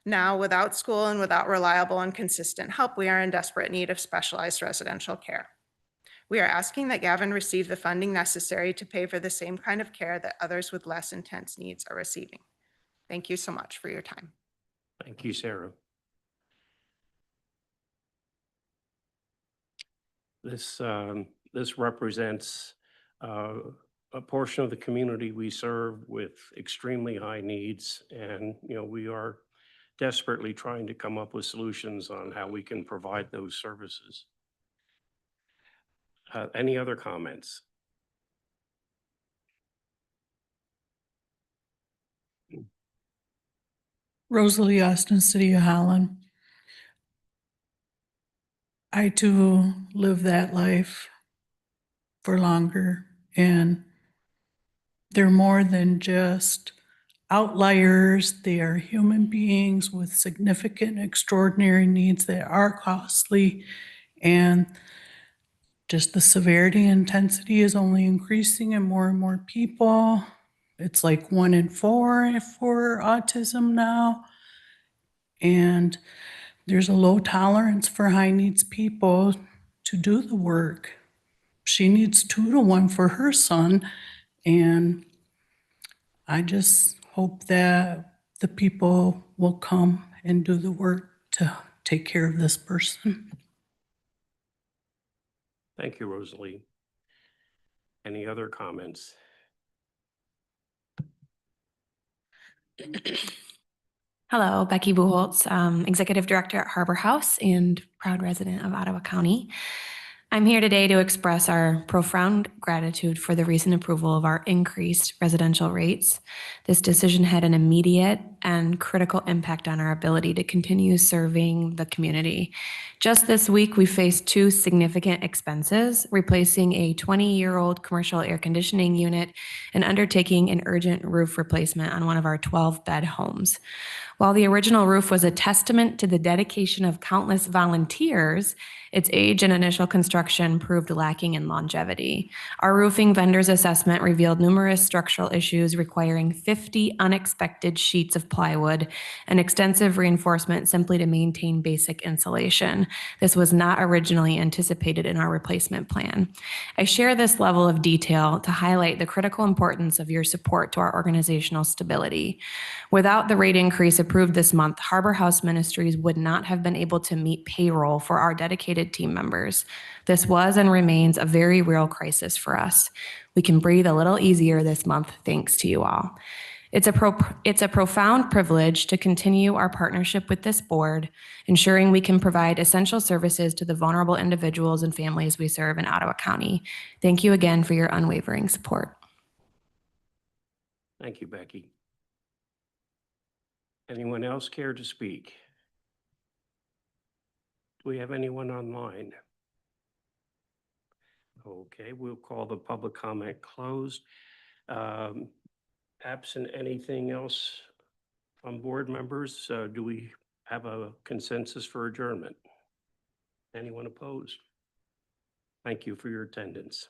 Now, without school and without reliable and consistent help, we are in desperate need of specialized residential care. We are asking that Gavin receive the funding necessary to pay for the same kind of care that others with less intense needs are receiving. Thank you so much for your time.
Thank you, Sarah. This represents a portion of the community we serve with extremely high needs, and we are desperately trying to come up with solutions on how we can provide those services. Any other comments?
Rosalie Austin, City of Holland. I too live that life for longer, and they're more than just outliers. They are human beings with significant, extraordinary needs that are costly, and just the severity and intensity is only increasing, and more people. It's like 1 in 4 for autism now. And there's a low tolerance for high needs people to do the work. She needs 2 to 1 for her son. And I just hope that the people will come and do the work to take care of this person.
Thank you, Rosalie. Any other comments?
Hello, Becky Buholtz, Executive Director at Harbor House and proud resident of Ottawa County. I'm here today to express our profound gratitude for the recent approval of our increased residential rates. This decision had an immediate and critical impact on our ability to continue serving the community. Just this week, we faced two significant expenses, replacing a 20-year-old commercial air conditioning unit and undertaking an urgent roof replacement on one of our 12-bed homes. While the original roof was a testament to the dedication of countless volunteers, its age and initial construction proved lacking in longevity. Our roofing vendor's assessment revealed numerous structural issues requiring 50 unexpected sheets of plywood and extensive reinforcement simply to maintain basic insulation. This was not originally anticipated in our replacement plan. I share this level of detail to highlight the critical importance of your support to our organizational stability. Without the rate increase approved this month, Harbor House Ministries would not have been able to meet payroll for our dedicated team members. This was and remains a very real crisis for us. We can breathe a little easier this month thanks to you all. It's a profound privilege to continue our partnership with this board, ensuring we can provide essential services to the vulnerable individuals and families we serve in Ottawa County. Thank you again for your unwavering support.
Thank you, Becky. Anyone else care to speak? Do we have anyone online? Okay, we'll call the public comment closed. Absent anything else from board members, do we have a consensus for adjournment? Anyone opposed? Thank you for your attendance.